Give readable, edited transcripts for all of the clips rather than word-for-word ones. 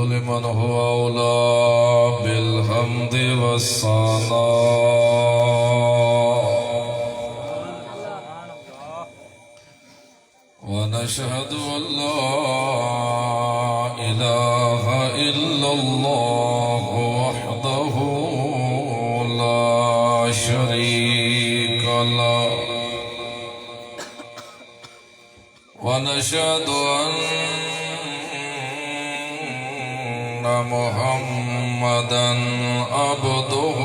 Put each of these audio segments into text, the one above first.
لمن هو أولى بالحمد والثناء ونشهد أن لا إله إلا الله وحده لا شريك له ونشهد أن محمدا عبده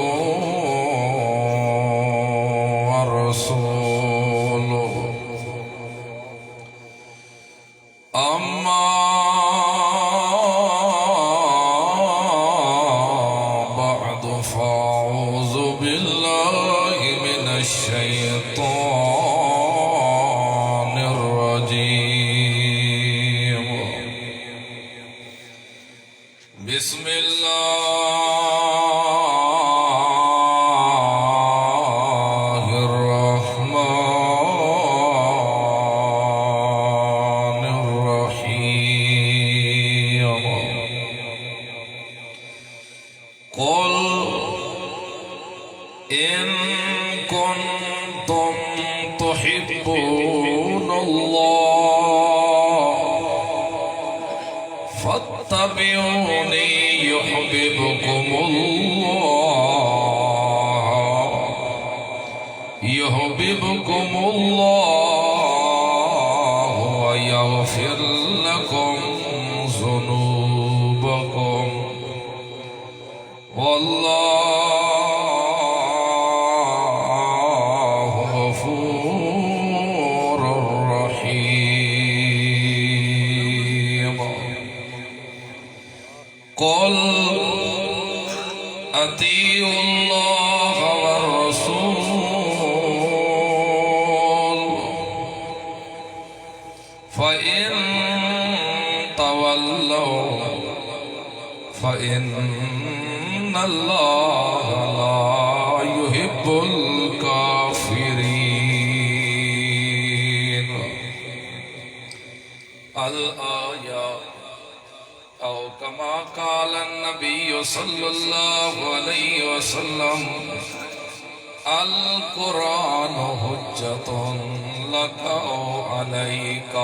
ورسوله أما بعد فأعوذ بالله من الشيطان الرجيم بسم الله الرحمن الرحيم قل إن كنتم تحبون الله فاتبعوني يحببكم الله ويغفر لكم ذنوبكم والله غفور رحيم قل أطيعوا الله والرسول فإن تولوا فإن الله لا يحب الكافرين الآية أو كما قال النبي صلى الله عليه وسلم القرآن حجة لك أو عليك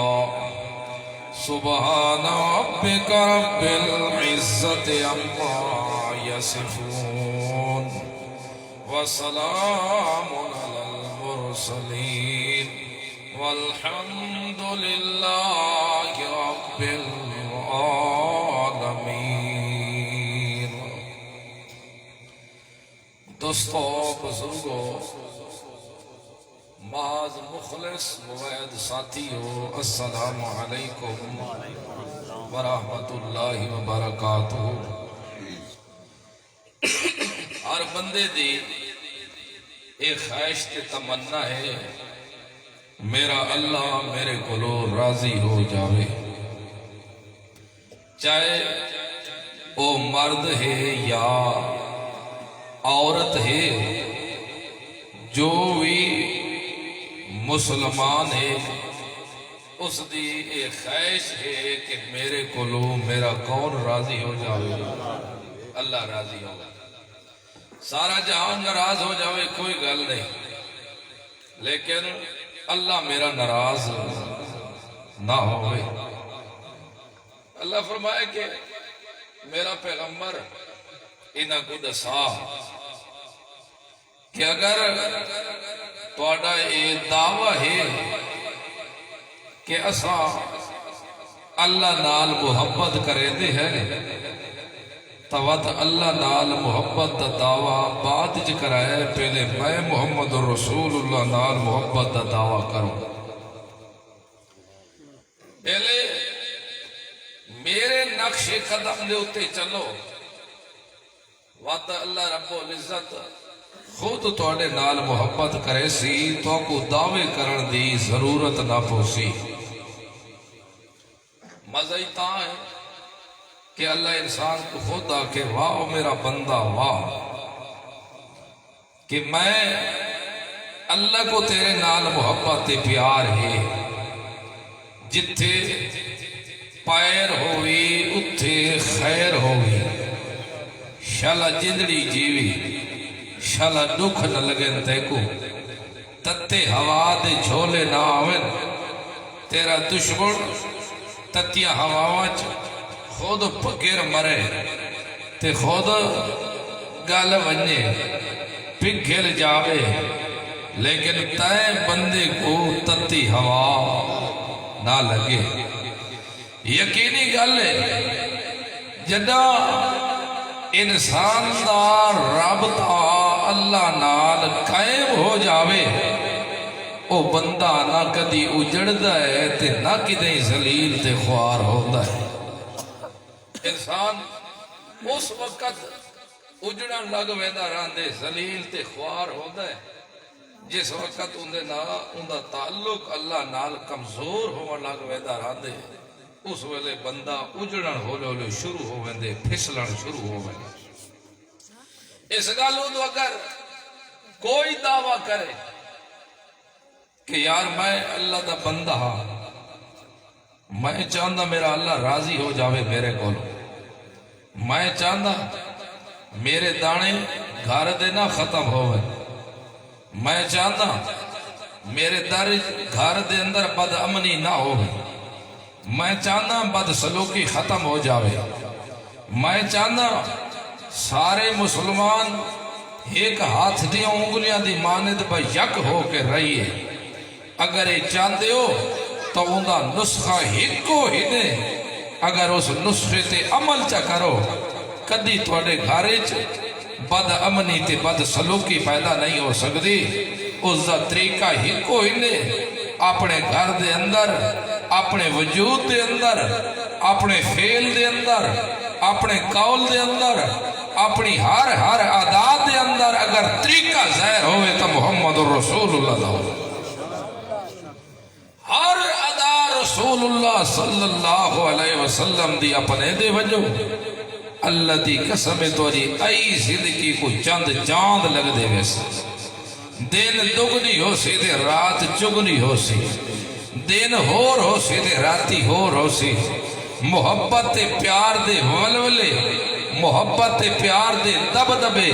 سبحان ربك رب العزة عما يصفون وسلام على المرسلين والحمد لله رب العالمين دوستو بزرگو معاذ مخلص موعد ساتھیو السلام علیکم ورحمۃ اللہ وبرکاتہ ہر بندے دی ایک خواہش تے تمنا ہے میرا اللہ میرے کولو راضی ہو جاوے چاہے او مرد ہے یا عورت ہے جو بھی مسلمان ہے اس دی ایک خواہش ہے کہ میرے کولو میرا کون راضی ہو جاوے اللہ راضی ہو سارا جہان ناراض ہو جاوے کوئی گل نہیں لیکن اللہ میرا ناراض نہ ہوئے اللہ فرمائے کہ میرا پیغمبر انہاں کو دسا کہ اگر توڑا یہ دعویٰ ہے کہ اسا اللہ نال محبت کرے دے ہے توات اللہ نال محبت دا دعویٰ بعد جی کرائے پہلے میں محمد رسول اللہ نال محبت دا دعویٰ کروں پہلے میرے نقش قدم دے اتے چلو وات اللہ رب العزت خود توڑے نال محبت کرے سی تو کو دعوے کرن دی ضرورت نہ پوسی مزہ تا ہے کہ اللہ انسان کو خود آکے واہ میرا بندہ واہ کہ میں اللہ کو تیرے نال محبت پیار ہے جتھے پیر ہوئی اتھے خیر ہوئی شالا جندڑی جیوی شالا دکھ نہ لگن تے کو تتے ہوا دے جھولے نہ آویں تیرا دشمن تتیا ہواواں خود پگر مرے تے خود گل ونجے پگھل جاوے لیکن تائیں بندے کو تتی ہوا نہ لگے یقینی گل ہے جدا انسان دا رابطہ اللہ نال قائم ہو جاوے او بندہ نہ کدی اجڑدا ہے تے نہ کدی ذلیل تے خوار ہوندا ہے انسان اس وقت اجڑن لگ ویندا رہندے ذلیل تے خوار ہوندا ہے جس وقت اندر تعلق اللہ نال کمزور ہون لگ ویندا رہندے اس ویلے بندہ اجڑن ہولے شروع ہو ویندے پھسلن شروع ہو ویندے اس گالوں تو اگر کوئی دعویٰ کرے کہ یار میں اللہ دا بندہ ہاں میں چاہتا میرا اللہ راضی ہو جاوے میرے کو میں چاہتا میرے دانے گھر دے نہ ختم ہوئے میں چاہتا میرے در گھر دے اندر بد امنی نہ ہوئے میں چاہتا بد سلوکی ختم ہو جاوے میں چاہتا سارے مسلمان ایک ہاتھ دیا انگلیاں دی مانند با یک ہو کے رہیے اگر یہ چاہتے ہو تو اندھا نسخہ ہکو ہی دے اگر اس نسخے تے عمل چا کرو کدی تھوڑے گھارج بد امنی تے بد سلوکی پیدا نہیں ہو سکتی اس دا طریقہ ہکو ہی دے اپنے گھر دے اندر اپنے وجود دے اندر اپنے فعل دے اندر اپنے قول دے اندر اپنی ہر عادات دے اندر اگر طریقہ ظاہر ہوئے تو محمد رسول اللہ دا ہر ادا رسول اللہ صلی اللہ علیہ وسلم دی اپنے دے وجہ اللہ دی قسم توری ای زندگی کو چند چاند لگ دے ویسا دن دگنی ہو سی دے رات چگنی ہو سی دن ہور ہو سی دے راتی ہور ہو سی محبت پیار دے ولولے محبت پیار دے دبدبے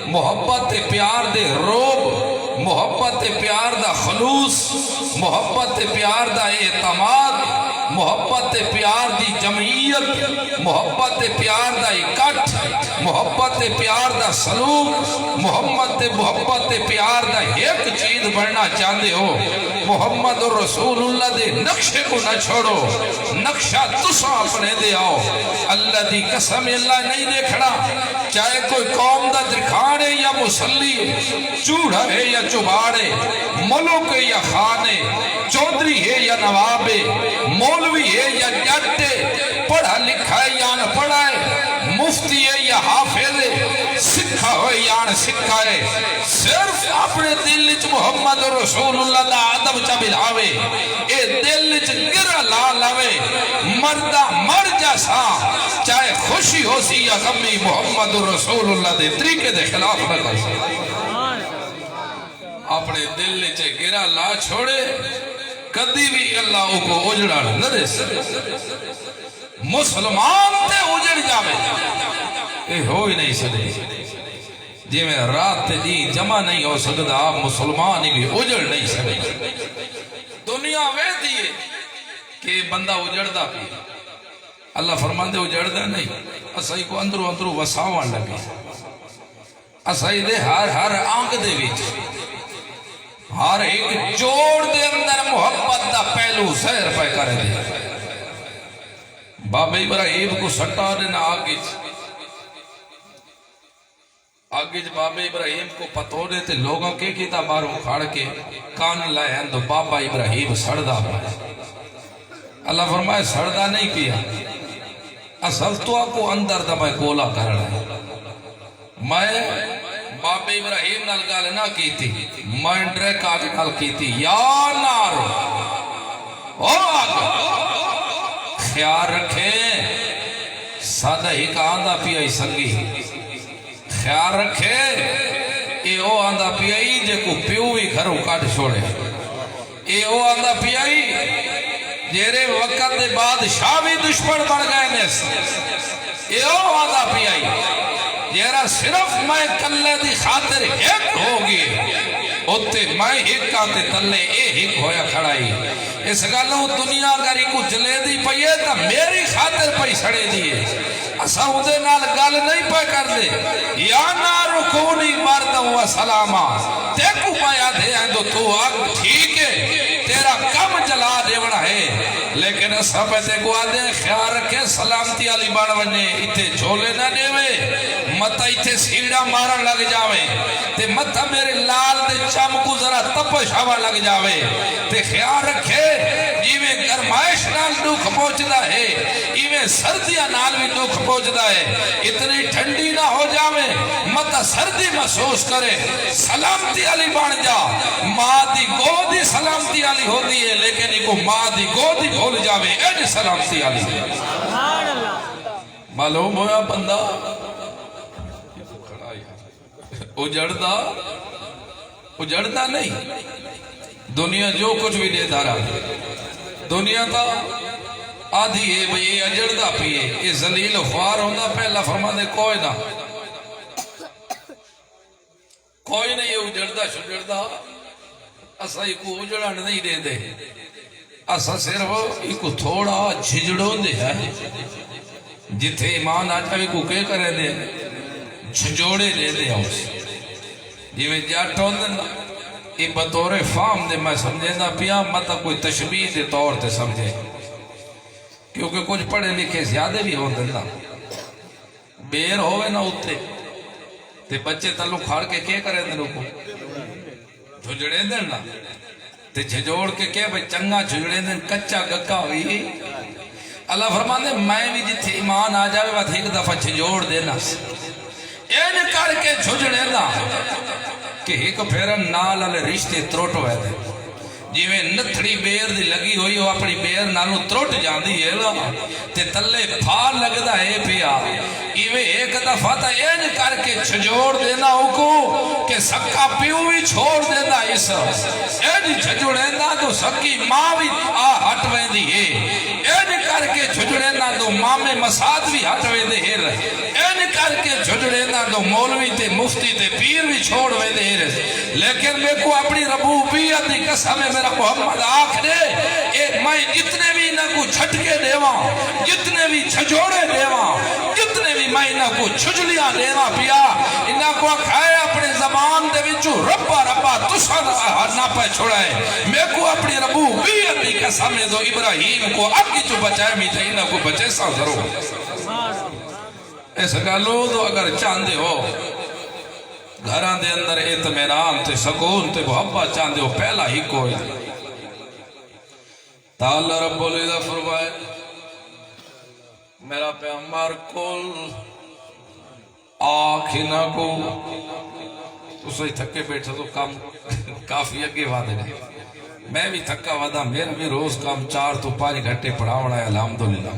محبت پیار دے روب محبت پیار دا خلوص محبت پیار دا اعتماد محبت پیار دی جمعیت محبت پیار دا اکٹھ محبت پیار دا سلوک محبت پیار دا ایک چیز بڑھنا چاہتے ہو محمد رسول اللہ دے نقشے کو نہ چھوڑو نقشہ تسا اپنے دے آؤ اللہ دی قسم اللہ نہیں دیکھنا چاہے کوئی قوم دا درکھانے یا مسلی چوڑا ہے یا چباڑے ملک ہے یا خانے چودری ہے یا نوابے مولوی ہے یا جٹے پڑھا لکھا ہے یا نہ پڑھا ہے مفتی ہے یا حافظ ہے سکھا ہوئے یا نہ سکھا ہے صرف اپنے دل وچ محمد رسول اللہ دا عدب چا بلاوے اے دل وچ گرہ لا لاوے مردہ مر جیسا چاہے خوشی ہو سی یا غمی محمد رسول اللہ دے طریقے دے خلاف نہ کر اپنے دل وچ گرہ لا چھوڑے کدی بھی اللہ کو اجڑا نہ دے مسلمان تے اجڑ جاوے اے ہو ہی نہیں سکتے جی میں رات جی جمع نہیں ہو سکتا آپ مسلمان ہی بھی اجڑ نہیں سکتے دنیا وے دیئے کہ بندہ اجڑدا بھی اللہ فرمان دے اجڑدا نہیں اسائی کو اندروں وساوان لگے اسائی دے ہر آنکھ دے وچ ہر ایک جوڑ دے اندر محبت دا پہلو زہر پہ کرے دے بابا ابراہیم کو سٹا دینا آگے بابا ابراہیم کو پتو دیتے لوگوں کے کیتا ماروں کھاڑ کے کان لائے ہیں تو بابا ابراہیم سڑدا پڑا اللہ فرمائے سڑدا نہیں کیا اصل تو آپ کو اندر دا میں گولا کرنا ہے میں بابا ابراہیم نال گالے نہ کی تھی میں ڈریک آگے نال کی تھی یا نارو او آگے خیال رکھیں سادہ ہی کا آندہ پیائی سنگی خیال رکھیں اے او آندہ پیائی جے کو پیوی گھروں کاٹ چھوڑے اے او آندہ پیائی جیرے وقت دے بادشاہ بھی دشمن بن گئے نیس یہ وعدہ پی آئی جیرا صرف میں کلے دی خاطر ایک ہوگی اتے میں ایک آتے تلے ایک ہویا کھڑائی اس گلوں دنیا گری کو جلے دی پئیے تا میری خاطر پئی سڑے دیئے اسا ادھے نال گل نہیں پہ کر دے یا نارکونی مرد و سلامہ دیکھو پایا دے ہیں تو آگ ٹھیک ہے تیرا کم جلا دیوڑا ہے لیکن اسا پہ دیکھو آدھے خیال رکھے سلامتی علی بڑھ ونے اتے جھولے نہ دیوے متا اتے سیڑا مارن لگ جاوے تے متا میرے لال دے چم کو ذرا تپش ہوا لگ جاوے تے خیال رکھے جیویں گرمائش نال دکھ پہنچدا ہے ایویں سردیاں نال بھی دکھ پہنچدا ہے اتنی ٹھنڈی نہ ہو جاوے متا سردی محسوس کرے سلامتی علی بن جا ماں دی گودی سلامتی علی ہوتی ہے لیکن ایک ماں دی گودی بھول جاوے ایج سلامتی علی معلوم ہویا بندہ اجڑتا نہیں دنیا جو کچھ بھی دے دارا دنیا تا آدھی ہے بھئی یہ اجڑتا پیئے یہ ذلیل خوار ہوندہ پہلا فرما دے کوئی نہ کوئی نہیں اجڑتا شجڑتا اسا ایکو اجڑان نہیں دے دے اسا صرف ایکو تھوڑا جھجڑوں دے ہے جتھے ایمان آجا بھی کو کہے کرے دے جھجوڑے دے دے ہوس جیویں جاٹھوں دے نا یہ بطور فام دے میں سمجھے نا پیا مطا کوئی تشبیح دے طور تے سمجھے کیونکہ کچھ پڑھے لکھے زیادہ بھی ہو دے نا بیر ہوئے نا ہوتے تے بچے تلو کھاڑ کے کیا کرے دے کو جھجڑے دے نا تے جھجوڑ کے کیا بھئی چنگا جھجڑے دے کچا گکا ہوئی اللہ فرمانے میں بھی جتھے ایمان آ جاوے بات ایک دفعہ جھجوڑ دینا این کر کے جھجڑے نا کہ ایک پھیرن نال علی رشتے تروٹ ہوئے دے جیویں نتھڑی بیر دی لگی ہوئی ہو اپنی بیر نالوں تروٹ جاندی ہے تے تلے پھار لگدا ہے پیا ایویں ایک دفعہ تا این کر کے چھجوڑ دینا ہوکو کہ سکا پیو بھی چھوڑ دینا اس این چھجوڑے نا تو سکی ماں بھی ہٹویں دی ہے این کر کے چھجوڑے نا تو مامے مساد بھی ہٹویں دے ہے این کر کے چھجوڑے نا تو مولوی تے مفتی تے پیر بھی چھوڑویں دے ہے لیکن میں کو اپنی ربوبیت دی قسم ہے میرا محمد آخرے میں جتنے بھی نہ کو چھٹکے دیواں جتنے بھی چھجوڑے دیواں جتنے بھی میں نہ کو چھجلیاں دیواں پیا انہاں کو کھائے اپنے زبان دے وچوں ربا ربا تساں نہ پہ چھوڑائے میں کو اپنی ربوبیت دی قسم دو ابراہیم کو اب کی جو بچائے میں تھے انہاں کو بچے سا ضرور ایسا گالو تو اگر چاندے ہو گھران دے اندر اطمینان تے سکون تے محبت چاندے ہو پہلا ہی کوئی تعالی رب العزت فرمائے میرا پیغمبر کل آنکھنا کو اسے تھکے بیٹھا تو کام کافی اگے وعدے نے میں بھی تھکا وعدہ میرا بھی روز کام 4 تو 5 گھنٹے پڑھاونا ہے الحمدللہ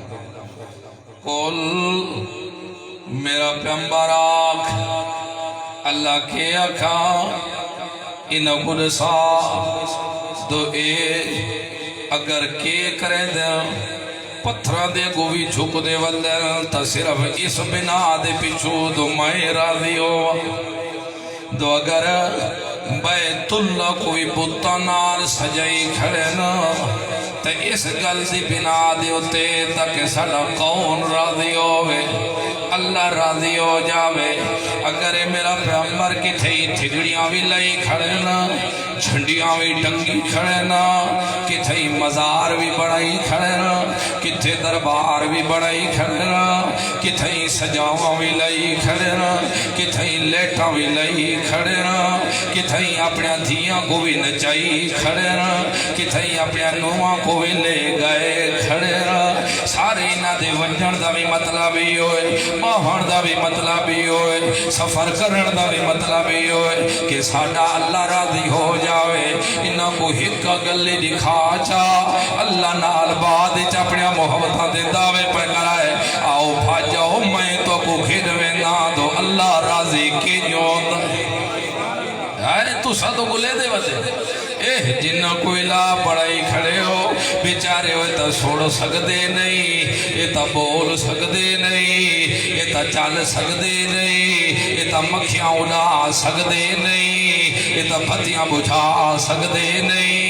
کل میرا پیغمبر آنکھ اللہ کے اکھا انہوں کو سا دو اگر کے کریں دے پتھرہ دے گوی جھک دے والدے تا صرف اس بنا دے پیچھو دو میں راضی ہو دو اگر بیت اللہ کوئی بتا نال سجائی کھڑے نا تا اس گل دی بنا دے ہوتے تاکہ ساڑا کون راضی ہوئے اللہ راضی ہو جاوے اگر میرا پیغمبر کی تھی ٹھگڑیاں بھی لئی کھڑے نا جھنڈیاں بھی ٹنگی کھڑے نا کہ تھی مزار بھی بڑائی کھڑے نا کہ تھی دربار بھی بڑائی کھڑے نا کہ تھی سجاواں بھی لئی کھڑے نا کہ تھی لیٹاں بھی لئی کھڑے نا کہ تھی اپنے دھیاں کو بھی نچائی کھڑے نا کہ تھی اپنے نواں کو بھی لے گئے کھڑے نا سارے نہ دے ونجن دا بھی مطلب ہی ہوئے باہن دا بھی مطلب ہی ہوئے سفر کرن دا بھی مطلب ہی ہوئے کہ ساڑا اللہ راضی ہو جاوے انہاں کو ہکا گلی دکھا چا اللہ نال بعد اپنے محبتہ دے دعوے پر کرائے آؤ بھاجاؤ میں تو کو گھروے نا دو اللہ راضی کی جوند تسا تو گلے دے وتے جنہ کوئی لا پڑائی کھڑے ہو بیچارے ہوئے تا سوڑ سکدے نہیں، یہ تا بول سکدے نہیں، یہ تا چل سکدے نہیں، یہ تا مکھیاں اڑا سکدے نہیں، یہ تا پتیاں بجھا سکدے نہیں،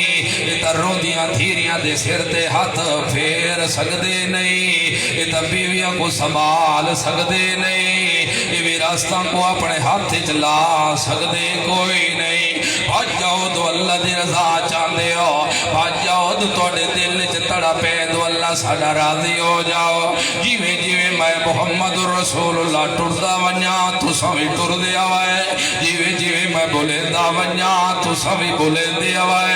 یہ تا روندیاں دھیریاں دے سر تے ہاتھ پھیر سکدے نہیں، یہ تا بیویاں کو سنبھال سکدے نہیں، یہ وراثتاں کو اپنے ہاتھ چلا سکدے کوئی نہیں۔ بھاج جاؤ تو اللہ دی رضا چاندے ہو، بھاج جاؤ تو توڑے دل چ تڑپے تو اللہ ساڈا راضی ہو جاؤ۔ جیویں جیویں میں محمد رسول اللہ ٹردا ونجاں تساں وی ٹردے آوے، جیویں جیویں میں بولیندا ونجاں تساں وی بولندے آوے،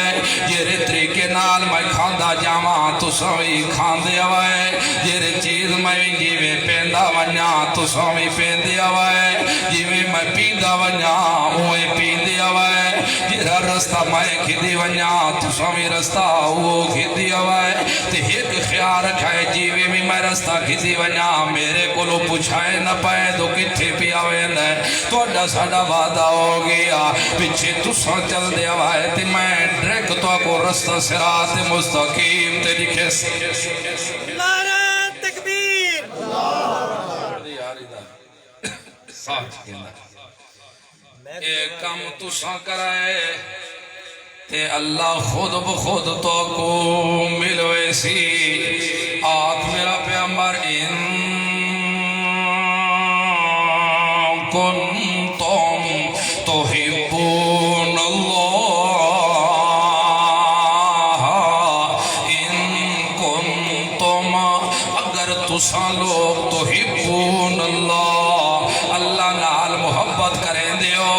جہڑے طریقے نال میں کھاندا جاواں تساں وی کھاندے آوے، جہڑے چیز میں جیویں پیندا ونجاں تساں وی پیندے آوے، جیویں میں پیندا ونجاں اوے پیندے آوے، جہڑا رستہ میں کھدی ونجاں تساں وی رستہ او کھدی آوے۔ تے ایک خیال رکھائے جیویں بھی میں رستہ کھدی ونجاں میرے کولو پوچھائے نہ پائے تو کتھے پیا ویندا ہے، تہاڈا ساڈا وعدہ ہو گیا، پیچھے تساں چل دے آوے تے میں ڈائریکٹ تو کو رستہ صراط مستقیم تے لکھے۔ نعرہ تکبیر، ساتھ کہنا اے کم تساں کرائے تے اللہ خود بخود تو کو ملوے سی۔ آت میرا پیغمبر ان کنتم تحبون اللہ، ان کنتم اگر تساں لوگ تحبون اللہ، اللہ نال محبت کریں دیو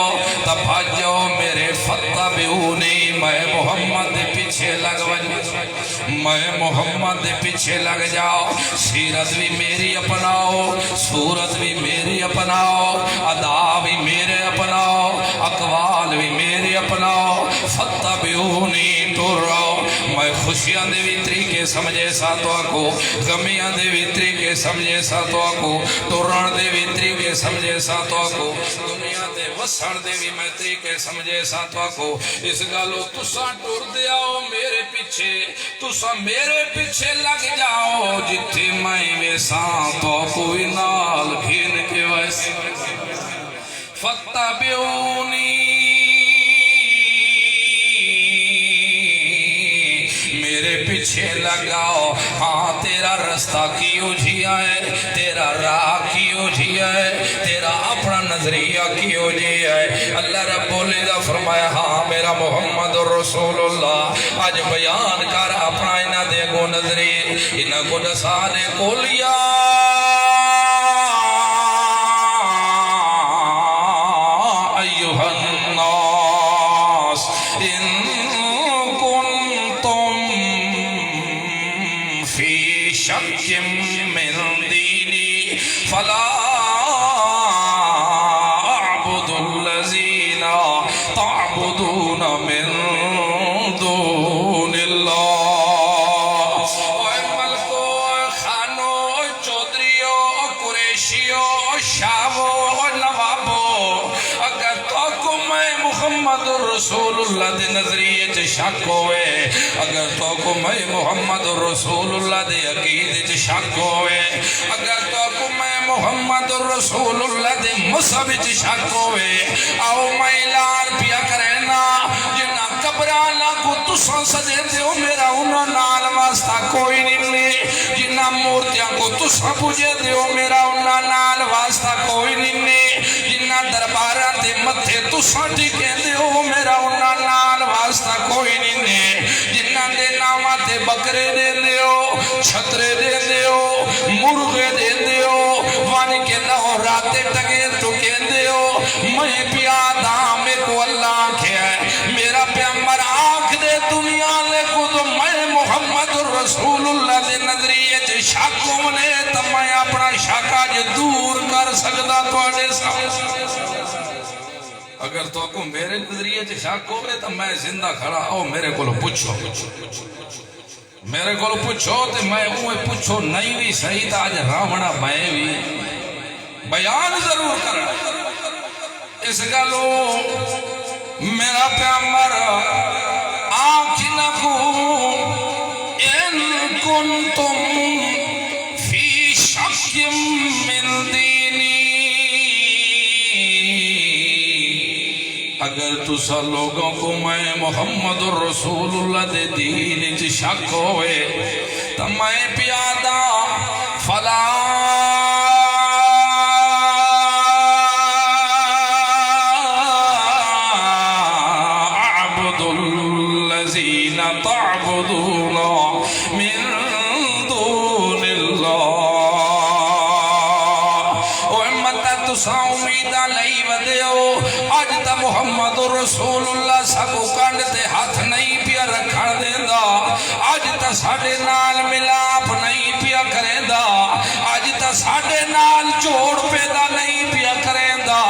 تب بھاجو میرے فتبعونی، میں محمد دے پیچھے لگ میں محمد دے پیچھے لگ جاؤ، سیرت بھی میری اپناؤ، صورت بھی میری اپناؤ، ادا بھی میرے اپناؤ، اقوال بھی میرے اپناؤ، فتبعونی ٹر رہو۔ میں خوشیاں دے بھی طریقے سمجھے ساتھوں کو، غمیاں دے بھی طریقے سمجھے ساتھوں کو، ٹرن دے بھی طریقے سمجھے ساتھوں کو، دنیا دے وسن دے بھی میں طریقے سمجھے ساتھوں کو۔ اس گالو تساں ٹر دے آؤ میرے پیچھے، تساں میرے پیچھے لگ جاؤ، جتھے میں ویساں تو کوئی نال گھن کے ویسے فتبعونی، میرے پیچھے لگاؤ۔ ہاں تیرا رستہ کیوں جھیا ہے، تیرا راہ کیوں جھیا ہے، تیرا اپنا نظریہ کیوں جھیا ہے۔ اللہ رب العزت فرمایا ہاں میرا محمد رسول اللہ آج بیان کر اپنا انہ دے گو نظریہ، انہ کو دسانے کو لیا ایوہ الناس ان شک من دینی فلا اعبد الذین تعبدون من دون اللہ۔ اے ملکو، خانو، چودریو، قریشیو، شاہو، نوابو، اگر تو کو میں محمد رسول اللہ دے نظریے چ شک ہوئے، اگر تو کو میں محمد رسول اللہ دے عقیدے چ شک ہوئے، اگر تو کو میں محمد رسول اللہ دے مذہب چ شک ہوئے، آؤ میں اعلان پیا کرنا جنہ قبرانا کو تساں سجے دیو میرا انہاں نال واسطہ کوئی نہیں، جنہ مورتیاں کو تساں پوجے دیو میرا انہاں نال واسطہ کوئی نہیں، جنہ درباراں تے متھے تساں ٹکے دیو میرا انہاں نال واسطہ کوئی نہیں، جنہ دے نامہ تے بکرے دے دیو، چھترے دے دیو، مرغے دے دیو، وان کے لہو راتے ٹگے ٹکے دیو، میں پیادا میں کو اللہ کیا ہے میرا پیغمبر آنکھ دے دنیا لے کو تو میں محمد رسول اللہ دے نظریے چے شاکوں نے تو میں اپنا شاکہ جو دور کر سکتا تو آنے اگر تو کو میرے نظریے چے شک ہوئے تو میں زندہ کھڑا آؤ میرے کو پوچھو، میرے کو پوچھو تو میں اوہ پوچھو نہیں بھی صحیح تا آج راوڑا میں بھی بیان ضرور کرنا۔ اس گالو میرا پیغمبر آنکھنکو ان کنتم فی شک من دینی، اگر تسا لوگوں کو میں محمد الرسول اللہ دے دین چ شک ہوئے تو میں پیادا فلا اعبد الذین تعبدون من دون اللہ۔ او امتا تسا امیدہ لئی ودیو آج تا محمد رسول اللہ سکو کنڈ تے ہاتھ نہیں پیا رکھڑ دیندہ، آج تا ساڑے نال ملاپ نہیں پیا کریندہ، آج تا ساڑے نال جوڑ پیدا نہیں پیا کریندہ،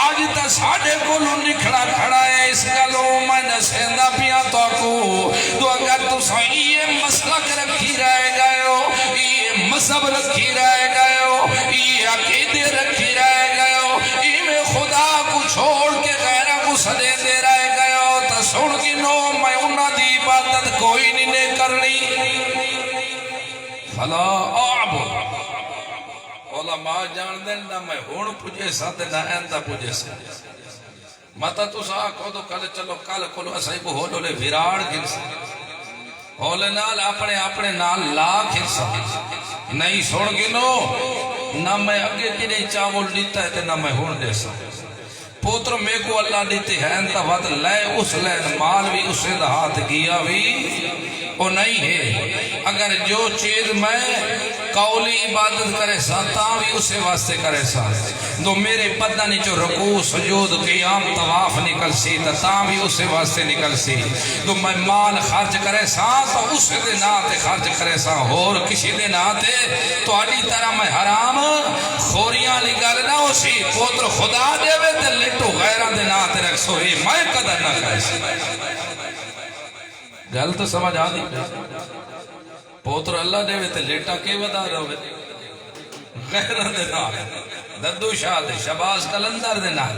آج تا ساڑے کلو نکھڑا کھڑا ہے اس گلو میں نسیندہ پیا تو کو تو اگر تو یہ مسلک رکھی رہ گئے ہو، یہ مذہب رکھی رہ گئے ہو، یہ عقیدے رکھی رہ گئے ہو، میں خدا کو چھوڑ کے غیرہ کو صدے دے رہ گئے ہو تو سن کی نو میں انہا دی عبادت کوئی نہیں کرنی۔ فلا اعبد، علماء جان دیں نہ میں ہون پجھے ساتھ نہ ایندہ پجھے ساتھ متا تو سا کو تو کل چلو کل کلو اسائی کو ہولو لے ویراڑ گھنسا ہولے نال اپنے نال لاکھ گھنسا نہیں سن گنو نہ میں اگے کی نہیں چاول دیتا ہے نہ میں ہون دے سا پوتر میں کو اللہ دیتے ہیں انتا وقت لے اس لین مال بھی اسے دہات گیا بھی وہ نہیں ہے۔ اگر جو چیز میں قولی عبادت کرے سا تاں بھی اسے واسطے کرے سا تو میرے بدنی جو رکوع سجود قیام طواف نکل سی تاں بھی اسے واسطے نکل سی تو میں مال خرچ کرے سا تو اسے دے ناتے خرچ کرے سا اور کسی دے ناتے تو آلی طرح میں حرام خوریاں لگل نہ ہو سی پوتر خدا دے وے تے لٹو غیرہ دے ناتے رکھ سو ہی میں قدر نہ کھائے سی گل تو سمجھ آ دی پوتر اللہ دے وے تے لیٹا کے ودا رہے غیرہ دے نال ددو شاہ دے شباز کلندر دے نال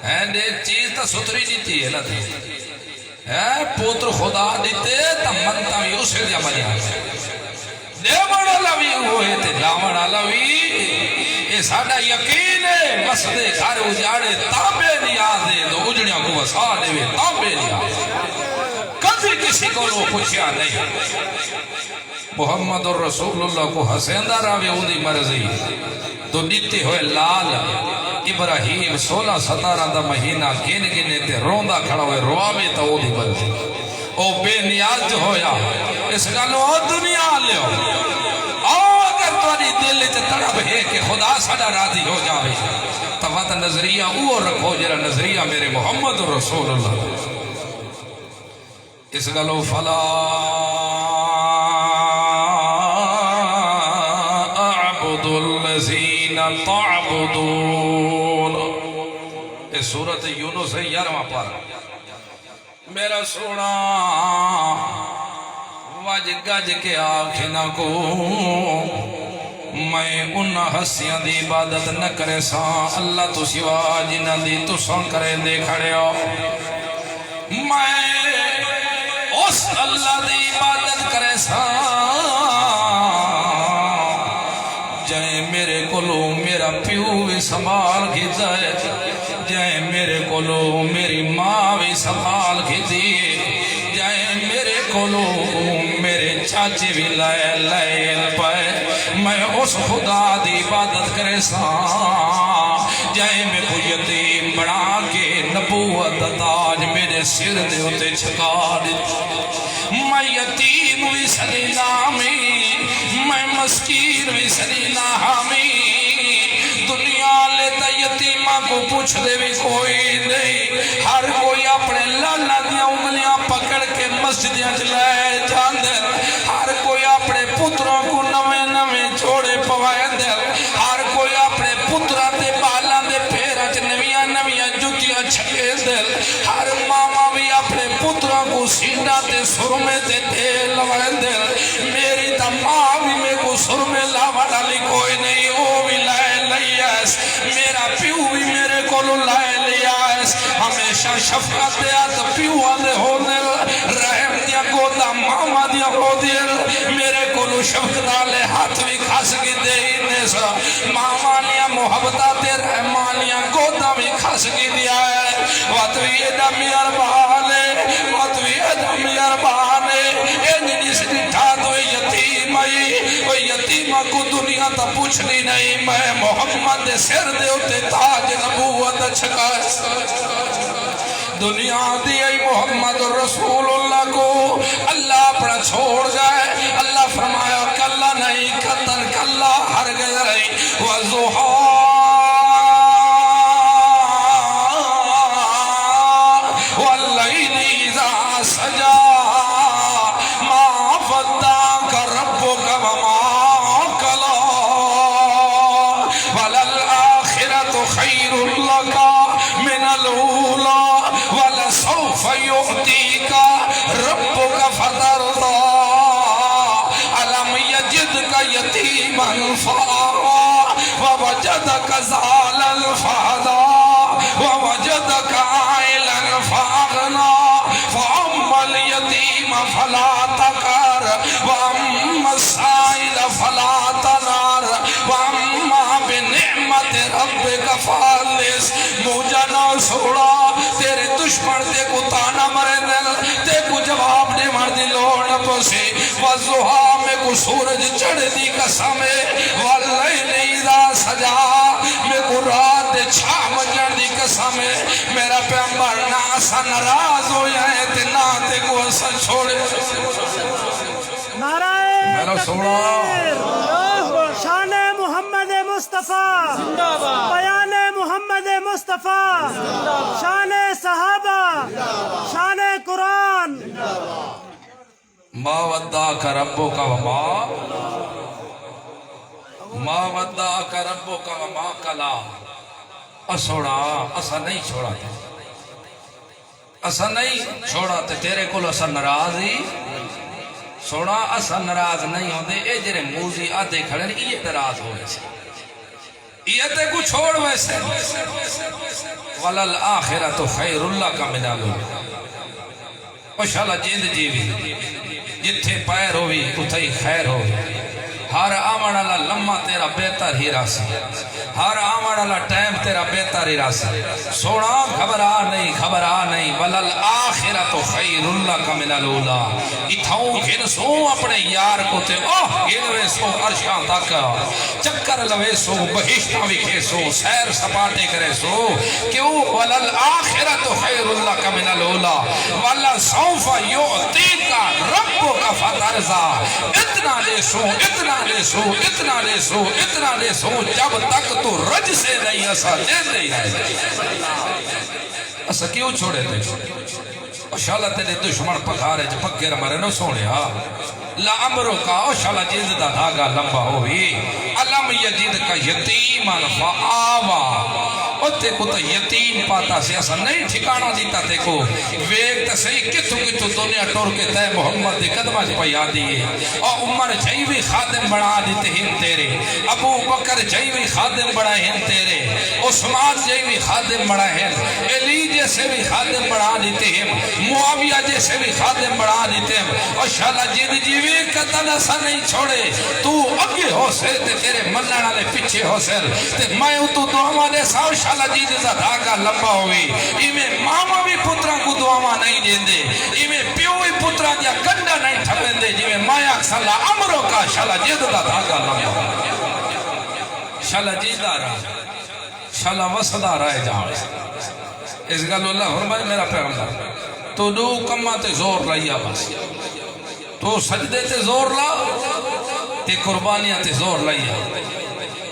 ہیں دے چیز تا ستری جیتی ہے لدے ہے پوتر خدا دیتے تا منتا بھی اسے دیا بنیا دیوڑ اللہ بھی ہوئے تے لاوڑ اللہ بھی یہ ساڑا یقین ہے مسدے گھر اجاڑے تابے نیاز دے دو اجڑیاں کو وسا دے وے تابے نیاز کبھی کسی کو لو پوچھیا نہیں محمد الرسول اللہ کو حسیندہ راوے اندی مرضی تو دیتے ہوئے لال ابراہیم 16-17 دا مہینہ گن گنے تے روندہ کھڑا ہوئے روابے تا اندی مرضی او بے نیاز جو ہویا اس گلو او دنیا لے ہو اگر توڑی دل تے تڑب ہے کہ خدا ساڑا راضی ہو جاوے تو وقت نظریہ او رکھو جرا نظریہ میرے محمد الرسول اللہ اس گلو فلا اعبد الذین تعبدون اس سورت یونس ہے 11واں پارہ میرا سونا وج گج کے آنکھیں کو میں ان حسیاں دی عبادت نہ کرے سا اللہ تو سوا جنہ دی تو سن کرے دے کھڑے ہو میں اس اللہ دی عبادت کرے سا جائے میرے کلو میرا پیو بھی سنبھال کی جائے جائے میرے کلو میری ماں بھی سنبھال کی دیئے جائے میرے کلو میرے چاچے بھی لائے پائے میں اس خدا دی عبادت کرے سا جائے میں کو یتیم بڑھا کے نبوت تاج میرے سر دے ہوتے چھکا دیتا میں یتیم بھی سلینا میں مسکین بھی سلینا دنیا لیتا یتیمہ کو پوچھ دے بھی کوئی نہیں ہر کوئی اپنے لالا دیا انگلیاں پکڑ کے مسجدیاں جلائے جان دے ہر کوئی اپنے پتروں کو نوے چھوڑے پوائے دے ہر کوئی اپنے پتروں دے بالاں دے پیرہ نویاں جتیاں چھکے دے ہر ماما بھی اپنے پتروں کو سینڈا تے سرمے تے تیل لوائے دے میری تا ماں بھی میں کو سرمے لاوڑ علی کوئی نہیں وہ بھی لائے لیا میرا پیو بھی میرے کو لائے لیا ہمیشہ شفقت دیا تو پیوا دے ہونے رحم دیا گودا ماما دیا ہو دیا میرے کو شفقت آلے ہاتھ بھی کھاس کی دے ہی سا ماما نیا محبتہ تے رحمانیا گودا بھی کھاس کی دیا ہے واتوی ایڈا میار بہانے واتوی ایڈا میار بہانے انجنی سے ڈٹھا دو یتیم آئی وہ یتیمہ کو دنیا تا پوچھنی نہیں میں محمد سر دے ہوتے تاج نبوت چھکا دنیا دی ای محمد رسول اللہ کو اللہ اپنا چھوڑ جائے اللہ فرمایا کلا نہیں قطن کلا ہرگز نہیں وَالضُّحَىٰ وَاللَّيْلِ إِذَا سَجَىٰ مَا وَدَّعَكَ رَبُّكَ وَمَا قَلَىٰ وَلَلْآخِرَةُ خَيْرٌ لَكَ مِنَ الْأُولَىٰ وَلَسَوْفَ يُعْطِيكَ رَبُّكَ فَتَرْضَىٰ أَلَمْ يَجِدْكَ يَتِيمًا فَآوَىٰ وَوَجَدَكَ ضَالًّا فَهَدَىٰ وَوَجَدَكَ عَائِلًا فَأَغْنَىٰ فَأَمَّا الْيَتِيمَ فَلَا تَقْهَرْ وَأَمَّا السَّائِلَ فَلَا تَنْهَرْ وَأَمَّا بِنِعْمَةِ رَبِّكَ فَحَدِّثْ مجھے نہ چھوڑا تیرے دشمن تے کو تانا مرے دل تے کو جواب دے مر دی لوڑ نہ پوسی وَالضُّحَىٰ میں کو سورج چڑھ دی قسمے وَاللَّيْلِ إِذَا سَجَىٰ میں کو رات دے چھام جڑ دی قسمے میرا پیغمبر نہ اسا ناراض ہو جائے تے نہ تے کو اسا چھوڑے میرا سوڑا شان محمد مصطفیٰ بیان محمد مصطفیٰ شان صحابہ شان قرآن ما ودعك ربك وما ما ودعك ربك وما قلى اسوڑا اسا نہیں چھوڑا تھا اسا نہیں چھوڑا تھا تیرے کو اسا ناراض ہی سوڑا اسا ناراض نہیں ہوندے اے جرے موزی آدھے کھڑے یہ ناراض ہوئے سے یہ تے کو چھوڑ ویسے وَلَلْآخِرَةُ خَيْرُ اللَّهَ مِنَالُ ماشاءاللہ جیند جیوی جتھے پیر ہوئی اتھائی خیر ہوئی ہر آمن اللہ لمحہ تیرا بہتر ہی راسی ہر آمن اللہ ٹائم تیرا بہتر ہی راسی سونا خبرا نہیں وَلَلْآخِرَةُ خَيْرُ اللَّهَ مِنَ الْأُولَىٰ اتھاؤں گھن سو اپنے یار کو تے گھنوے سو عرشان تک چکر لوے سو بہشتہ وکھے سو سیر سپاٹے کرے سو کیوں وَلَلْآخِرَةُ خَيْرُ اللَّهَ مِنَ الْأُولَىٰ وَلَسَوْفَ يُعْطِيكَ رَبُّكَ فَتَرْضَىٰ اتنا دے سو اتنا دے سو اتنا دے سو اتنا دے سو جب تک تو رج سے نہیں اسا دے نہیں آئے اسا کیوں چھوڑے تھے اشالہ تیرے دشمن پکھارے جو پکے رمارے نو سونے لعمرو کا اشالہ جلد دا دھاگا لمبا ہوئی علم یجید کا یتیماً فآوا تے کو تا یتیم پاتا سے ایسا نہیں ٹھکانا دیتا تے کو ویک تا صحیح کتو دنیا ٹور کے تے محمد دے قدمہ جپا یادی ہے اور عمر جائیوی خادم بڑھا دیتے ہیں تیرے ابو بکر جائیوی خادم بڑھا ہیں تیرے عثمان جائیوی خادم بڑھا ہیں علی جیسے بھی خادم بڑھا دیتے ہیں معاویہ جیسے بھی خادم بڑھا دیتے ہیں اور شاءاللہ جید جیوی قدم ایسا نہیں چھوڑے تو اگے ہو سے تیرے مننا لے پیچھے ہو سے میں تو دعا دے ساو شاءاللہ جید دا دھاگا لمبا ہوئی ایمیں ماما بھی پتران کو دعا نہیں دین دے ایمیں پیو بھی پتران یا گنڈا نہیں ٹھپین دے جیویں مایا صلی عمرو کا شاءاللہ جید دا دھاگا لمبا ہوئی شاءاللہ جید دا رہا شاءاللہ وصدہ رائے جاؤں اس گلو اللہ فرمائے میرا پیغمبر تو دو کمہ تے زور لائیا بس تو سجدے تے زور لا تے قربانیاں تے زور لائیا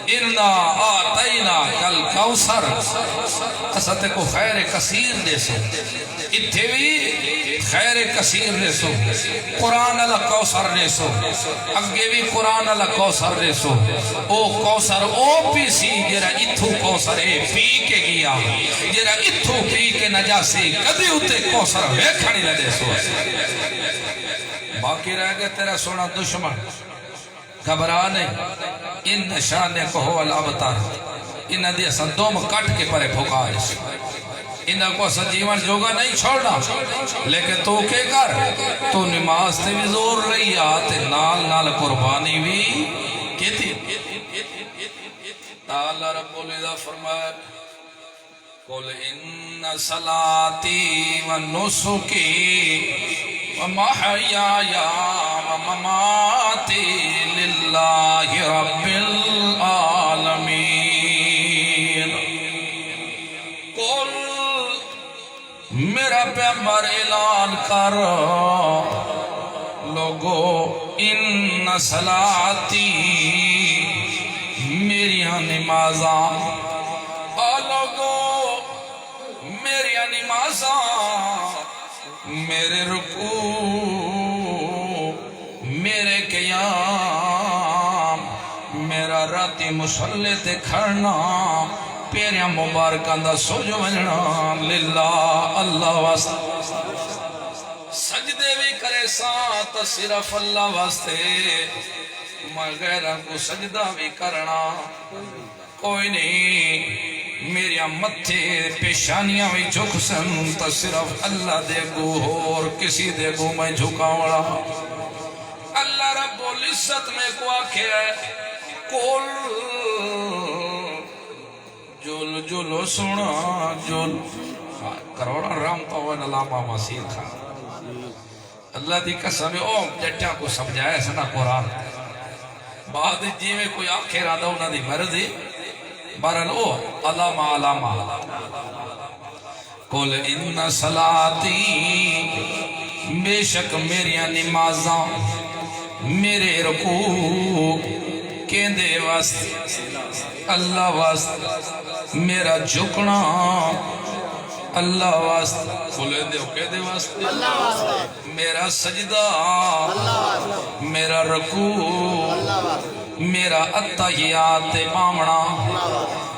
اِنَّا آتَيْنَا کل کوثر اسا تے کو خیر کثیر دے سو اتھے بھی خیر کثیر دے سو قرآن اللہ کوثر دے سو اگے بھی قرآن اللہ کوثر دے سو او کوثر او پی سی جرا اتھو کوثر اے پی کے گیا جرا اتھو پی کے نجاسی کدی اتے کوثر ویکھنی نہ دے سو باقی رہ گئے تیرا سونا دشمن گھبرانے ان شانے کو ہو الابتار ان دی سندوم کٹ کے پرے بھکائے انہاں کو اسا جیون جوگا نہیں چھوڑنا، لیکن تو کے کر تو نماز تے بھی زور رہی آتے نال نال قربانی بھی کیتی۔ تعالی رب العزت فرمائے قل ان صلاتی و نسکی و محیای و مماتی للہ رب العالمین۔ قل میرا پیغمبر اعلان کر لوگو ان صلاتی میری نمازاں لوگو میری نمازاں میرے رکوع میرے قیام میرا راتی مصلی تے کھڑنا پیریاں مبارکاں دا سجو ونجنا للہ اللہ واسطے سجدے بھی کرے ساتھ صرف اللہ واسطے مغیرہ کو سجدہ بھی کرنا کوئی نہیں میری متھے پیشانیاں بھی جھک سن تو صرف اللہ دے گو اور کسی دے گو میں جھکا وڑا۔ اللہ رب العزت میں کو آکھے کول جل جل سنا جل کروڑا رام تو علامہ مسیح خان اللہ دی قسم او جٹا کو سمجھایا سنا قرآن بعد جی میں کوئی آخر آدھا انہا دی مرضی بہرحال او علامہ علامہ قل ان صلاتی بے شک میری نمازاں میرے رکوع کیندے واسطے اللہ واسطے میرا جھکنا اللہ واسطے کھلے دے دے واسطے اللہ واسطے میرا سجدہ میرا رکوع میرا اتحیات مامنا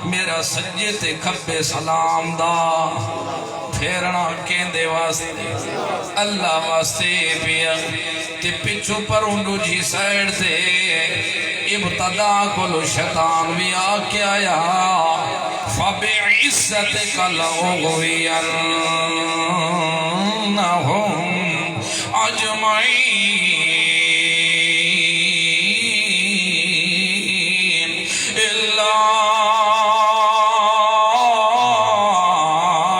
میرا سجدے تے کھبے سلام دا پھیرنا کیندے واسطے اللہ واسطے پیا تے پچھو پر انڈو جی سائڑ تے ابتدا کلو شیطان بھی آکے آیا فَبِعِزَّتِكَ لَأُغْوِيَنَّهُمْ أَجْمَعِينَ إِلَّا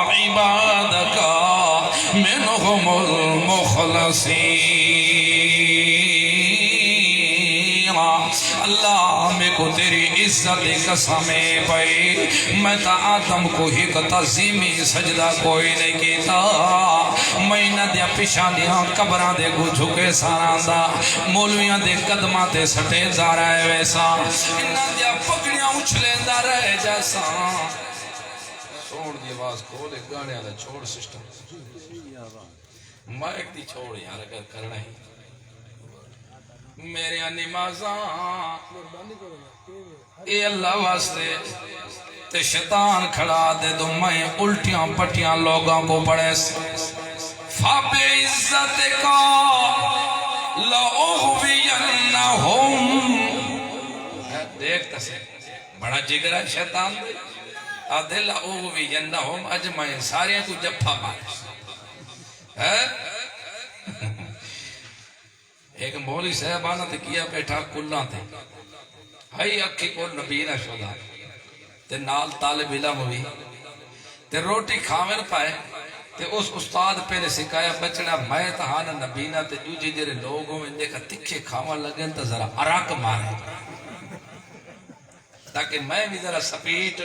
عِبَادَكَ مِنْهُمُ الْمُخْلَصِينَ۔ اللہ میں کو تیری عزت قسمیں پئی میں تا آدم کو ہی تعظیمی سجدہ کوئی نہیں کیتا میں نہ دیا پیشانیاں قبراں دے گو جھکے ساراں دا مولویاں دے قدماں تے سٹے دا رہے ویسا انہاں دیا پگڑیاں اچھلے دا رہے جیسا چھوڑ دی آواز کھول ایک گانے آدھا چھوڑ سسٹم مائک دی چھوڑ یار اگر کرنا ہی میرے نمازاں اے اللہ واسطے تے شیطان کھڑا دے دو میں الٹیاں پٹیاں لوگاں کو پڑھے فَبِعِزَّتِكَ لَأُغْوِيَنَّهُمْ دیکھتا سے بڑا جگرہ شیطان دے آدھے لَأُغْوِيَنَّهُمْ اجمعین ساریاں کو جپھا مارے ایک مولی صاحبانہ تے کیا بیٹھا کلہ تے ہائی اکھی کو نبی نہ شدہ تے نال طالب علم ہوئی تے روٹی کھاویں پائے تے اس استاد پہلے سکھایا بچڑا میں تہانا نبی نہ تے جو جیرے لوگوں میں دیکھا تکھے کھاواں لگیں تو ذرا عراق مارے تاکہ میں بھی ذرا سپیٹ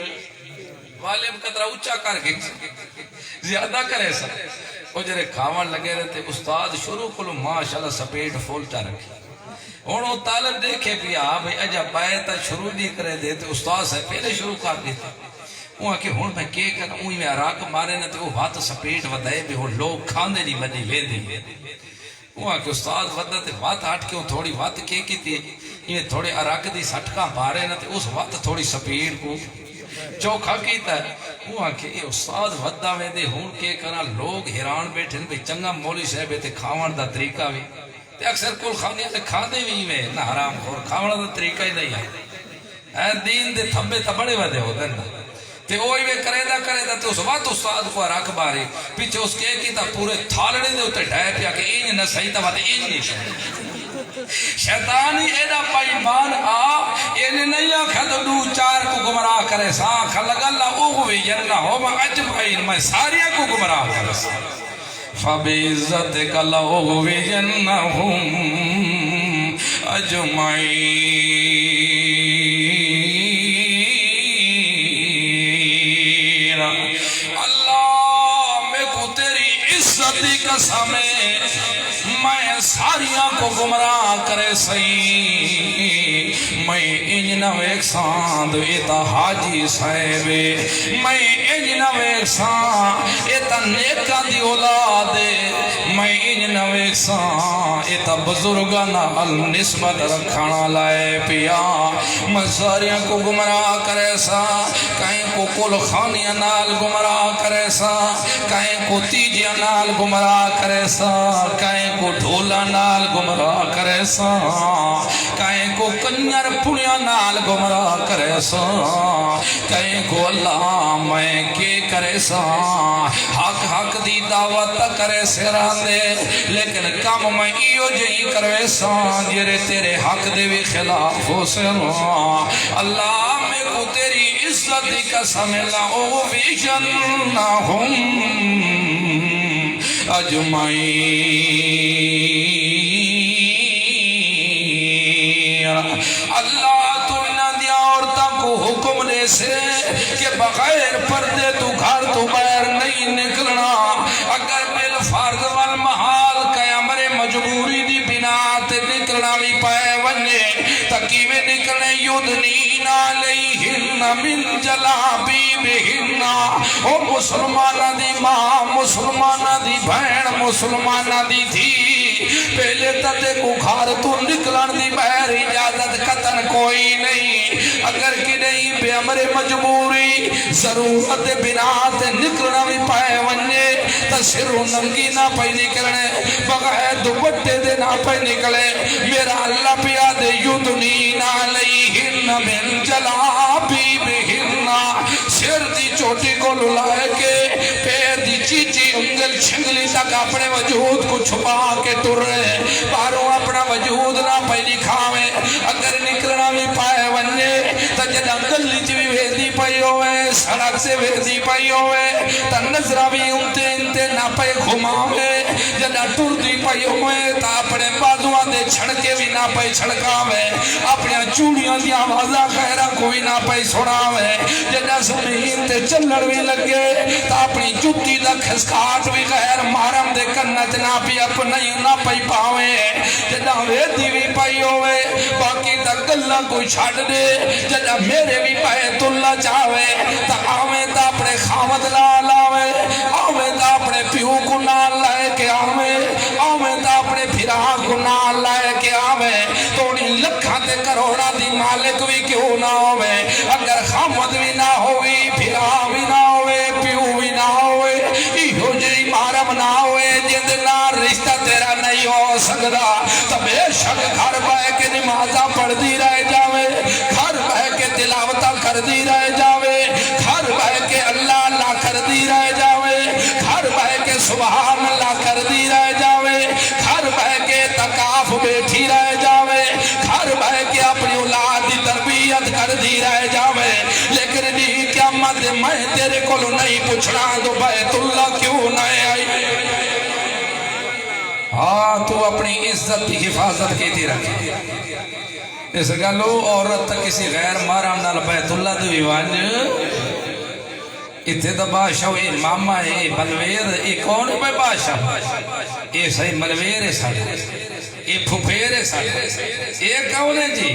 والیم قدرہ اچھا کر کے زیادہ کرے سا وہ جرے کھاوان لگے رہتے استاد شروع کلو ماشاءاللہ سپیٹ فولٹا رکھی انہوں طالب دیکھے پیا بھئی اجا بائیتا شروع نہیں کرے دیتے استاد سے پہلے شروع کر دیتے وہاں کہ ہون میں کہے کرنا اوہی میں عراق مارے نہ تے وہ بات سپیٹ ودائے بھی وہ لوگ کھاندے نہیں بنی وے دی وہاں کہ استاد ودہ تے بات ہٹ کے تھوڑی بات کہے کی تھی یہ تھوڑے عراق دی سٹکا مارے نہ تے اس وقت تھوڑی سپیٹ کو چوکھا کیتا ہے وہاں کہ استاد ودہ میں دے ہون کے کرنا لوگ حیران بیٹھے بھی چنگا مولی صاحب تے کھاوان دا طریقہ بھی تے اکثر کل خانیاں تے کھا دے بھی میں نہ حرام خور کھاوان دا طریقہ ہی نہیں ہے دین دے تھمبے تا بڑے ودے ہو دن تے اوہی میں کرے دا تے اس وقت استاد کو رکھ بارے پیچھے اس کے کی تا پورے تھالڑے دے ہوتے ڈھائے پیا کہ این نہ صحیح تا بات این نہیں شیطانی ایڈا پائیمان اینے نہیں آکھا تو دو چار کو گمراہ کرے ساں خلق اللہ اغوی ینہم اجمعین میں ساریا کو گمراہ کرے ساں فَبِعِزَّتِكَ لَأُغْوِيَنَّهُمْ أَجْمَعِينَ اللہ میں کو تیری عزتی قسم میں ساریاں کو گمراہ کرے سئی میں انجنو ایک ساندھ ایتا حاجی صاحبے میں انجنو ایک ساندھ ایتا نیکہ دی اولادے میں انجنو ایک ساندھ ایتا بزرگانا النسبت رکھانا لائے پیا میں ساریاں کو گمراہ کرے سا کہیں کو کل خانیاں نال گمراہ کرے سا کہیں کو تیجیاں نال گمراہ کرے سا کہیں کو ڈھولا نال گمراہ کرے سا کہیں کو کنیر پڑیاں نال گمراہ کرے سا کہیں کو اللہ میں کے کرے سا حق دی دعوت کرے سیرا دے لیکن کم میں ایو جہی کرے سا جرے تیرے حق دے بھی خلاف ہو سیرا اللہ میں کو تیری عزت قسم لَأُغْوِيَنَّهُمْ اجمعین اللہ تو نہ دیا عورتوں کو حکم دے سے کہ بغیر پردے تو گھر تو باہر نہیں نکلنا اگر بالفرض والمحال قیامر مجبوری دی بنا تے نکلنا بھی پائے ونجے تکیوے نکلنے یدنین علیہن من جلابیبہن او مسلمانہ دی ماں مسلمانہ دی بہن مسلمانہ دی تھی پہلے تتے کو گھر تو نکلن دی بہر اجازت قطن کوئی نہیں اگر کی نہیں بے امر مجبوری ضرورت بنات نکلنا بھی پائے ونجے تسر ننگی نہ پہ نکلنے بغیر دوپٹے دے نہ پہ نکلے میرا اللہ پیا دے یدنین علیہن من جلابیبہن سر دی چوٹی کو للائے کے پیر دی چیچی انگل چھنگلی تک اپنے وجود کو چھپا کے ٹر رہے پاروں اپنا وجود نہ پہ دکھاوے اگر نکلنا بھی پائے ونجے تا جدہ گلی چی بھی ویدی پائی ہوئے سڑک سے ویدی پائی ہوئے تا نظرہ بھی انتے نہ پہ گھماوے جدہ ٹر دی پائی ہوئے تا اپنے بازوان دے چھڑکے بھی نہ پہ چھڑکاوے اپنے چوڑیاں دی آوازہ خیرہ کوئی نہ پہ سڑاوے جدہ زمین تے چلڑ بھی لگے تا اپنی جتی دا کھسکاٹ بھی غیر مارم دے کنت نہ پی اپنی نہ پی پاوے جدہ ویدی بھی پائی ہوئے باقی تا گلہ کوئی چھاڑ دے جدہ میرے بھی بیت اللہ چاہوے تا آوے تا اپنے خامد لالاوے آوے تا اپنے پیو کو نال لائے کے آوے آوے تا اپنے پھرا کو نال لائے کے آوے توڑی لکھا تے کروڑا دی مالک بھی کیوں نہ ہوئے اگر خامد بھی نہ ہوئی پھرا بھی نہ ہوئے پیو بھی نہ ہوئے ایہو جی مارم نہ ہوئے جند نہ رشتہ تیرا نہیں ہو سکتا تو بے شک گھر بائے کے نمازہ پڑھ دی رہ جاوے گھر بائے کے تلاوتہ کر دی رہ جاوے گھر بائے کے اللہ اللہ کر دی رہ جاوے گھر بائے کے سبحان اللہ کر دی رہ جاوے گھر بائے کے تقاف بیٹھی رہ جاوے گھر بائے کے اپنی اولاد دی تربیت کر دی رہ جاوے لیکن نہیں قیامت میں تیرے کو نہیں پوچھنا تو بیت اللہ کیوں نہ آئی ہاں تو اپنی عزت کی حفاظت کی تھی رکھے اس گلو عورت کسی غیر مارم نال بیت اللہ دے ویوانج اتھے دا بادشاہ اے ماما اے ملویر اے کون ہے بھائی بادشاہ اے صحیح ملویر ہے سارے اے پھوپھیر ہے سارے اے کون ہے جی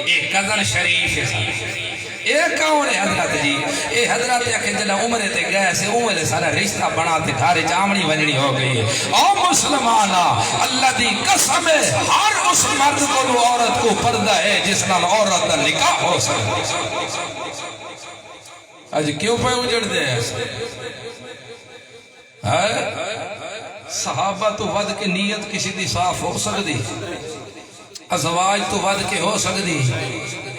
اے قدر شریف ہے سارے اے کون ہے حضرت جی اے حضرت اکھے جنہ عمرے تے گئے سے عمرے سارا رشتہ بنا تے گھارے چامڑی ونجڑی ہو گئی او مسلمانہ اللہ دی قسم ہے ہر اس مرد کو عورت کو پردہ ہے جس نال عورت دا نکاح ہو سکتا آج کیوں پہ اجڑ دے ایسا صحابہ تو ود کے نیت کسی دی صاف ہو سکتی ازواج تو ود کے ہو سکتی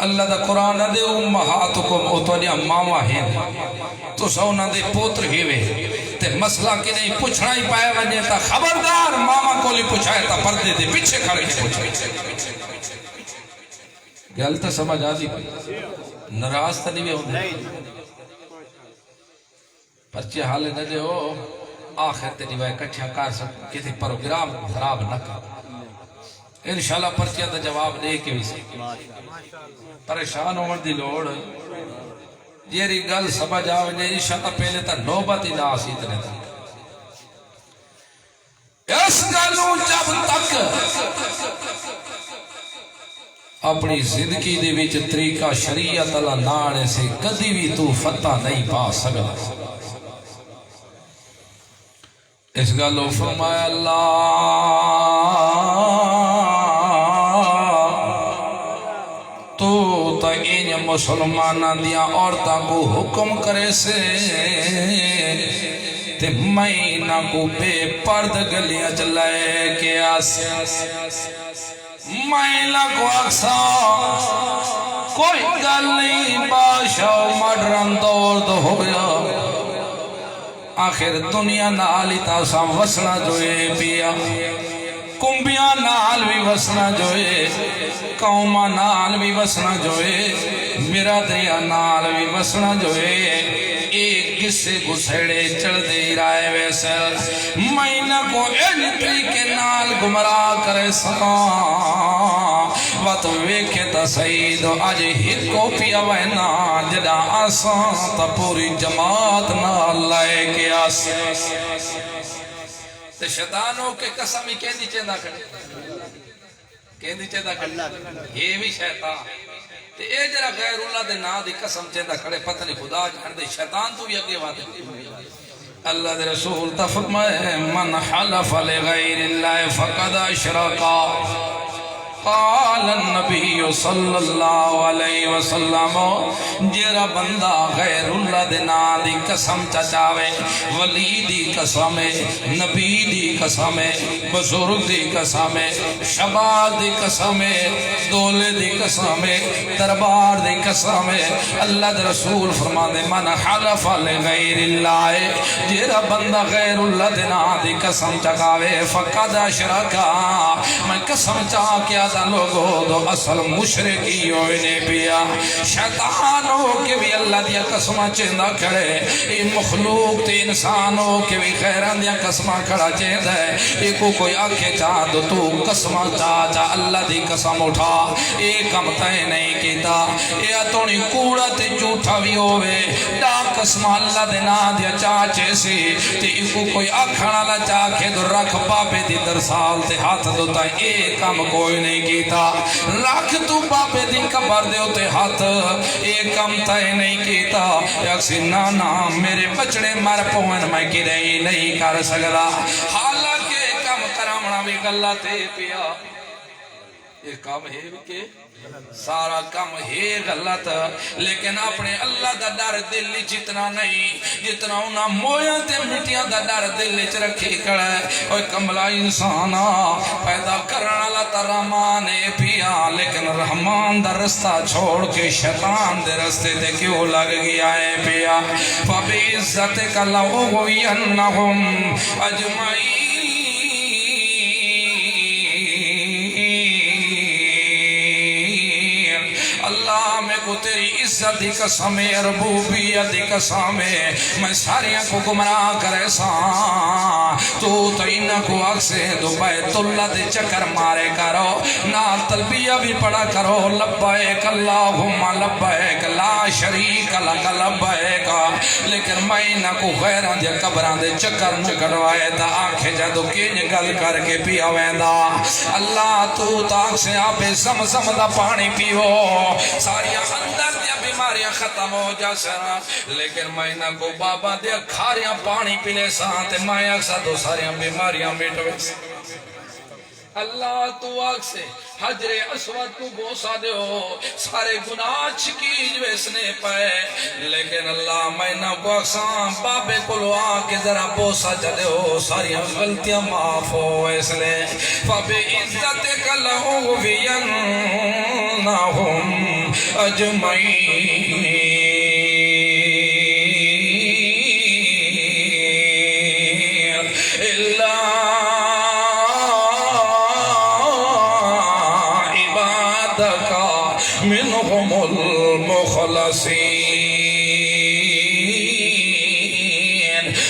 اللہ دا قرآن دے امہاتکم او تو دیا ماما ہیں تو سونا دے پوتر ہی وے تے مسئلہ کی نہیں پوچھنا ہی پائے وجہ تا خبردار ماما کو لی پوچھائے تا پردے دے پیچھے کھڑے کے پوچھائے گل تا سمجھ آدھی نراز تا نہیں بھی ہوندے پرچے حالے نہ جو آخر تے دیوائے کچھا کار سکتے کسی پروگرام خراب نہ کر انشاءاللہ پرچے دا جواب دے کے بھی سکتے پریشان ہومن دی لوڑ جیری گل سمجھ آوے جے انشاءاللہ پہلے تا نوبت ہی نہ آسی اتنے تک اس گلوں جب تک اپنی زندگی دے وچ طریقہ شریعت اللہ نانے سے کدی بھی تو فتح نہیں پا سکتا اس گلوں فرمایا اللہ تو تا این مسلمانہ دیا عورتاں کو حکم کرے سے تے مہینہ کو بے پرد گلیاں چلائے کے آسے مہینہ کو اکسا کوئی گل نہیں بادشاہ مڈرن دور تو ہو گیا آخر دنیا نالی تاسا وسنا جوئے پیا کمبیاں نال بھی وسنا جوئے قومہ نال بھی وسنا جوئے برادریاں نال بھی وسنا جوئے ایک کسے گسڑے چڑھ دے رائے ویسل مہینہ کو این طریقے نال گمراہ کرے سکا وقت ویکھے تا سعید آج ہکو پیا وینا جدا آسان تا پوری جماعت نال لائے کے آسان تے شیطانوں کے قسمی کہندی چیندہ کھڑے کہندی چیندہ کھڑے یہ بھی شیطان تے اے جرا غیر اللہ دے نا دی قسم چیندہ کھڑے پتہ نہیں خدا جان دے شیطان تو بھی اگے وعدے اللہ دے رسول تا فرمائے من حلف لغیر اللہ فقد اشرکا قال النبی صلی اللہ علیہ وسلم جیرا بندہ غیر اللہ دے نا دی قسم چچاوے ولی دی قسم نبی دی قسم بزرگ دی قسم شباب دی قسم دولے دی قسم دربار دی قسم اللہ دے رسول فرما دے من حلف لغیر اللہ جیرا بندہ غیر اللہ دے نا دی قسم چکاوے فقد اشرکا میں قسم چاہ کیا لوگوں دو اصل مشرکی ہوئے پیا شیطانوں کے بھی اللہ دیا قسمہ چیندہ کھڑے یہ مخلوق تے انسانوں کے بھی خیران دیا قسمہ کھڑا چیندہ ہے ایک کوئی آنکھیں چاہ دو تو قسمہ چاہ اللہ دی قسم اٹھا ایک ہم تے نہیں کیتا یہ تونی کوڑا تے جھوٹا بھی ہوئے ڈا قسمہ اللہ دے نا دیا چاچے سی تے ایک کوئی آنکھانا لا چاکے دو رکھ باپے دی در سال تے ہاتھ دوتا ایک ہم کوئی نہیں کیتا رکھ تو باپے دی قبر دے ہوتے ہاتھ ایک کم تے نہیں کیتا یکسی نانا میرے بچڑے مر پوین میں کی نہیں کر سکتا حالانکہ کم کرامنا بھی غلط ہے پیا یہ کام ہے کہ سارا کام ہے غلط لیکن اپنے اللہ دا ڈر دل جتنا نہیں جتنا انہاں مویاں تے مٹیاں دا ڈر دل چ رکھی کھڑا ہے اوے کملا انسانا پیدا کرنا اللہ تا رحمان ہے پیا لیکن رحمان دا رستہ چھوڑ کے شیطان دے رستے تے کیوں لگ گیا ہے پیا فبعزتک لأغوینہم اجمعین اللہ میں کو تیری عزت دی قسم ہے ربوبیت دی قسم ہے میں ساریاں کو گمراہ کرے ساں تو تینہ کو اکسے دو بیت اللہ دے چکر مارے کرو نا تلبیہ بھی پڑا کرو لبائک اللہم لبائک لا شریک لک لبائک لیکن میں نہ کو غیران دے قبران دے چکر نکڑوائے دا آنکھیں جدو کینج گل کر کے پیا ویندہ اللہ تو تاک سے آپے زمزم دا پانی پیو ساریاں اندر دیا بیماریاں ختم ہو جا سرا لیکن میں نہ کو بابا دیا کھاریاں پانی پیلے سانتے میں اکسا دو ساریاں بیماریاں میٹوے اللہ تو آگ سے حجر اسود کو بوسا دے ہو سارے گناہ چکیج ویسنے پائے لیکن اللہ میں نہ بخشاں بابے کو لو آکے ذرا بوسا جدے ہو ساری غلطیاں معاف ہو اس لئے فَبِعِزَّتِكَ لَأُغْوِيَنَّهُمْ أَجْمَعِينَ إلا عبادك منهم المخلصين.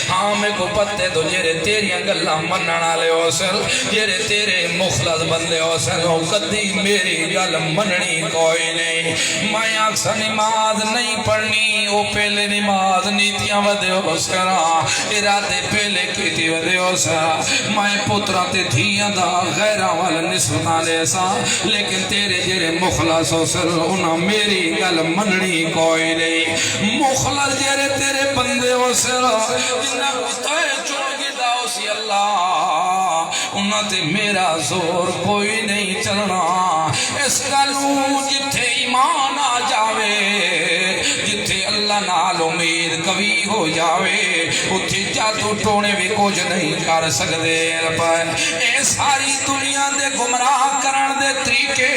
ہاں میں کو پتے تو جیرے تیری گلا منن والے ہو سن، جیرے تیرے مخلص بندے ہو سن، کدی میری گل مننی کوئی نہیں. میں اکثر نماز نہیں پڑھنی، وہ پہلے نماز نیتیاں ودے ہو سن، ارادے پہلے کیتی ودے ہو سن. میں پترا تے دھیاں دا غیراں والا نسبتاں لے سا، لیکن تیرے جیرے مخلص ہو سن انہاں میری گل مننی کوئی نہیں. مخلص جیرے تیرے بندے ہو سن جنہاں کو تائے چون گدا ہو سی اللہ، انہاں تے میرا زور کوئی نہیں چلنا. اس گلوں جتھے ایمان آ جاوے، جتھے اللہ نال امید قوی ہو جاوے، اتھے جادو ٹونے بھی کچھ نہیں کر سکدے. اے ساری دنیا دے گمراہ کرن دے طریقے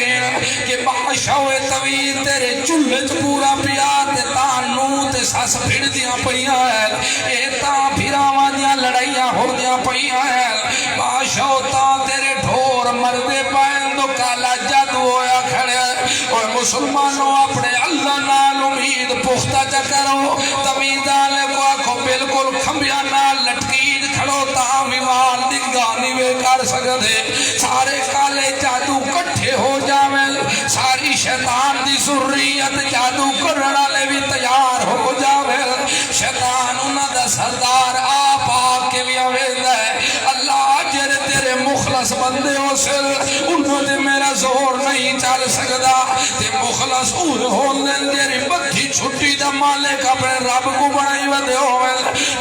کہ بادشاہ طویل تیرے چولہے چ پورا پیا تے تانوں تے سس پھڑ دیاں پیاں ہیں، اے تاں پھراواں دیاں لڑائیاں ہو دیاں پیاں ہیں. بادشاہ تاں تیرے ڈھور مردے پائیں تو کالا جادو ہویا کھڑے. اور مسلمانوں اپنے اللہ نال امید پختہ جا کرو. تمیدالے کو آکھو بالکل کھمبیاں نال لٹکید کھڑو تاہمی وال دنگانی وے کر سکتے. سارے کالے جادو کٹھے ہو جاویں، ساری شیطان دی ذریت جادو کرنا لے بھی تیار ہو جاویں. شیطان انہاں دا سردار آپ آکے بھی آویں ہے. اللہ جرے تیرے مخلص بندے ہو سر انہوں نے میرا زور نہیں چل سکتا. تے مخلص اوہ ہوندے جیری بدھی چھٹی دا مالک اپنے رب کو بڑھائی ودے ہوئے،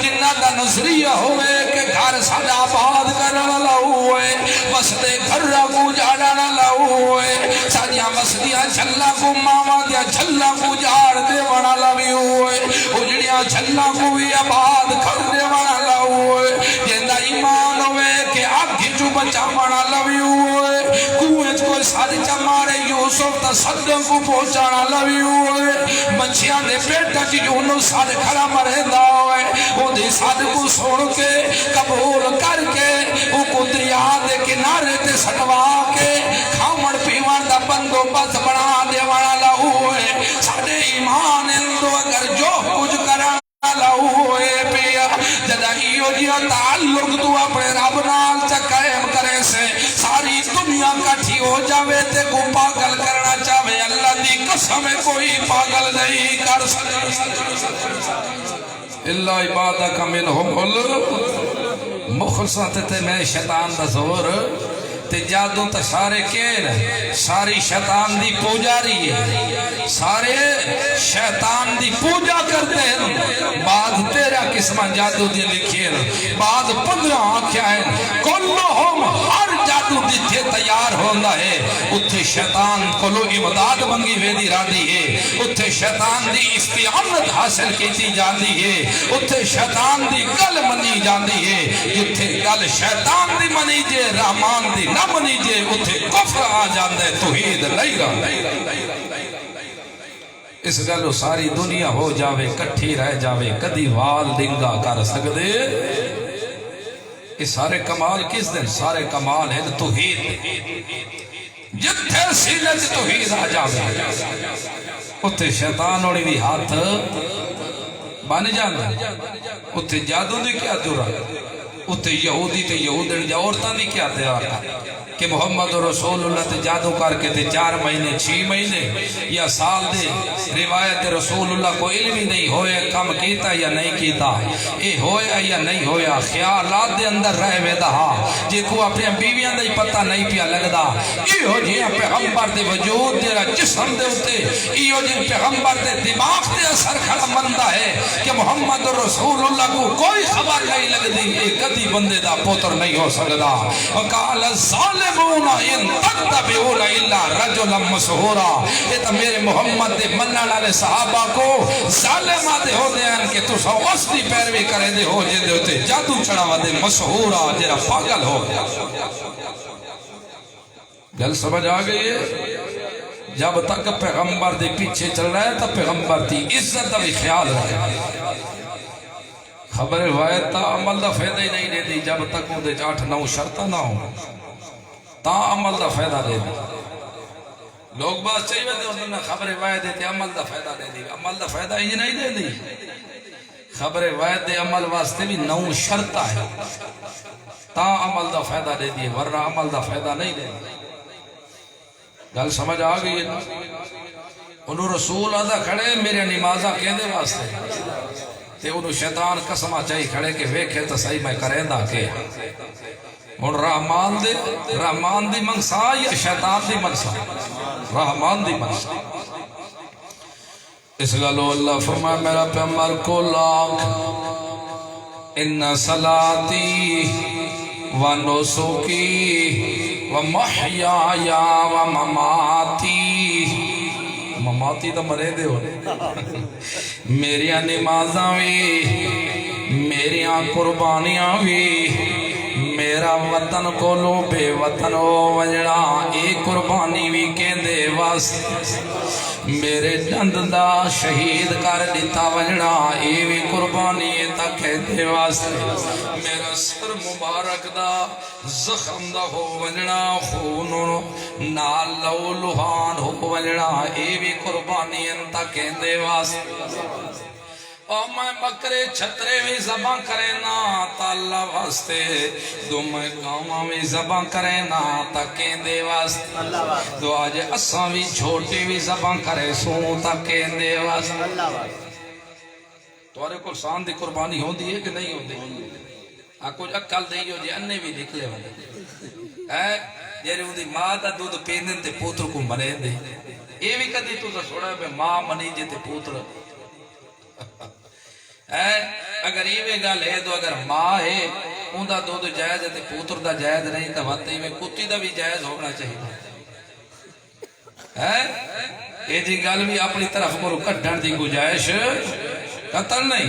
جنہ دا نظریہ ہوئے کہ گھر ساڈا آباد کرنا لاؤئے، وسدے گھر کو جاڑنا لاؤئے، ساڈیاں وسدیاں چھلا کو ماما دیا چھلا کو جاڑ دے وڑا لاوی ہوئے، اجڑیاں چھلا کو بھی آباد کر دے وڑا لاؤئے. جندہ ایمان ہوئے کہ آگھی جو بچا وڑا لاوی ہوئے، کوئے کوئی ساتھ چمارے یوسف تا صدق کو پہنچانا لاوی ہوئے. بچیاں دے بیٹا کی یونس ساتھ کھڑا مرہدہ ہوئے، وہ دے ساتھ کو سوڑ کے قبول کر کے وہ کو دریا دے کنارے تے سٹوا کے کھامڑ پیوان دا بندو بس بنا دے وانا لاؤئے. ساڑے ایمان اندو اگر جو کچھ کرا لاؤئے پیا جدائیو جیا تعلق تو اپنے رب نال چا قائم کرے سے ساری دنیا کٹھی ہو جاوے تے کو پاگل کرنا چاہے. اللہ دی قسم کوئی پاگل نہیں کر سکتا. اللہ عبادہ کا منہم المخلصات تے میں شیطان دا زور تے جادو تا سارے کین ساری شیطان دی پوجا رہی ہے، سارے شیطان دی پوجا کرتے ہیں. بعد 13 قسمہ جادو دی لکھی ہے، بعد 15 آنکھیں ہیں. کلہم ہر جادو دیتے تیار ہوندہ ہے. اتھے شیطان کلو امداد منگی ویدی رادی ہے، اتھے شیطان دی استعانت حاصل کیتی جاندی ہے، اتھے شیطان دی گل منی جاندی ہے. جتھے گل شیطان دی منی جے رحمان دی نہ منی جے اتھے کفر آ جاندے توحید نہیں رہا. اس گلو ساری دنیا ہو جاوے کٹھی رہ جاوے کدی وال دنگا کر سکدے. یہ سارے کمال کس دن؟ سارے کمال ہیں توحید. جتھے سیلے سے توحید آ جاوے اتھے شیطان ہوڑی بھی ہاتھ بن جاندے. اتھے جادو دی کیا دورا، اتھے یہودی تے یہودن جاورتاں دی کیا تیرا کہ محمد رسول اللہ تے جادو کر کے تے 4 مہینے 6 مہینے یا سال دے روایت رسول اللہ کو علم ہی نہیں ہوئے کم کیتا یا نہیں کیتا، اے ہویا یا نہیں ہویا، خیالات دے اندر رہ ویدہ جے کو اپنے بیویاں دے پتہ نہیں پیا لگدا. ایہو جہاں پیغمبر دے وجود جیرا جسم دے ہوتے، ایہو جہاں پیغمبر دے دماغ دے اثر کھڑا مندہ ہے کہ محمد رسول اللہ کو کوئی خبر نہیں لگدی، ایک کدی بندے دا پوتر نہیں ہو سکدا. وقال الظالمون ان تتبعون الا رجلا مسحورا. یہ تو میرے محمد دے منن والے صحابہ کو ظالماں دے ہو دے ان کہ تساں اس دی پیروی کرے دے ہو جے دے ہوتے جادو چڑھاوا دے مسحورا جڑا پاگل ہو گیا. گل سمجھ آ گئی ہے؟ جب تک پیغمبر دے پیچھے چل رہا ہے تو پیغمبر دی عزت دا بھی خیال رکھے. خبر روایت تا عمل دا فائدہ ہی نہیں دے دی جب تک وہ دے 8-9 شرطہ نہ ہو تا عمل دا فائدہ دے دی لوگ بات چاہیے ہوتے انہوں نے خبر روایت دیتے عمل دا فائدہ دے دی عمل دا فائدہ ہی نہیں دے دی خبر روایت دے عمل واسطے بھی 9 شرطہ ہے تا عمل دا فائدہ دے دی ورنہ عمل دا فائدہ نہیں دے دی گل سمجھ آ گئی ہے انہوں رسول آدھا کھڑے میرے نمازہ کہندے واسطے تے انہوں شیطان قسمہ چاہی کھڑے کہ ویکھے تو صحیح میں کریں دا کہ اور رحمان دی منصا یا شیطان دی منصا رحمان دی منصا اس گلو اللہ فرمائے میرا پیغمبر کو لاکھ ان صلاتی و نسکی و محیایا و مماتی مماتی تو مرے دے ہو میریاں نمازاں بھی میریاں قربانیاں بھی میرا وطن کو لو بے وطن ہو وجڑا اے قربانی بھی کہندے واسطے میرے جند دا شہید کر دیتا وجڑا اے بھی قربانی تا کہندے واسطے میرا سر مبارک دا زخم دا ہو وجڑا خون نال لو لہان ہو وجڑا اے بھی قربانی تا کہندے واسطے اور میں بکرے چھترے بھی زباں کرے نا تا اللہ واسطے دو میں گاؤں بھی زباں کرے نا تا کہندے واسطے دو آج اساں بھی چھوٹی بھی زباں کرے سوں تا کہندے واسطے توارے کو سان دی قربانی ہوں دی ہے کہ نہیں ہوں دی کچھ اکل دے جو جی اننے بھی نکلے والے جیرے ہوں دی ماں دا دودھ پیندن تے پوتر کو منے دے یہ بھی کدی تو تا سوڑا ہے ماں منی جے تے پوتر اگر یہ بھی گل ہے تو اگر ماں ہے ان دا دودھ جائز ہے تو پوتر دا جائز نہیں تو وقتی میں کتی دا بھی جائز ہونا چاہیے یہ جی گل بھی اپنی طرف کو کٹھن دی گنجائش قتل نہیں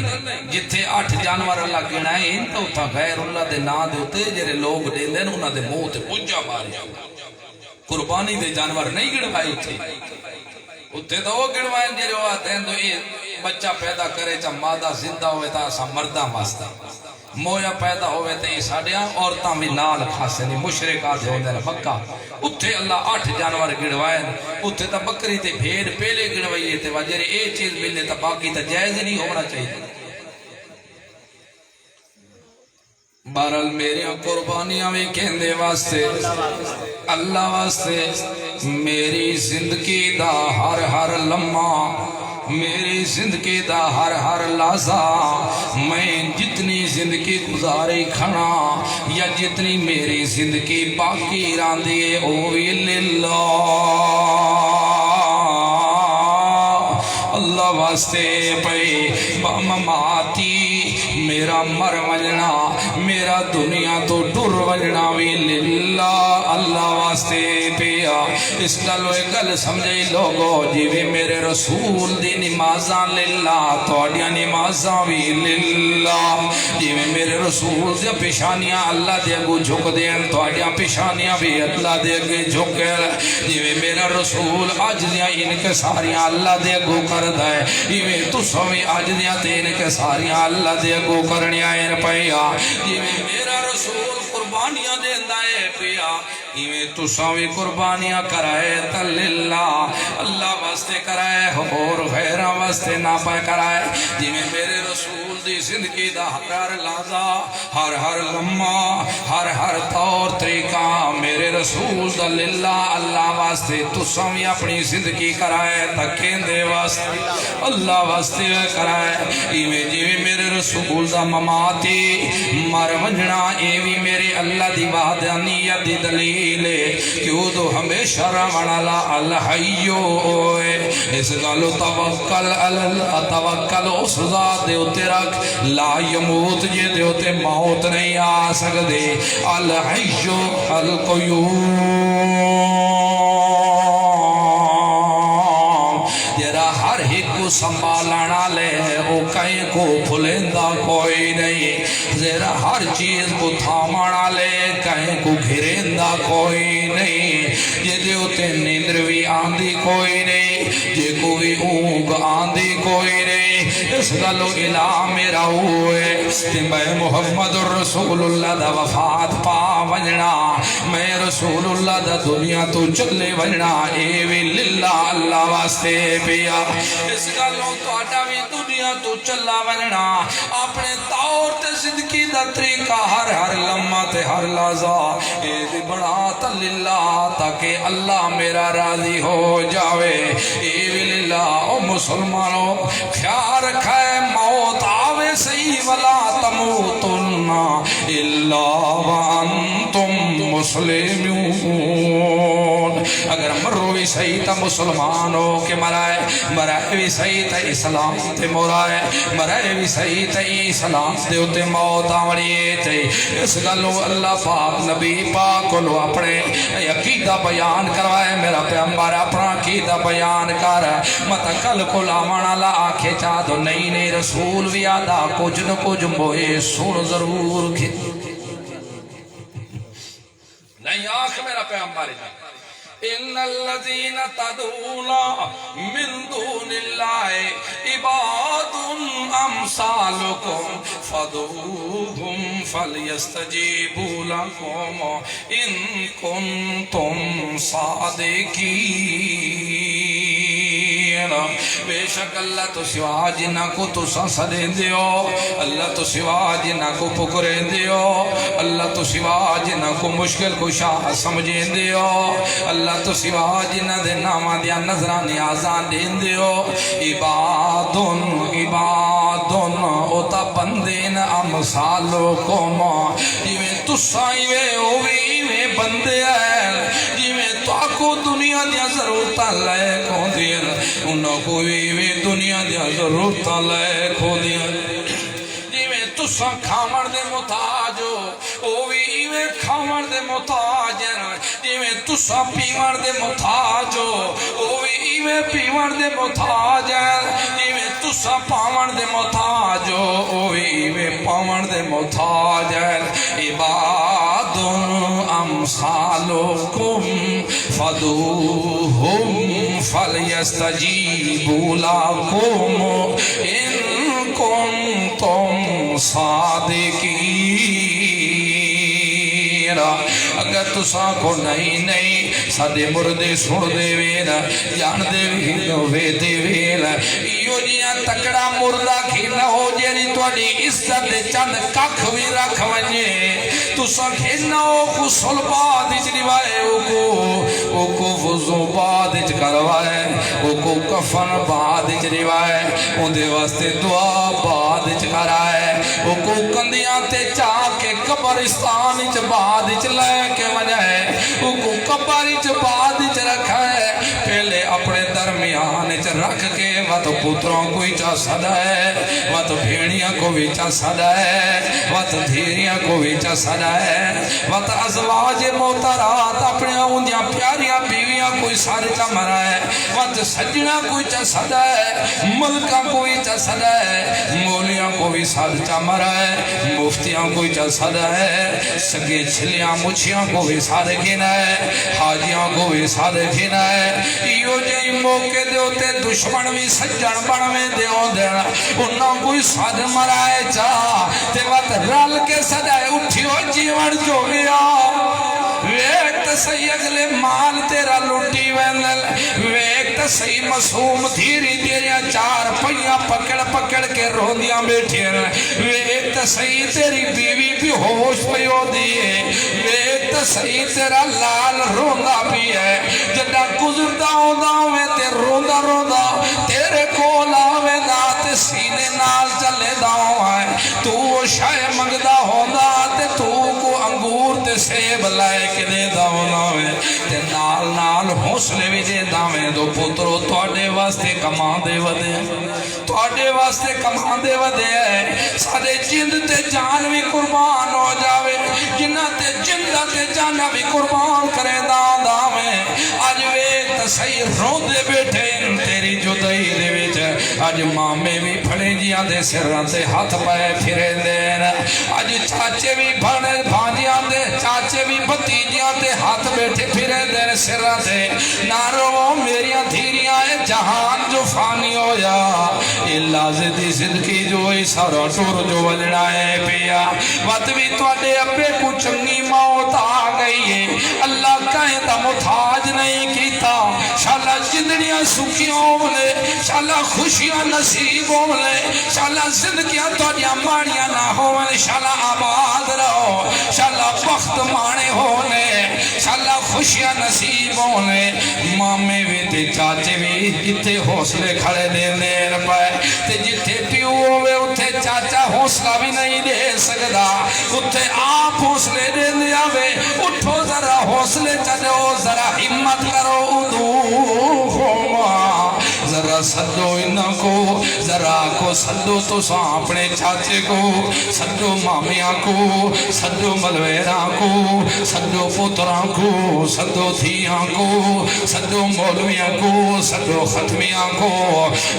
جتھے 8 جانور اللہ گنا ہے ان تو تھا غیر اللہ دے نا دے ہوتے جرے لوگ دے دیں انہاں دے منہ تے پنجا ماریا قربانی دے جانور نہیں گنوائے اتھے تو وہ گنوائے جرے وہ آتے ہیں تو یہ بچہ پیدا کرے چا مادہ زندہ ہوئے تا سا مردہ واسطہ مویا پیدا ہوئے تے یہ ساڑیاں عورتاں بھی نال کھاسے نہیں مشرکات ہوندے مکہ اتھے اللہ 8 جانور گنوائے اتھے تا بکری تے بھیڑ پہلے گنوائیے تے وجہ اے چیز ملنے تا باقی تا جائز نہیں ہونا چاہیے بہرحال میری قربانیاں بھی کہندے واسطے اللہ واسطے میری زندگی دا ہر لمحہ میری زندگی دا ہر لحظہ میں جتنی زندگی گزاری کھنا یا جتنی میری زندگی باقی راندی ہے اوی للہ اللہ واسطے پہ مماتی میرا مر وجنا میرا دنیا تو ڈر وجنا بھی للہ اللہ واسطے پیا اس گلو گل سمجھے لوگو جی بھی میرے رسول دی نمازاں للہ توڑیاں نمازاں بھی للہ جی بھی میرے رسول دی پیشانیاں اللہ دے گو جھک دیں توڑیاں پیشانیاں بھی اللہ دے گو جھک جی بھی میرا رسول آج دیاں ان کے ساریاں اللہ دے گو کر دائے جی بھی تو سوئی آج دیاں تین کے ساریاں اللہ دے گو کرنی آئین پہیا جی بھی میرا رسول قربانیاں دیندہ ہے پیا ایویں تو ساوی قربانیاں کرائے تللہ اللہ واسطے کرائے اور غیرہ واسطے نہ پہ کرائے جیویں میرے رسول دی زندگی دا ہر لحظہ ہر لمحہ ہر طور طریقہ میرے رسول دا للہ اللہ واسطے تو ساوی اپنی زندگی کرائے تکین دے واسطے اللہ واسطے کرائے ایویں جیویں میرے رسول دا مماتی مر ونجنا ایویں میرے اللہ دی وحدانیت دی دلیل کیوں تو ہمیشہ رمانا الحیو اس گالو توکل اس ذات دے ہوتے رکھ لا یموت جے دے ہوتے موت نہیں آ سکتے الحیو القیوم جرا ہر ایک کو سنبھالنا لے وہ کہیں کو بھولندہ کوئی نہیں پھر ہر چیز کو تھامانا لے کہیں کو گھریندہ کوئی نہیں جے دے اتے نیندر بھی آندھی کوئی نہیں جے کوئی اونگ آندھی کوئی نہیں اس گلو الہ میرا ہوئے کہ میں محمد رسول اللہ دا وفات پا ونجنا میں رسول اللہ دا دنیا تو چلے ونجنا اے وی للہ اللہ واسطے پیا اس گلوں تو آٹا بھی دنیا تو چلا ونجنا اپنے طور تے زندگی دا طریقہ ہر لمحہ تے ہر لحظہ اے بھی بڑا للہ تاکہ اللہ میرا راضی ہو جاوے اے بھی للہ او مسلمانوں خیال رکھا ہے موت آوے صحیح ولا تموتن الا وانتم مسلمون اگر مرو بھی صحیح تا مسلمان ہو کہ مرائے بھی صحیح تا اسلام تے مرائے مرائے بھی صحیح تا اسلام تے ہوتے موت آوڑیے تے اس گلوں اللہ پاک نبی پاک کو لو اپنے عقیدہ بیان کروائے میرا پیغمبر اپنا عقیدہ بیان کر مت کل کو لاوانا لا آنکھیں چاہ دو نہیں رسول بھی آدھا کچھ نہ کچھ موئے سن ضرور کھت نہیں آنکھ میرا پیغمبر ان الذین تدعون من دون اللہ عباد امثالکم فدعوہم فلیستجیبوا لکم ان کنتم صادقین بے شک اللہ تو سوا جنہ کو تو سنسدیں دیو اللہ تو سوا جنہ کو پکریں دیو اللہ تو سوا جنہ کو مشکل کو شاہ سمجھیں دیو اللہ تو سوا جنہ دے نامہ دیا نظران نیازان دین دیو عبادن اوتا بندین امثالکم جیویں تسائی وے اوی وے بندے ہیں جیویں تو آکو دنیا دیا ضرورتاں لے کو دین انہوں کو بھی دنیا دیا ضرورت لے کھو دیا جیویں تسا کھامر دے محتاج ہو او بھی کھامر دے محتاج ہیں جیویں تسا پیمر دے محتاج ہو او بھی پیمر دے محتاج ہیں جیویں تسا پامر دے محتاج ہو او بھی پامر دے محتاج ہیں عباد امثالکم فدعوہم فلیستجیبوا لکم ان کنتم صادقین اگر تساں کو نہیں سادے مردے سن دے وین جان دے وین وے دے وین ایو جیاں تکڑا مردہ کھینا ہو جیری توڑی عزت چند ککھ بھی رکھ ونجے تساں کھینا ہو کو صلبات اچ نوائے او کو وضو بعد اچ کروائے او کو کفن بعد اچ نوائے ان دے واسطے دعا بعد اچ کرائے او کو کندیاں تے چاہ کے قبرستان اچ بعد اچ لے کے وجائے او کو قبر اچ بعد اچ رکھا ہے پہلے اپنے درمیان اچ رکھ کے وقت پتروں کو چا صدا ہے وقت بھیڑیاں کو بھی چا صدا ہے وقت دھیریاں کو بھی چا صدا ہے وقت ازواج محترات اپنے اوندیاں پیاریاں بیویاں کوئی سارے چا مرا ہے وقت سجنہ کوئی چا صدا ہے ملکہ کوئی چا صدا ہے مولیاں کو بھی سارے چا مرا ہے مفتیاں کوئی چا صدا ہے سگے چھلیاں مچھیاں کو بھی سارے گھنا ہے حاجیاں کو بھی سارے گھنا ہے ایو جائی موقع دے ہوتے دشمن بھی سجن بڑھویں دے ہو دینا انہوں کوئی ساد مرائے چاہ تے وقت رل کے سجائے اٹھیو جیون جو گیا ویکت سی اگلے مال تیرا لوٹی وینل ویکت سی مسوم دھیری تیریا چار پہیاں پکڑ کے روندیاں بیٹھے ویکت سی تیری بیوی بھی ہوش پیو دیئے ویکت سی تیرا لال روندا بھی ہے جڑا گزردہ ہوندہ ہوئے تے روندا تیرے کول آوے دا تے سینے نال چلے دا ہوئے تو شائع مگدہ ہوندہ تے تو کو انگور تے سیب لائے کے دے دا ہوئے تے نال حوصلے بھی دے دا ہوئے دو پترو توڑے واسطے کما دے ودے توڑے واسطے کما دے ودے سارے جند تے جان بھی قربان ہو جاوے جنہ تے جندہ تے جانہ بھی قربان کرے دا میں آج ویکت سی رو دے بیٹھے تیری جدائی دے بیٹھے اج مامے بھی پھڑے جیاں دے سراں تے ہاتھ پائے پھرے دین اج چاچے بھی پھڑے بھانجیاں دے چاچے بھی بھتیجیاں تے ہاتھ بیٹھے پھرے دین سراں تے نہ رو میریاں دھیریاں اے جہان جو فانی ہویا اے لازدی صدقی جو اے سارا ٹور جو وجڑا ہے پیا وقت بھی توڑے ابے کو چنگی موت آ گئی ہے اللہ کہیں دا محتاج نہیں کیتا شالا زندگیاں سکھیوں ملے شالا خوشیاں نصیبوں ملے شالا زندگیاں توڑیاں ماڑیاں نہ ہونے شالا آباد رہو شالا بخت مانے ہونے شالا خوشیاں نصیبوں ملے مامے بھی تے چاچے بھی جتے حوصلے کھڑے دین پائے تے جتے پیو ہوئے اتھے چاچا حوصلہ بھی نہیں دے سکتا اتھے آپ حوصلے دے دیا وے اٹھو ذرا حوصلے چلو ذرا ہمت کرو ادو ذرا سدو انہوں کو ذرا کو سدو تو ساں اپنے چاچے کو سدو مامیاں کو سدو ملویراں کو سدو پتراں کو سدو دھیاں کو سدو مولویاں کو سدو ختمیاں کو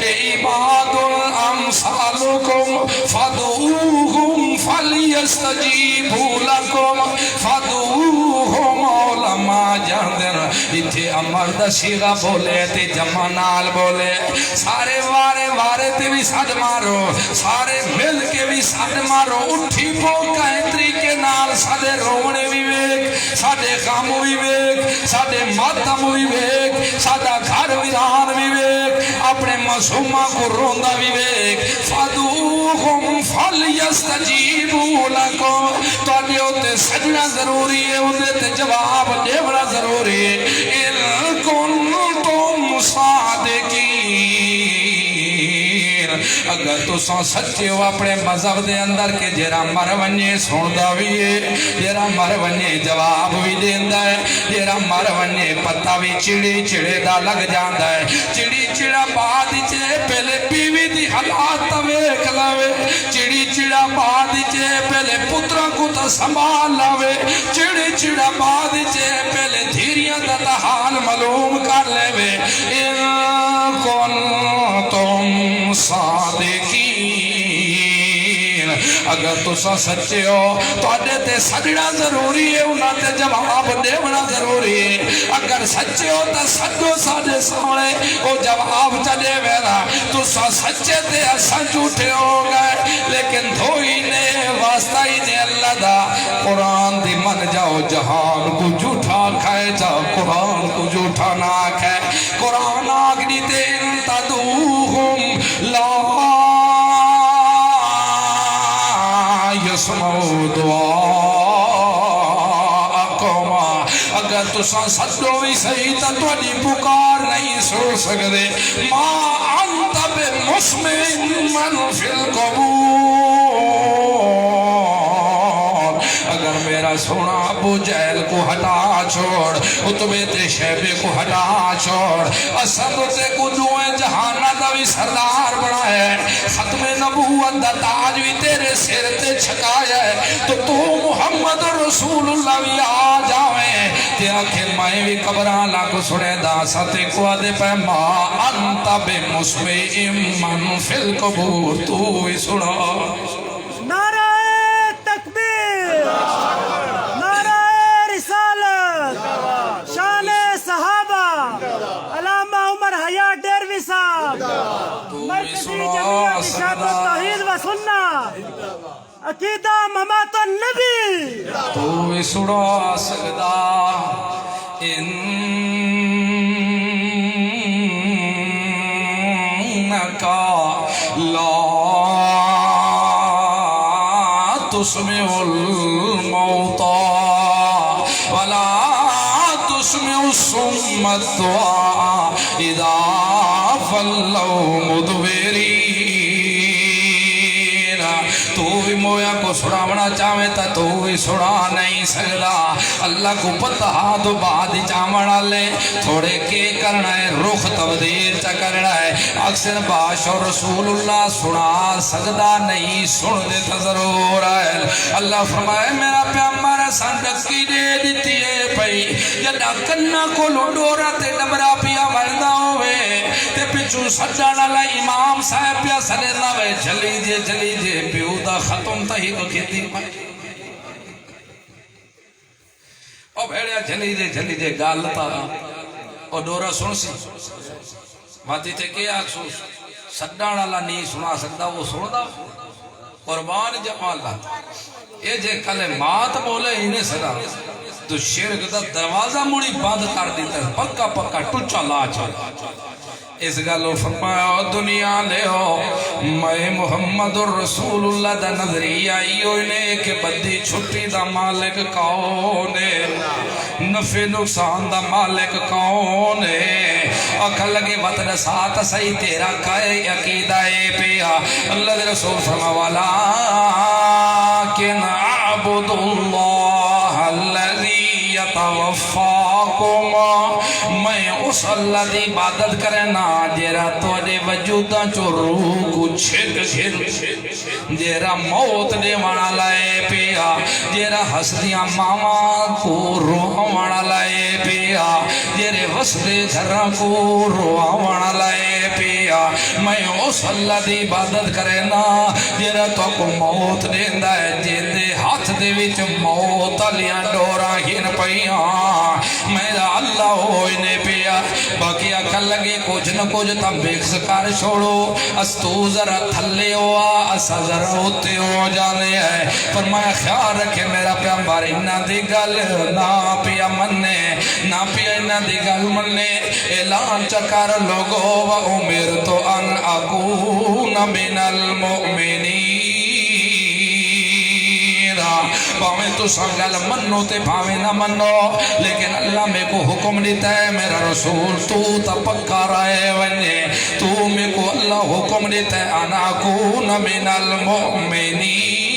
اے عباد الامثالکم فدعوہم فلیستجیبوا لکم فدعوہم علماء جاندر اتھے امر دا شیغہ بولے تے جمع نال بولے سارے وارے وارے تے بھی ساتھ مارو سارے مل کے بھی ساتھ مارو اٹھی پوکا ہے طریقے نال سادے رونے بھی بیک سادے غم بھی بیک سادے ماتم بھی بیک سادہ گھر ویران بھی بیک اپنے معصومہ کو روندہ بھی بیک فدعوہم فلیستجیبوا لکم تو آدھے ہوتے سجنہ ضروری ہے ہوتے تے جواب دیوڑا ضروری ہے ان کنتم صادقین اگر تو سچے ہو اپنے مذہب دے اندر کہ جیرا مر ونجے سوندہ بھی ہے جیرا مر ونجے جواب بھی دیندہ ہے جیرا مر ونجے پتہ بھی چڑی چڑے دا لگ جاندہ ہے چڑی چڑا بعد چے پہلے بیوی دی حالات تویک لاوے چڑی چڑا بعد چے پہلے پترہ کو تا سنبھال لاوے چڑی چڑا بعد چے پہلے دھیریاں دا حال معلوم کر لے ان کنتم صادقین اگر تو سچے ہو تو آدھے تے سجڑا ضروری ہے انہاں تے جواب دیونا ضروری ہے اگر سچے ہو تو سجو ساڑے سامنے وہ جواب چلے میرا تو سچے تے اساں جھوٹے ہو گئے لیکن دھوئی نے واسطہ ہی نے اللہ دا قرآن دی من جاؤ جہان کو جھوٹا کھائے جاؤ قرآن کو جھوٹا نہ کھائے قرآن آگنی تے انتدوہم لا یسمعوا دعاءکم اگر تساں سدو بھی صحیح تا تواڈی پکار نہیں سن سکدے ما انت بمسمع من فی القبور اگر میرا سونا ابو جہل کو ہٹا چھوڑ اتبے تے شیبے کو ہٹا چھوڑ اسد تے قدویں جہانہ دا بھی سردار بڑا ہے ختم نبوت دا تاج بھی تیرے سر تے چھکایا ہے تو محمد رسول اللہ بھی آ جاویں تے آخر مائیں بھی قبران لاکھ سڑے دا ساتے کو آدھے پہ ما انتا بے مسمع من فی القبور تو ہی سڑا نعرہ تکبیر نعرہ رسالت شان صحابہ علامہ عمر حیات ڈیروی صاحب مرکزی جمعیہ اشاعت توحید و سنہ عقیدہ ممات النبی تو ہی سڑا سکدا انکا لا تسمع الموتى ولا تسمع الصم الدعاء اذا فلوا مدبرين تو بھی مویا کو سڑاونا چاہے تا تو بھی سڑا نہیں سکدا اللہ کو پتہ تو بعد چاہمڑا لے تھوڑے کے کرنا ہے رخ تبدیل چا کرنا ہے اکثر باش اور رسول اللہ سنا سکدا نہیں سن دیتا ضرور ہے اللہ فرمائے میرا پیامبر سندکی دے دیتی ہے پئی جدا کنہ کو لوڈورا تے ڈبرا پیا مردہ ہوئے تے پچھو پچھو سجانا لا امام صاحب پیا سلینا وے جلی جے پیو دا ختم تہی تو کھیتی پائے او بھیڑیا جلی جے گالتا او ڈورا سن سی ماتی تے کیا اکسوس سجانا لا نہیں سنا سکتا وہ سن دا قربان جمال اللہ یہ جے کلمات بولے انہیں صدا تو شرک دا دروازہ مڑی بند کر دیتا ہے پکا ٹوچا لا چاہتا اس گلو فرمایا دنیا لے ہو میں محمد الرسول اللہ دا نظری آئی ہوئے کہ بدی چھٹی دا مالک کون ہے نفع نقصان دا مالک کون ہے اکھل لگے وطن ساتھ سہی تیرا کائے عقیدہ پیا اللہ دے رسول فرماوالا کہ نعبد اللہ الذی یتوفاکم میں اس اللہ دی عبادت کرنا جیرا توڑے وجودہ چو روح کو چھک جیرا موت دے وانا لائے پیا جیرا حسدیاں ماما کو روح وانا لائے پیا جیرے وصلے گھرہ کو روح وانا لائے پیا میں اس اللہ دی عبادت کرنا جیرا تو کو موت دیندہ ہے جیدے ہاتھ دے وچ موت علیاں ڈورا ہین پئیاں میرا اللہ ہوئے پیا باقی اکھل لگے کچھ نہ کچھ تم بیکس کر چھوڑو اس تو ذرا تھلے ہوا اسا ذرا ہوتے ہو جانے ہے فرمایا خیال رکھے میرا پیامبر انہا دی گل نا پیا مننے نا پیا انہا دی گل مننے اعلان چکر لوگو و امرت ان اکون من المؤمنین پاویں تو سنگل منو تے پاویں نہ منو لیکن اللہ میں کو حکم دیتا ہے میرا رسول تو تا پکا رہے ونجے تو میں کو اللہ حکم دیتا ہے انا کون من المؤمنین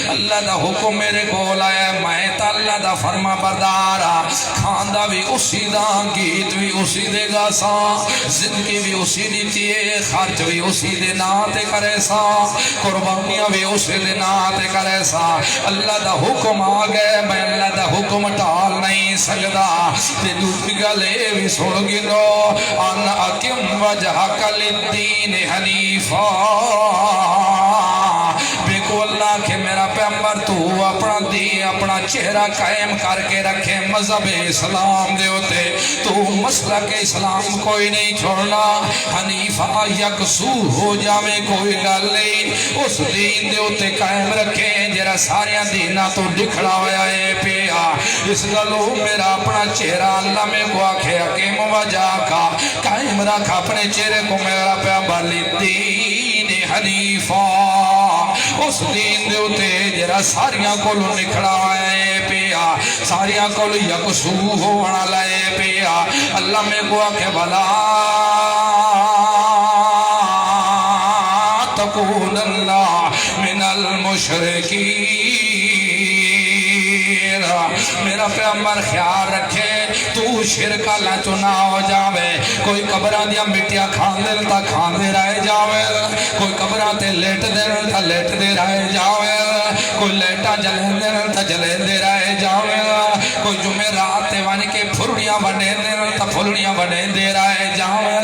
اللہ دا حکم میرے کو لائے میں تا اللہ دا فرما بردارا کھاندہ بھی اسی دا گیت بھی اسی دے گا سا زندگی بھی اسی دیتی ہے خرچ بھی اسی دے ناتے کرے سا قربانیاں بھی اسی دے ناتے کرے سا اللہ دا حکم آگئے میں اللہ دا حکم ٹال نہیں سکتا تے دوسری گلے بھی سن گنو ان اکم وجہک للدین حنیفہ کو اللہ کہ میرا پیغمبر تو اپنا دی اپنا چہرہ قائم کر کے رکھے مذہب اسلام دے ہوتے تو مسلک اسلام کوئی نہیں چھوڑنا حنیفہ یکسو ہو جاوے کوئی گل نہیں اس دین دے ہوتے قائم رکھے جرا ساریاں دینا تو دکھڑا ہویا ہے پیا اس گلو میرا اپنا چہرہ اللہ میں کو آکھے حکیم وجہ کا قائم رکھا اپنے چہرے کو میرا پیغمبر دین حنیفہ اس دین دے ہوتے جرا ساریاں کولو نکھڑا ہے پیا ساریاں کولو یکسو ہونا لائے پیا اللہ میں کو آکھے بلا تکون اللہ من المشرکین میرا پیغمبر خیال رکھے تو شرک اللہ چنا ہو جاوے کوئی قبران دیا مٹیا کھان دے تا کھان دے رہے جاوے کوئی قبران تے لیٹ دے تا لیٹ دے رہے جاوے کوئی لیٹا جلیں دے تا جلیں دے رہے جاوے کوئی جمعہ رات تے وانی کے پھرڑیاں بڑھیں دے تا پھرڑیاں بڑھیں دے رہے جاوے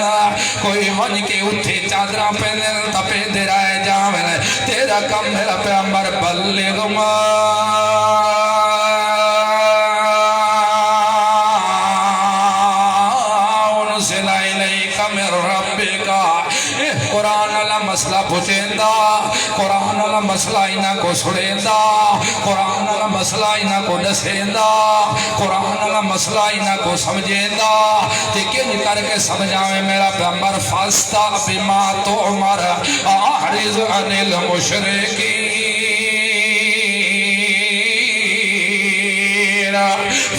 کوئی وانی کے اتھے چادرہ پہ دے تا پہ دے رہے جاوے تیرا کم میرا پیغمبر بلغ ما قرآن اللہ مسئلہ پوچھیں دا قرآن اللہ مسئلہ انہا کو سڑیں دا قرآن اللہ مسئلہ انہا کو دسیں دا قرآن اللہ مسئلہ انہا کو سمجھیں دا تکن کر کے سمجھاویں میرا پیغمبر فاستا بما تو عمر احرز عن المشرکین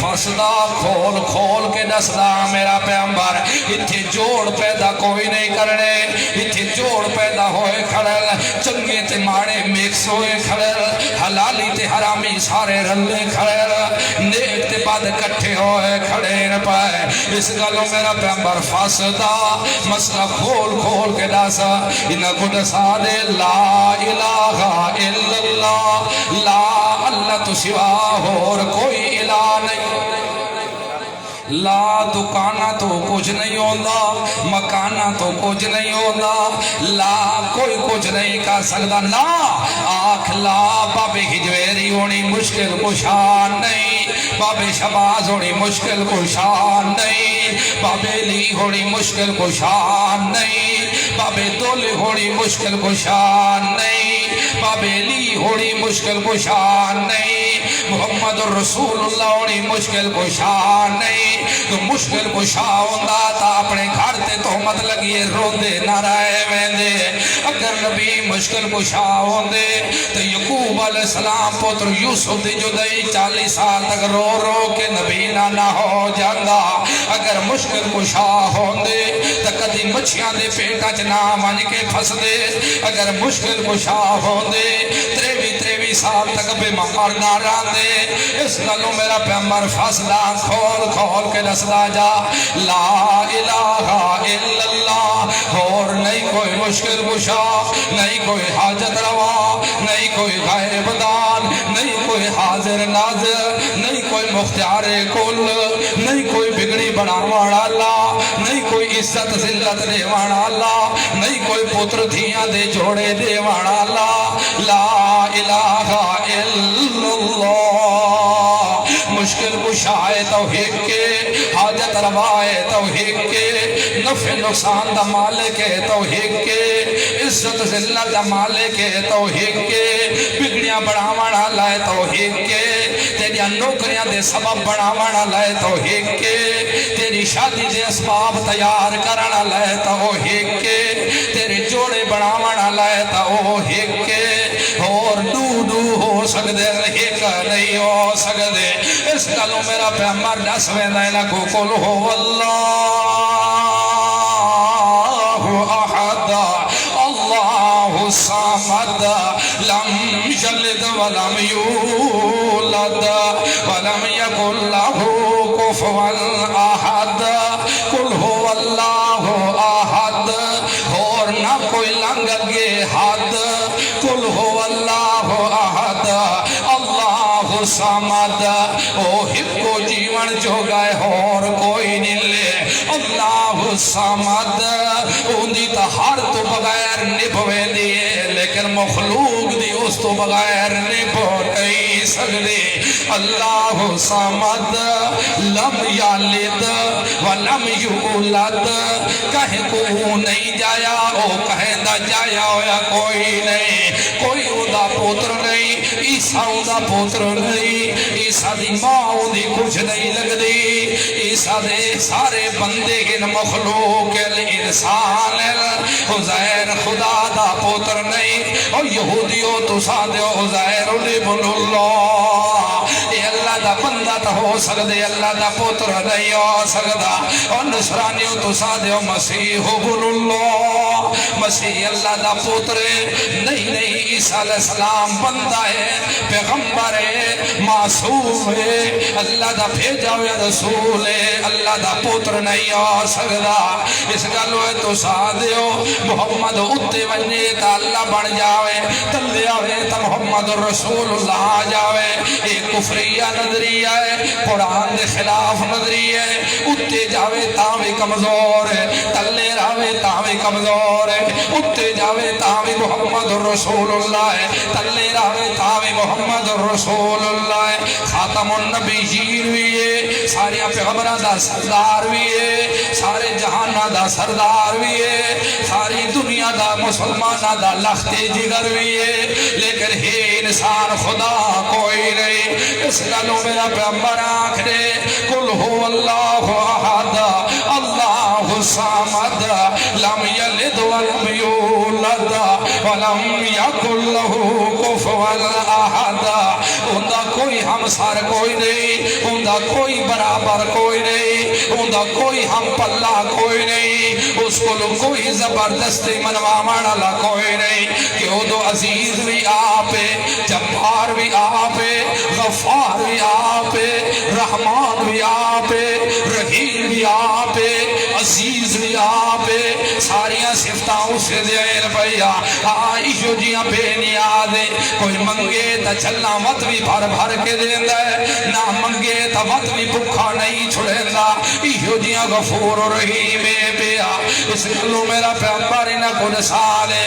فاسدا کھول کھول کے دسدا میرا پیغمبر اتھے جوڑ پیدا کوئی نہیں کرنے اتھے جوڑ پیدا ہوئے کھڑل چنگے تے ماڑے مکس ہوئے کھڑل حلالی تے حرامی سارے رلے کھڑل نیک تے بعد کٹھے ہوئے کھڑے نہ پائے اس گلوں میرا پیغمبر فاسدا مسئلہ کھول کھول کے دسا انہا کو دسا دے لا الہ الا اللہ لا اللہ تو سوا اور کوئی الہ نہیں لا لا دکانہ تو کچھ نہیں ہوتا، مکانہ تو کچھ نہیں ہوتا، لا کوئی کچھ نہیں کر سکتا، لا آنکھ لا بابے ہجویری ہونی مشکل کشان نہیں، بابے شباز ہونی مشکل کشان نہیں، بابے لی ہونی مشکل کشان نہیں، بابے دول ہونی مشکل کشان نہیں، بابے لی ہونی مشکل کشان نہیں، محمد رسول اللہ ہونی مشکل کشان نہیں۔ تو مشکل کشا ہوندہ تا اپنے گھر تے تہمت لگیے رو دے نہ رہے ویندے، اگر نبی مشکل کشا ہوندے تو یعقوب علیہ السلام پتر یوسف دی جدائی 40 سال تک رو رو کے نبی نہ ہو جاندہ، اگر مشکل کشا ہوندے تو کدی مچھیاں دے پیٹا چنا ون کے پھس دے، اگر مشکل کشا ہوندے 23 سال تک بے مقر نہ راندے۔ اس گلوں میرا پیغمبر فاصلہ کھول کھول کے رسدہ جا، لا الہ الا اللہ، اور نہیں کوئی مشکل کشا، نہیں کوئی حاجت روا، نہیں کوئی غائب دان، نہیں کوئی حاضر ناظر، نہیں کوئی مختار کل، نہیں کوئی بگڑی بناوانا اللہ، نہیں کوئی عزت ذلت دیوانا اللہ، نہیں کوئی پتر دھیاں دے جوڑے دیوانا اللہ، لا الہ الا اللہ۔ مشکل کشائے توحید کے، حاجت روائے توحید کے، نفع نقصان دا مالک ہے توحید کے، عزت ذلت دا مالک ہے توحید کے، بگڑیاں بڑھاوانا لائے توحید کے، تیریاں نوکریاں دے سبب بڑھاوانا لائے توحید کے، تیری شادی دے اسباب تیار کرنا لائے توحید کے، تیرے جوڑے بڑھاوانا لائے توحید کے، اور دو ہو سکدے ایک نہیں ہو سکدے۔ اس گلوں میرا پیغمبر دس ویندہ نہ کو قل ہو اللہ احد اللہ الصمد لم یلد ولم یولد ولم یکن له کفوا احد۔ قل ہو اللہ احد، اور نہ کوئی لنگے حد، قل ہو اللہ احد اللہ الصمد، او ہکو جیون جو گئے اور کوئی نہیں لے، اللہ الصمد، اندی تا ہر تو بغیر نبھوے دیئے، لیکن مخلوق دی اس تو بغیر نبھو نہیں سکتے۔ اللہ الصمد لم یلد ولم یولد، کہیں کو نہیں جایا او کہیں دا جایا ہویا کوئی نہیں، کوئی ادا پوتر نہیں، عیسیٰ ادا پوتر نہیں، عیسیٰ دی ماں دی کچھ نہیں لگ دی، عیسیٰ دے سارے بندے کے مخلوق الانسان حزیر خدا دا پوتر نہیں، اور یہودیوں تو سادے حزیر ابن اللہ، اے اللہ دا بندہ تو ہو سکدے، اللہ دا پوتر نہیں ہو سکدا، اور نصرانیوں تو سادے مسیح ابن اللہ، مسیح اللہ دا پوتر نہیں، عیسیٰ علیہ السلام بندہ ہے، پیغمبر ہے، معصوم ہے، اللہ دا بھیجا ہویا رسول ہے، اللہ دا پوتر نہیں ہو سکدا۔ اس گلو ہے تو سادیو محمد اتے ونجے تا اللہ بن جاوے، تلے آوے تا محمد رسول اللہ آ جاوے، ایک کفریہ نظریہ ہے، قرآن دے خلاف نظریہ ہے، اتے جاوے تاوی کمزور ہے، تلے راوے تاوی کمزور ہے، اتے جاوے تاوی محمد رسول اللہ ہے، تلے راوے تاوی محمد رسول اللہ ہے، خاتم النبیین بھی ہے، سارے پیغمبران دا سردار بھی ہے، سارے جہانہ دا سردار بھی ہے، ساری دنیا دا مسلمانہ دا لخت جگر بھی ہے، لیکن ہی انسان خدا کوئی نہیں۔ اس گلوں میرا پیغمبر آنکھنے قل ہو اللہ احد اللہ الصمد لم یلد ولم یولد ولم یکن له کفوا احد۔ اندہ کوئی ہمسر کوئی نہیں، اندہ کوئی برابر کوئی نہیں، اندہ کوئی ہم پلہ کوئی نہیں، اس کو کوئی زبردستی منوانا کوئی نہیں، کہ وہ دو عزیز بھی آپے، جبار بھی آپے، غفار بھی آپے، رحمان بھی آپے، رحیم بھی آپے، عزیز بھی دنیا پہ ساریاں صفتاں اسے دین پیا ایشو جیاں بے نیازیں کوئی منگے تا چلنا وقت بھی بھر بھر کے دیندہ ہے نہ منگے تا وقت بھی بکھا نہیں چھڑیندہ ایشو جیاں غفور و رحیم پیا اس لئے میرا پیغمبر انہ کو نسال ہے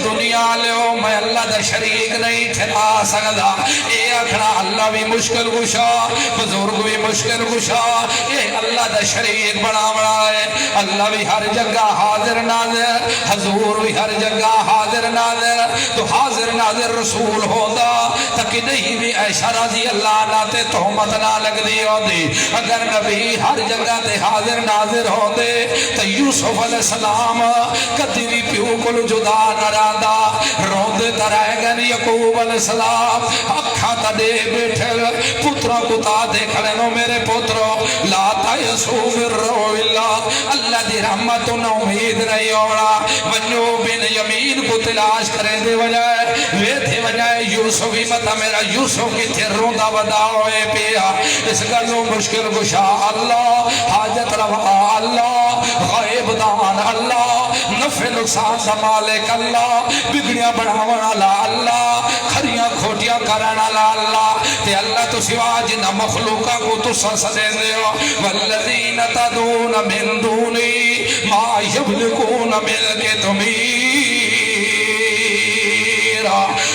دنیا لے میں اللہ دا شریک نہیں ٹھلا سکتا اے اکھنا اللہ بھی مشکل گشا بزرگ بھی مشکل گشا اے اللہ دا شریک بڑا بڑا ہے اللہ بھی ہر جگہ حاضر ناظر حضور بھی ہر جگہ حاضر ناظر تو حاضر ناظر رسول ہوتا تاکہ نہیں بھی عائشہ رضی اللہ ناتے تہمت نہ لگ دی ہوتی اگر نبی ہر جگہ تے حاضر ناظر ہوتے تو یوسف علیہ السلام کدی بھی پیو کو جدا نہ راندہ روندے ترائے گن یعقوب علیہ السلام اکھا تا دے بیٹھل پترہ کتا دیکھ لینو میرے پترو لا تیسو من روح اللہ اللہ دی رحمت انہ امید نہیں ہوڑا ونیو بن یمین کو تلاش کریں دے وجائے وے تھے وجائے یوسف ہی مطا میرا یوسف کی تھے روندہ بدا ہوئے پیا اس گلو مشکل گشا اللہ حاجت روا اللہ غیب دان اللہ نفع نقصان دا مالک اللہ بگڑیاں بڑھاونا اللہ کھریاں کھوٹیاں کرانا اللہ تے اللہ تو سوا جنہ مخلوقہ کو تو سسدے دے ہو والذین تدون من دونی ما یبلکون ملک تمیر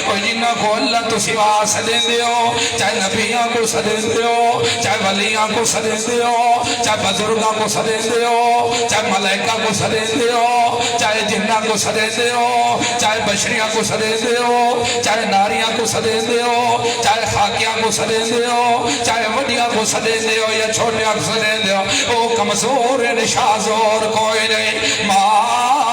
اور جنہ کو اللہ تو سوا سدے دے ہو چاہے نبیاں کو سدے دے ہو چاہے ولیاں کو سدے دے ہو چاہے بزرگاں کو سدے دے ہو چاہے ملائکہ کو سدے دے ہو چاہے جنہ کو سدے دے ہو چاہے بشریاں کو سدے دے ہو چاہے ناریاں کو سدے دے ہو چاہے خاکیاں کو سدے دے ہو چاہے وڈیاں کو سدے دے ہو یا چھوٹیاں کو سدے دے ہو او کمزور نشازور کوئی نہیں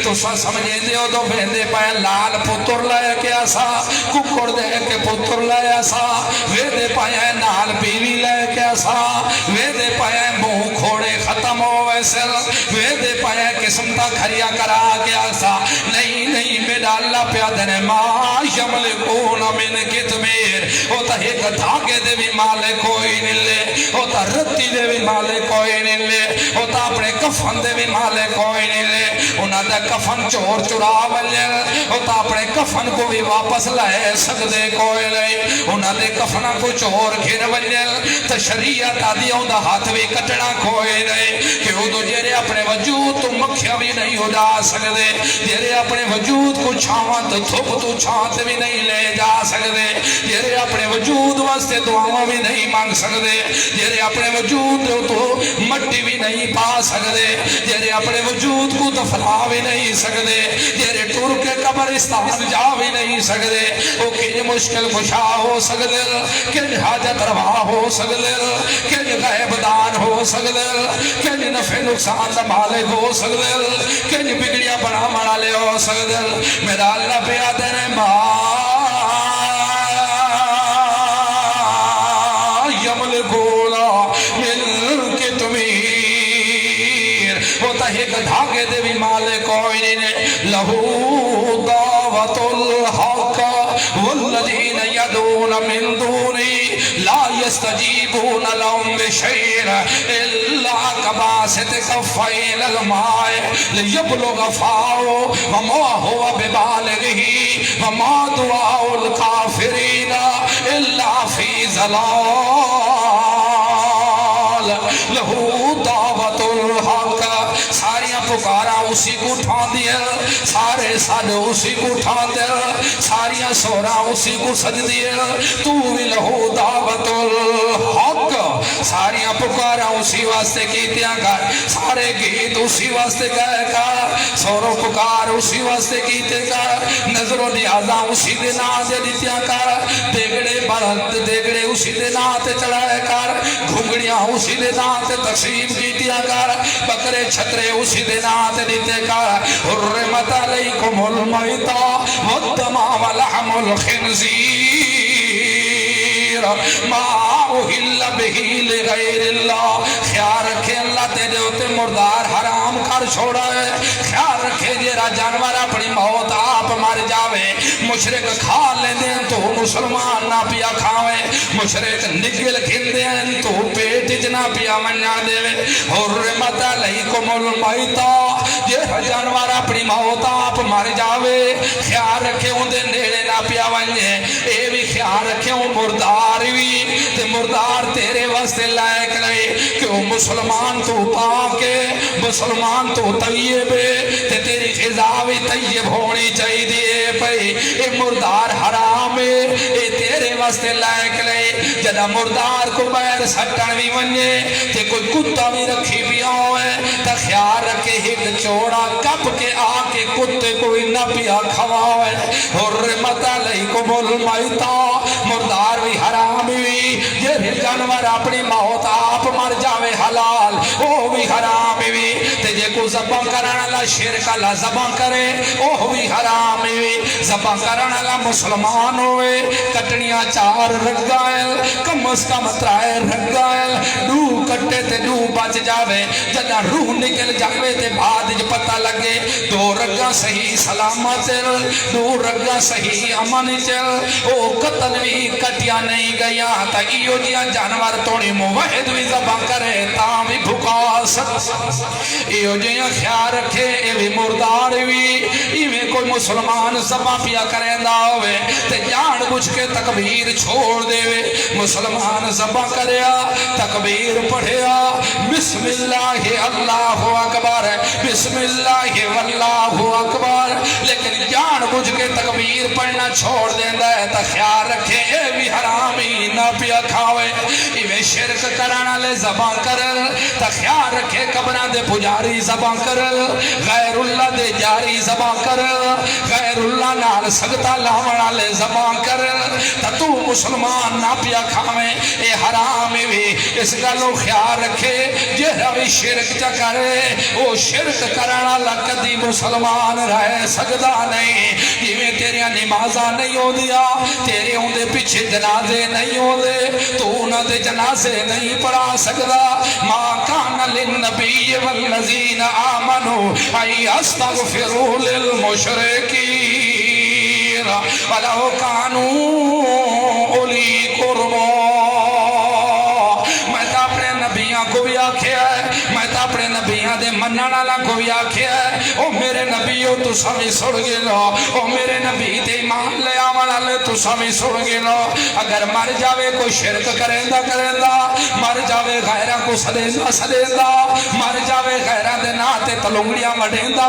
تو سمجھے دیو تو بہندے پائے لال پتر لائے کے ایسا ککڑ دے کے پتر لائے ایسا ویدے پائے نال بیوی لائے کے ایسا ویدے پائے منہ کھوڑے ختم ہو ویسے ویدے پائے قسم تا کھریا کرا کے ایسا نہیں میرا اللہ پیادنے ما یملکون من کتمیر ہوتا ایک دھاگے دے بھی مالے کوئی نہیں لے ہوتا رتی دے بھی مالے کوئی نہیں لے ہوتا اپنے کفن دے بھی مالے کوئی نہیں لے انہاں دا کفن چور چرا بلے ہوتا اپنے کفن کو بھی واپس لائے سکدے کوئی نہیں انہاں دے کفنہ کو چور گھر بلے تو شریعت آدھیوں دا ہاتھ بھی کٹنا کوئی نہیں کہ وہ تو جیرے اپنے وجود تو مکھیا بھی نہیں ہو جا سکدے جیرے اپنے وجود کو چھاوان تو تھوپ تو چھانت بھی نہیں لے جا سکدے جیرے اپنے وجود واسطے دعاوں بھی نہیں مانگ سکدے جیرے اپنے وجود تو مٹی بھی نہیں پا سکدے جیرے اپنے وجود کو دفنا بھی نہیں سکدے جیرے ٹور کے قبرستان جا بھی نہیں سکدے وہ کہ مشکل کشا ہو سکدے کہ حاجت روا ہو سکدے کہ غیب دان ہو سکدے کہ نفع نقصان دا مالک ہو سکدے کہ بگڑیاں بڑا مڑا لے ہو سکدے میرا اللہ پہ آتے نے ایک دھاگے دے بھی مالے کوئی نہیں لہو دعوت الحق والذین یدون من دونی لا یستجیبون لهم بشیر الا کباسط کفین الماء لیبلغ فاؤ وما هو ببالغه وما دعاء الکافرین الا فی ضلال لہو دعوت الحق ساریاں پکارا اسی کو اٹھان دیا سارے سادے اسی کو اٹھان دیا ساریاں سورا اسی کو سج دیا تو بھی لہو دعوت الحق ساریاں پکارا اسی واسطے کیتیاں کر سارے گیت اسی واسطے گئے کر سورو پکار اسی واسطے کیتے کر نظر و نیازاں اسی دن آدھے دیتیاں کر دیگڑے برد دیگڑے اسی دن آتے چڑھائے کر گھنگڑیاں اسی دن آتے تقسیم کیتیاں کر بکرے چھترے اسی دن آتے دیتے کر حرمت علیکم المیتہ والدماء ولحم الخنزیر ما اہل بہی لغیر اللہ خیار رکھے اللہ تیرے ہوتے مردار حرام کر چھوڑا ہے خیال رکھے جیرا جانور اپنی موت آپ مر جاوے مشرک کھا لے دیں تو مسلمان نہ پیا کھاوے مشرک نگل کھن دیں تو پیٹ جنا پیا منیا دے حرمت علیکم المیتہ جیرا جانور اپنی موت آپ مر جاوے خیال رکھے ہوں دے نیڑے نہ پیا ونجے اے بھی خیال رکھے ہوں مردار بھی تے مردار تیرے واسطے لائق لئے کہ وہ مسلمان تو پاکے مسلمان تو طیبے تے تیری خضاوی طیب ہونی چاہی دیئے پئی اے مردار حرامے اے تیرے واسطے لائق لئے جدہ مردار کو بیر سٹن بھی ونجے تے کوئی کتا بھی رکھی بھی آوے تا خیال رکھے ہک چوڑا کپ کے آکے کتے کوئی نہ پیا کھواوے حرمت علیکم المیتہ مردار بھی حرامی بھی یہ جانور اپنی موت آپ مر جاوے حلال وہ بھی حرامی بھی تے جے کو زبان کرنا اللہ شرک اللہ زبان کرے وہ بھی حرامی بھی زبان کرنا اللہ مسلمان ہوئے کٹنیاں چار رگائل کم از کم ترائے رگائل دو کٹے تے دو بچ جاوے جدہ روح نکل جاوے تے بعد جو پتہ لگے دو رگا صحیح سلامت چل دو رگا صحیح امن چل او قتل بھی کٹیا نہیں گیا تا ایو جیا جانور توڑی موحد بھی زبان کرے تا بھی بھکا سک ایو جیا خیال رکھے اے بھی مردار بھی ایویں کوئی مسلمان زبان پیا کریں دا ہوئے تے جان بجھ کے تکبیر چھوڑ دے مسلمان زبان کریا تکبیر پڑھیا بسم اللہ اللہ اکبر بسم اللہ واللہ اکبر لیکن جان بجھ کے تکبیر پڑھنا چھوڑ دیندہ ہے تا خیال رکھے اے بھی حرامی نہ پیا کھاوے ایویں شرک کرانا لے زبان کرل تا خیال رکھے قبران دے پجاری زبان کرل غیر اللہ دے جاری زبان کرل غیر اللہ نال سگتا لاونا لے زبان کرل تا تو مسلمان نہ پیا کھاوے اے حرامی بھی اس گلو خیال رکھے جہاں بھی شرک چا کرے وہ شرک کرانا لکدی مسلمان رہے سگدا نہیں جیویں تیریاں نمازہ نہیں ہو دیا تیرے ہوں دے پیچھے جنازے نہیں ہو دے تو نہ دے جنازے نہیں پڑھا سکدا ما کان للنبی والذین آمنوا ای استغفروا للمشرکین ولو کانوا اولی قربا میں تا اپنے نبیاں کو بھی آکھیا ہے میں تا اپنے نبیاں دے مننالا کو بھی آکھیا ہے او میرے نبیوں تو سمی سڑ گے لو او میرے نبی دے ایمان لے آمن لے تو سمی سڑ گے لو اگر مر جاوے کوئی شرک کرندہ مر جاوے غیرہ کو سدیندہ مر جاوے غیرہ دے ناتے تلونگڑیاں وڈیندہ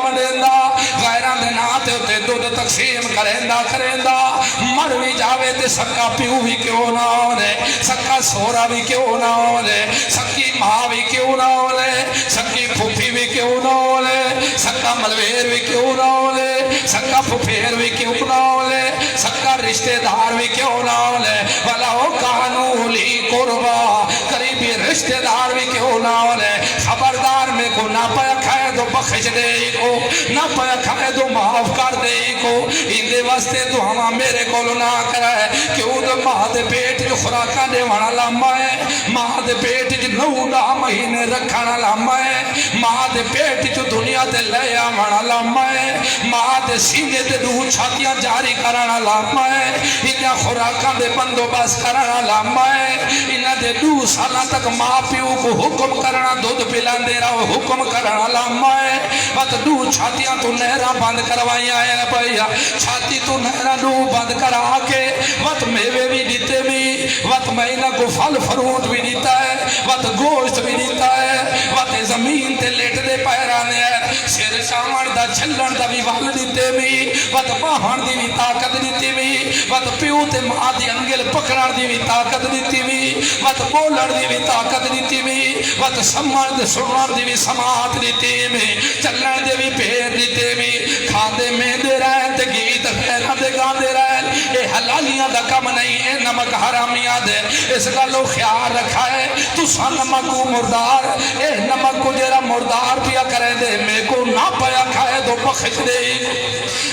غیرہ دے ناتے تے دودھ تقسیم کرندہ مر بھی جاوے تے سکا پیو بھی کیوں نہ ہونے سکا سورا بھی کیوں نہ ہونے سکی ماں بھی کیوں نہ ہونے سکی پھوپھی بھی کیوں نہ ہونے سکا ملویر بھی کیوں نہ ہونے سکا پھوپھیر بھی کیوں نہ ہونے سکا رشتہ دار بھی کیوں نہ ہونے وَلَوْ كَانُوا لِي قُرْبَا قریبی رشتہ دار بھی کیوں نہ ہونے خبردار میں کو نہ پایا کھائے دو بخش دے کو نہ پایا کھائے دو معاف کر دے کو اندے واسطے تو ہمیں میرے کو نہ کرائے کیوں دو ماں دے پیٹ جو خوراکاں دے وانا لامبا ہے ماں دے پیٹ جو 9 مہینے رکھانا لامبا ہے ماں دے پیٹ جو دنیا دے لیا وانا لامبا ہے ماں دے سینے دے 2 چھاتیاں جاری کرانا لامبا ہے انہاں خوراکاں دے بندوبست کرانا لامبا ہے انہاں دے 2 سالاں تک ماں پیو کو حکم کرنا دودھ پلان دے رہا حکم کرنا لامبا ہے وقت 2 چھاتیاں تو نہرہ بند کروائی آئے پہیا چھاتی تو نہرہ 2 بند کرا کے وقت میوے بھی دیتے بھی وقت مہینہ کو پھل فروٹ بھی دیتا ہے وقت گوشت بھی دیتا ہے وقت زمین تے لیٹ دے پیرانے ہے سر چاوڑ دا چھلن دا بھی وال دیتے بھی وقت باہن دی بھی طاقت دیتی بھی وقت پیو تے ماں دی انگل پکڑن دی بھی طاقت دیتی بھی وقت بولن دی بھی طاقت دیتی بھی وقت سمجھ دے سنن دی بھی سماعت دیتی بھی چلن دے بھی پیر دیتے بھی کھاندے میں دے رہن تے گیت خیرہ دے گاندے رہن اے حلالیاں دا کم نہیں اے نمک حرامیاں دے اس کا لو خیال رکھا ہے تو سا نمک کو مردار اے نمک کو جیرا مردار پیا کرے دے میں کو نہ پیا کھائے دو بخش دے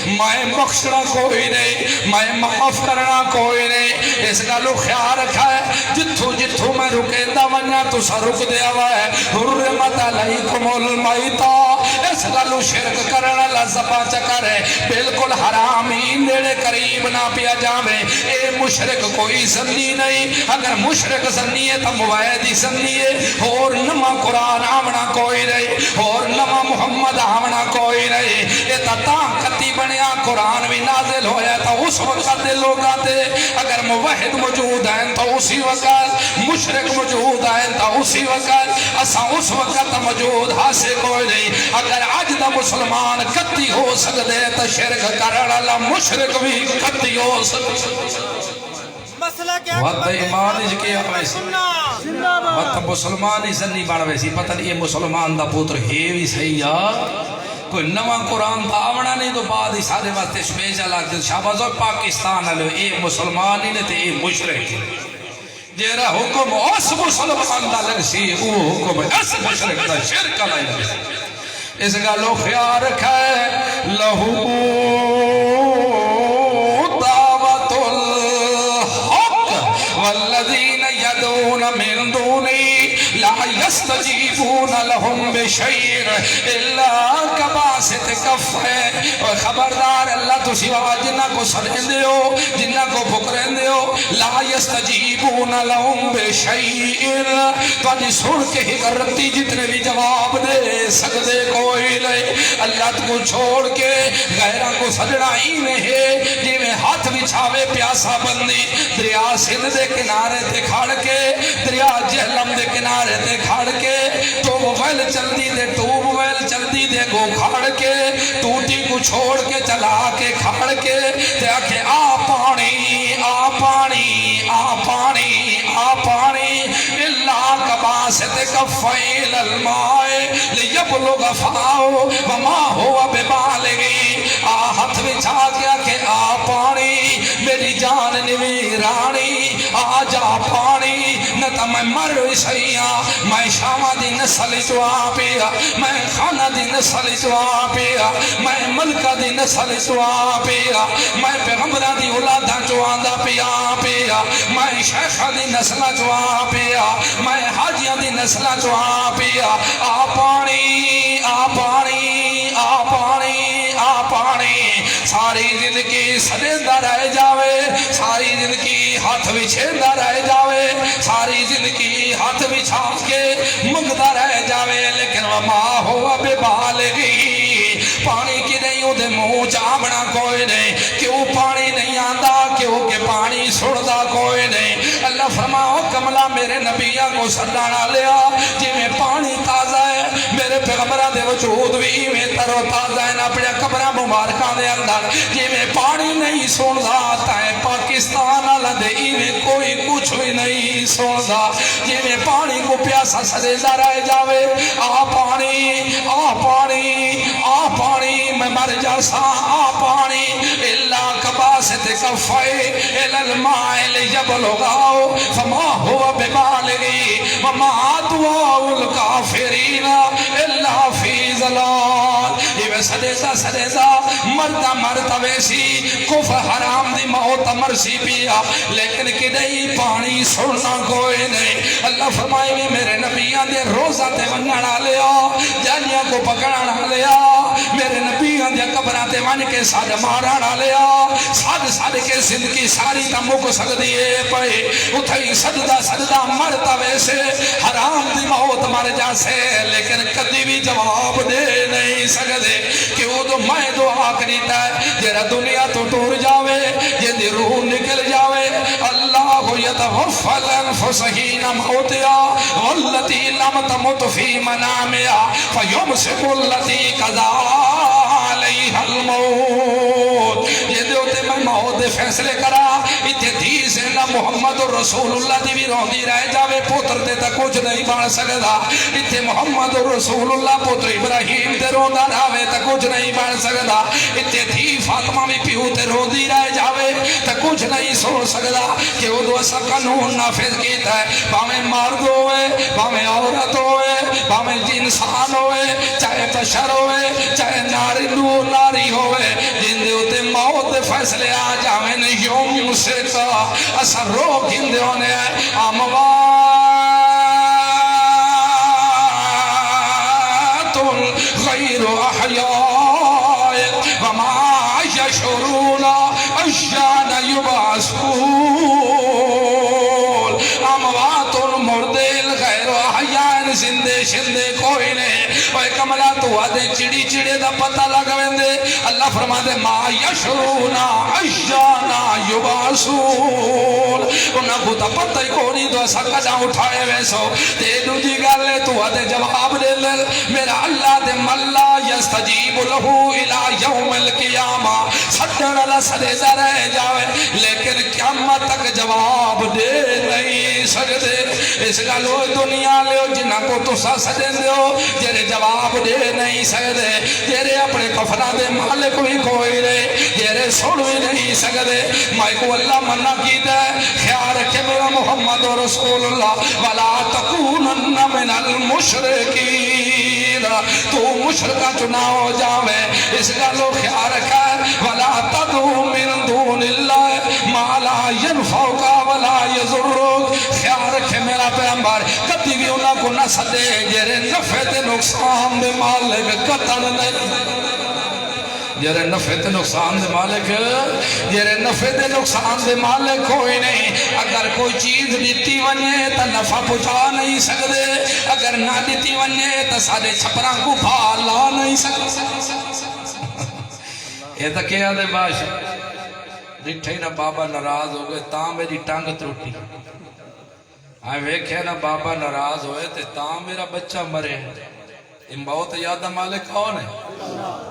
میں بخشنا کوئی نہیں میں معاف کرنا کوئی نہیں اس کا لو خیال رکھا ہے جتھو میں رکے دا ونیا تو سا رک دیا ہوا ہے حرمت علیکم المیتا اس گلو شرک کرنا لزبا چکر ہے بالکل حرامی نیڑے قریب نہ پیا جاوے اے مشرک کوئی زنی نہیں اگر مشرک زنی ہے تو مویدی زنی ہے اور نما قرآن آمنا کوئی رہے اور نما محمد آمنا کوئی رہے یہ تاں کتی بنیا قرآن بھی نازل ہویا تو اس وقت دے لوگ آتے اگر موحد موجود ہیں تو اسی وقت مشرک موجود ہیں تو اسی وقت اسا اس وقت موجود حاصل کوئی نہیں اگر آج دا مسلمان کتی ہو سکتے تو شرک کرن والا مشرک بھی کتی ہو سکتے وقت ایمان اس کے ویسی وقت مسلمان ہی زنی بڑھ ویسی پتہ نہیں یہ مسلمان دا پوتر ہے بھی صحیح کوئی نواں قرآن تا آونا نہیں تو بعد ہی سارے واسطے شمیجہ لگ دے شاباز اور پاکستان علیہ اے مسلمان ہی نہیں تے اے مشرک جیرا حکم اس مسلمان دا لگ سی وہ حکم اس مشرک دا شرک علیہ اس کا لو خیال رکھا ہے لہو دعوت الحق والذین یدون من دونی لا یستجیبون لهم بشیر الا کباسط کف ہے اور خبردار اللہ تو سوا جنہ کو سڑیں دے ہو جنہ کو پکریں دے ہو لا یستجیبون لهم بشیر تو آجی سن کے ہی کرتی جتنے بھی جواب دے سکتے کوئی لے اللہ کو چھوڑ کے غیرہ کو سجڑا ہی میں ہے جی میں ہاتھ بچھاوے پیاسا بندی دریا سندھ دے کنارے تے کھاڑ کے دریا جہلم دے کنارے تے کھاڑ کے تو موبائل چل دی دے ٹوب موبائل چل دی دے گو کھاڑ کے ٹوٹی کو چھوڑ کے چلا کے کھاڑ کے تے آکھے آ پانی آ پانی آ پانی آ پانی اللہ کباسط کفیل المائے لیبلغ فاؤ وما ہوا ببالغی آ ہاتھ بچھا گیا کہ آ پانی میری جان نویرانی آ جا پانی نہ تا میں مر سیاں میں شامہ دی نسل جو آ پیا میں خانہ دی نسل جو آ پیا میں ملکہ دی نسل جو آ پیا میں پیغمبرہ دی اولادہ جو آندہ پیا پیا میں شیخہ دی نسل جو آ پیا میں حاجیہ دی نسل جو آ پیا آ پانی آ پانی آ پانی آ پانی ساری زندگی سجدہ رہ جاوے ساری زندگی ہاتھ بچھیندہ رہ جاوے ساری زندگی ہاتھ بچھا کے منگتا رہ جاوے لیکن وما ہوا ببالغی پانی کی نہیں ہو دے منہ چامنا کوئی نہیں کیوں پانی نہیں آندہ کیوں کہ پانی سڑدہ کوئی نہیں اللہ فرماؤ کملا میرے نبیہ کو سردانا لیا جی میں پانی تازہ ہے میرے پیغمبرہ دے وجود بھی میں تر و تازہ ہے نہ پڑیا قبرہ مبارکہ دے اندر جی میں پانی نہیں سوڑدا آتا ہے پاکستان آلہ دے میں کوئی کچھ بھی نہیں سوڑدا جی میں پانی کو پیاسا سجدہ رہ جاوے آ پانی آ پانی آ پانی میں مر جاسا آ پانی اللہ کباسط کفائے الالماء لیبلغاؤ فما ہوا ببالغی وما دعاء الکافرین اللہ فی ضلال یہ سجدہ مردہ مرتا ویسی کفر حرام دی موت مرسی پیا لیکن کدئی پانی سننا کوئی نہیں اللہ فرمائے میں میرے نبیان دے روزہ تے ونگنا لیا جانیاں کو پکڑنا لیا میرے نبیان دے قبران تے ون کے ساتھ مارانا لیا ساتھ کے زندگی ساری تمک سکدیے پئے اتھائی سجدہ مرتا ویسے حرام دی موت مر جاسے لیکن کدی بھی جواب دے نہیں سکدے کیوں تو میں دعا کریتا ہے جیرا دنیا تو ٹور جاوے جیدی روح نکل جاوے اللہ یتوفى الانفس حين موتها والتي لم تمت في منامها فيمسك التي قضى عليها الموت یہ دیوتے میں موت فیصلے کرا اتنے دھی سے نہ محمد رسول اللہ دی بھی روندی رہ جاوے پوتر دے تا کچھ نہیں بان سکتا اتنے محمد رسول اللہ پوتر ابراہیم دے روندہ رہے تا کچھ نہیں بان سکتا اتنے دھی فاطمہ بھی پیو تے روندی رہ جاوے تا کچھ نہیں سو سکتا کہ وہ دو ایسا قانون نافذ کیتا ہے باہمیں مرد ہوئے باہمیں عورت ہوئے باہمیں انسان ہوئے چاہے بشر ہوئے چاہے ناری ہوئے جن دے ہوتے موت فیصلے آ جاویں یوم سے کا اثر روک ہندے ہونے آموان کوئی نہیں اوے کملا تو آدھے چڑی چڑے دا پتہ لگ ویندے اللہ فرما دے ما یشرونا عشانا یباسون انہاں کو تا پتہ ہی کونی دو ایسا کجا اٹھائے ویسو تے دو جی گالے تو آدھے جواب دے لے میرا اللہ دے ملا یستجیب لہو الہ یوم القیامہ سٹر اللہ سدیدہ رہ جاوے لیکن قیامت تک جواب دے نہیں سکتے اس گالو دنیا لے جنہ کو تو سا سجن دیو جیرے جواب دے نہیں سکتے جیرے اپنے کفرہ دے مالک بھی کوئی رہے جیرے سوڑ بھی نہیں سکتے مائی کو اللہ منع کی دے خیال رکھے میرا محمد رسول اللہ وَلَا تَكُونَنَّ مِنَ الْمُشْرِكِينَ تو مشرکہ چنا ہو جاوے اس کا لو خیال رکھا ہے وَلَا تَدْعُوا مِن دُونِ اللَّهِ مَا لَا يَنْفَعُكَ وَلَا يَضُرُّكَ خیال رکھے میرا پیغمبر کبھی بھی انہاں کو نہ سدے جیرے نفع تے نقصان دے مالک قطن نہیں جیرے نفع تے نقصان دے مالک جیرے نفع تے نقصان دے مالک کوئی نہیں اگر کوئی چیز دیتی ونجے تا نفع پچا نہیں سکتے اگر نہ دیتی ونجے تا سارے چھپراں کو پھالا نہیں سکتے یہ تا کیا دے باشا ڈٹھے نا بابا ناراض ہو گئے تاں میری ٹانگ تروٹی آئے ویکھے نا بابا ناراض ہوئے تے تاں میرا بچہ مرے ان بہت یادہ مالک کون ہے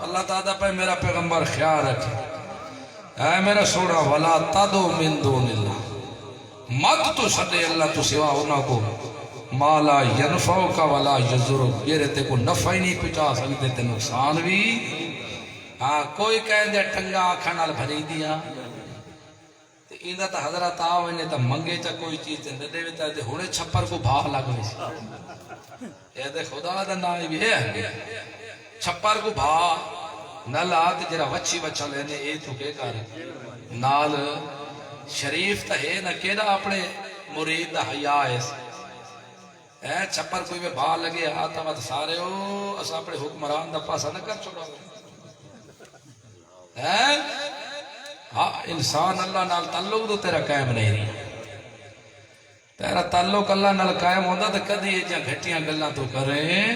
اللہ تعالیٰ پہ میرا پیغمبر خیال رکھے اے میرا سوڑا وَلَا تَدْعُوا مِن دُونِ اللَّهِ مت تو سدے اللہ تو سوا ہونا کو مَا لَا يَنْفَعُكَ وَلَا يَضُرُّكَ یہ رہتے کو نفع ہی نہیں پچا سکتے تے نقصان بھی ہاں کوئی کہیں دے ٹنگا آنکھا نال بھری دیا ایندہ تا حضرت آوے تا منگے چا کوئی چیز تے ندے ویتا ہے ہونے چھپر کو بھاگ لگوے یہ دے خدا دا نائی بھی ہے چھپر کو بھاگ نالا تے جرا وچی بچا لینے اے تو کے کار نال شریف تا ہے نا کیڑا اپنے مرید دا حیاء ہے چھپر کوئی میں بھاگ لگے آتا مت سارے ہو اسا اپنے حکمران دا پاسا نہ کر چھوڑا ہے ہاں انسان اللہ نال تعلق تو تیرا قائم نہیں رہی تیرا تعلق اللہ نال قائم ہوتا تو کدی یہ جہاں گھٹیاں گلہ تو کریں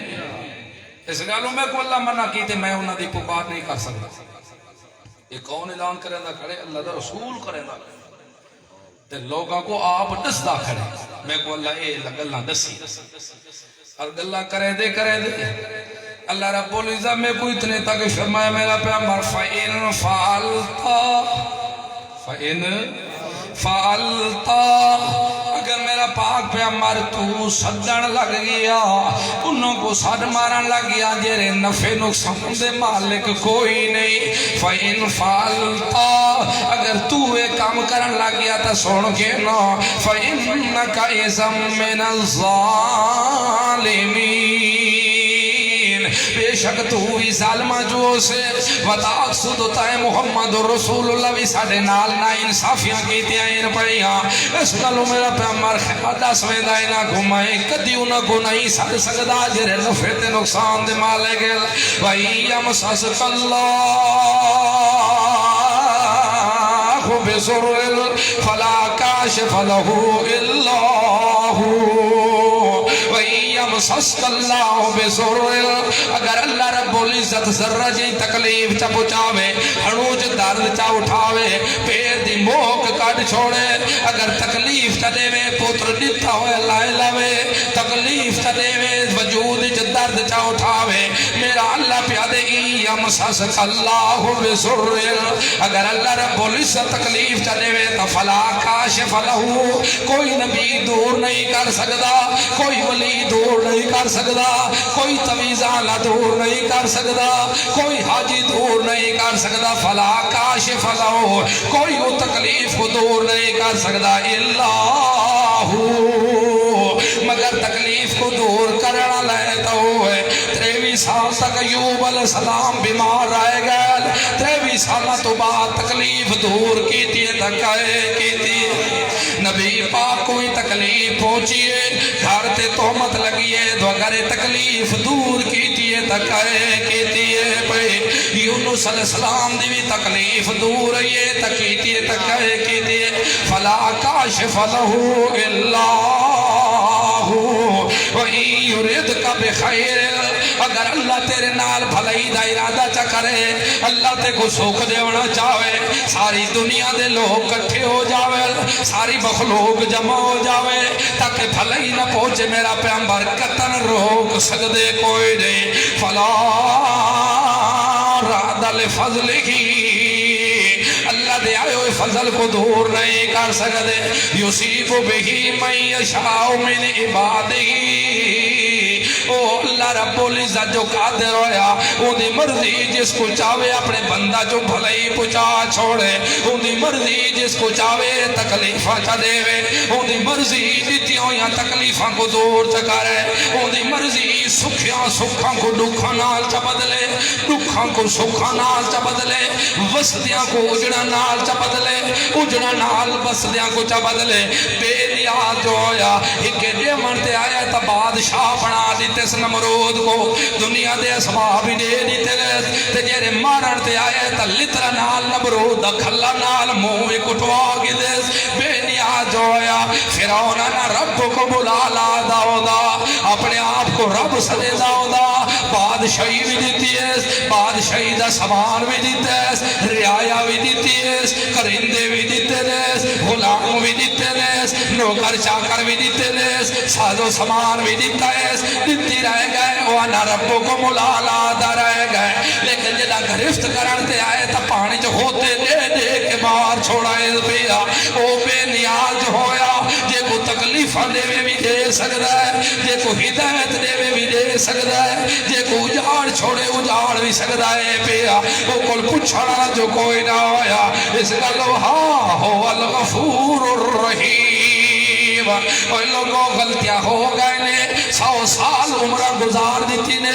اس گالوں میں کو اللہ منع کی تے میں انہاں دی پکار نہیں کر سکتا یہ کون اعلان کریں دا کھڑے اللہ دا رسول کریں دا تے لوگاں کو آپ دس دا کھڑے میں کو اللہ اے گلہ دسی اور گلہ کرے دے اللہ رب العزت میں کوئی اتنے تک فرمایا میرا پیغمبر فَإِن فَعَلْتَ اگر میرا پاک پیغمبر تو صدن لگ گیا انہوں کو صد مارن لگ گیا جیرے نفع نقصان دے مالک کوئی نہیں فَإِن فَعَلْتَ اگر تو ایک کام کرن لگ گیا تا سن کے نا فَإِنَّكَ إِذًا مِّنَ الظَّالِمِينَ بے شک تو بھی ظالمہ جو سے وَتَعْصُدُ تَعِ محمد رسول اللہ بھی ساڑھے نال نا انصافیاں کیتی آئین پڑیاں اس کلو میرا پیغمبر خیادہ سویدائی نہ گھمائے کدی انہاں کو نہیں سڑ سکدا جرے نفع تے نقصان دے مالے گل وَإِيَّمْ سَسْكَ اللَّهُ بِسُرِّ فَلَا كَاشِفَ لَهُ إِلَّا هُوَ سسک اللہ بسر اگر اللہ رب العزت ذرہ جی تکلیف چا پچاوے ہنوچ درد چا اٹھاوے پیر دی موک کٹ چھوڑے اگر تکلیف چا دے میں پتر دیتا ہوئے لائے لوے تکلیف چا دے میں وجود چا درد چا اٹھاوے میرا اللہ پیادے ایم سسک اللہ بسر اگر اللہ رب العزت تکلیف چا دے میں تو فلا کاشف لہو کوئی نبی دور نہیں کر سکتا کوئی ولی دور نہیں کر سکتا کوئی تویزانہ دور نہیں کر سکتا کوئی حاجی دور نہیں کر سکتا فلا کاشف لہو کوئی وہ تکلیف کو دور نہیں کر سکتا اللہ مگر تکلیف کو دور کرنا لیتا ہوئے 23 سال تک ایوب علیہ السلام بیمار رہ گئے 23 سالہ تو بعد تکلیف دور کیتی ہے تکائے کیتی نبی پاک کوئی تکلیف پہنچیے گھر تے تہمت لگیے تو اگر تکلیف دور کیتی ہے تکائے کیتی ہے یونس علیہ السلام دی بھی تکلیف دور ہے تکیتی ہے تکائے کیتی ہے فلا کاشف لہو اللہ وَإِن يُرِدْكَ بِخَيْرٍ اگر اللہ تیرے نال بھلائی دا ارادہ چا کرے اللہ تے کو سوکھ دیونا چاہے ساری دنیا دے لوگ کٹھے ہو جاوے ساری مخلوق جمع ہو جاوے تاکہ بھلائی نہ پہنچے میرا پیغمبر قطن روک سکدے کوئی نہیں فلا راد لفضلہی اللہ دے آئے ہوئے فضل کو دور نہیں کر سکتے یصیب بہی من یشاء من عبادہی او اللہ رب العزت جو قادر ہویا ان دی مرضی جس کو چاہے اپنے بندہ جو بھلائی پچا چھوڑے ان دی مرضی جس کو چاہے تکلیفہ چا دے وے ان دی مرضی دیتی ہویا تکلیفہ کو دور چکارے ان دی مرضی سکھیاں سکھاں کو دکھاں نال چا بدلے دکھاں کو سکھاں نال چا بدلے وسطیاں کو اجڑا نال چا بدلے اجڑا نال وسطیاں کو چا بدلے بے نیاز جو ہویا ایک دے منتے آیا تا بادشاہ بنا دیتے اس نمرود کو دنیا دے اسباب ہی دے دیتے گئے تے جیرے مارن تے آئے تا لترا نال نمرود کھلا نال مووی کٹوا گی دے بے نیاز جو ہویا فرعون نہ رب کو بلا لا داؤدا اپنے آپ کو رب سدے داؤدا بادشاہی بھی دیتی ہے بادشاہی دا سامان بھی دیتے ہے رعایا بھی دیتی ہے کرندے بھی دیتے ہیں غلام بھی دیتے ہیں نوکر چاکر بھی دیتے ہیں ساز و سامان بھی دیتا ہے دیتی رہ گئے وانا ربوں کو ملالا دا رہ گئے لیکن جدہ گرفت کرنتے آئے تا پانی جو ہوتے دے دے کے باہر چھوڑائے پیا او بے نیاز ہویا جے کو تکلیفہ دے میں بھی دے سکتا ہے جے کو ہدایت دے میں بھی دے سکتا ہے جے کو اجاڑ چھوڑے اجاڑ بھی سکتا ہے پیا وہ کل پچھڑا جو کوئی نہ ہویا اس کا لوہا ہو الغفور الرحیم اور لوگوں غلطیاں ہو گئے نے 100 سال عمرہ گزار دیتی نے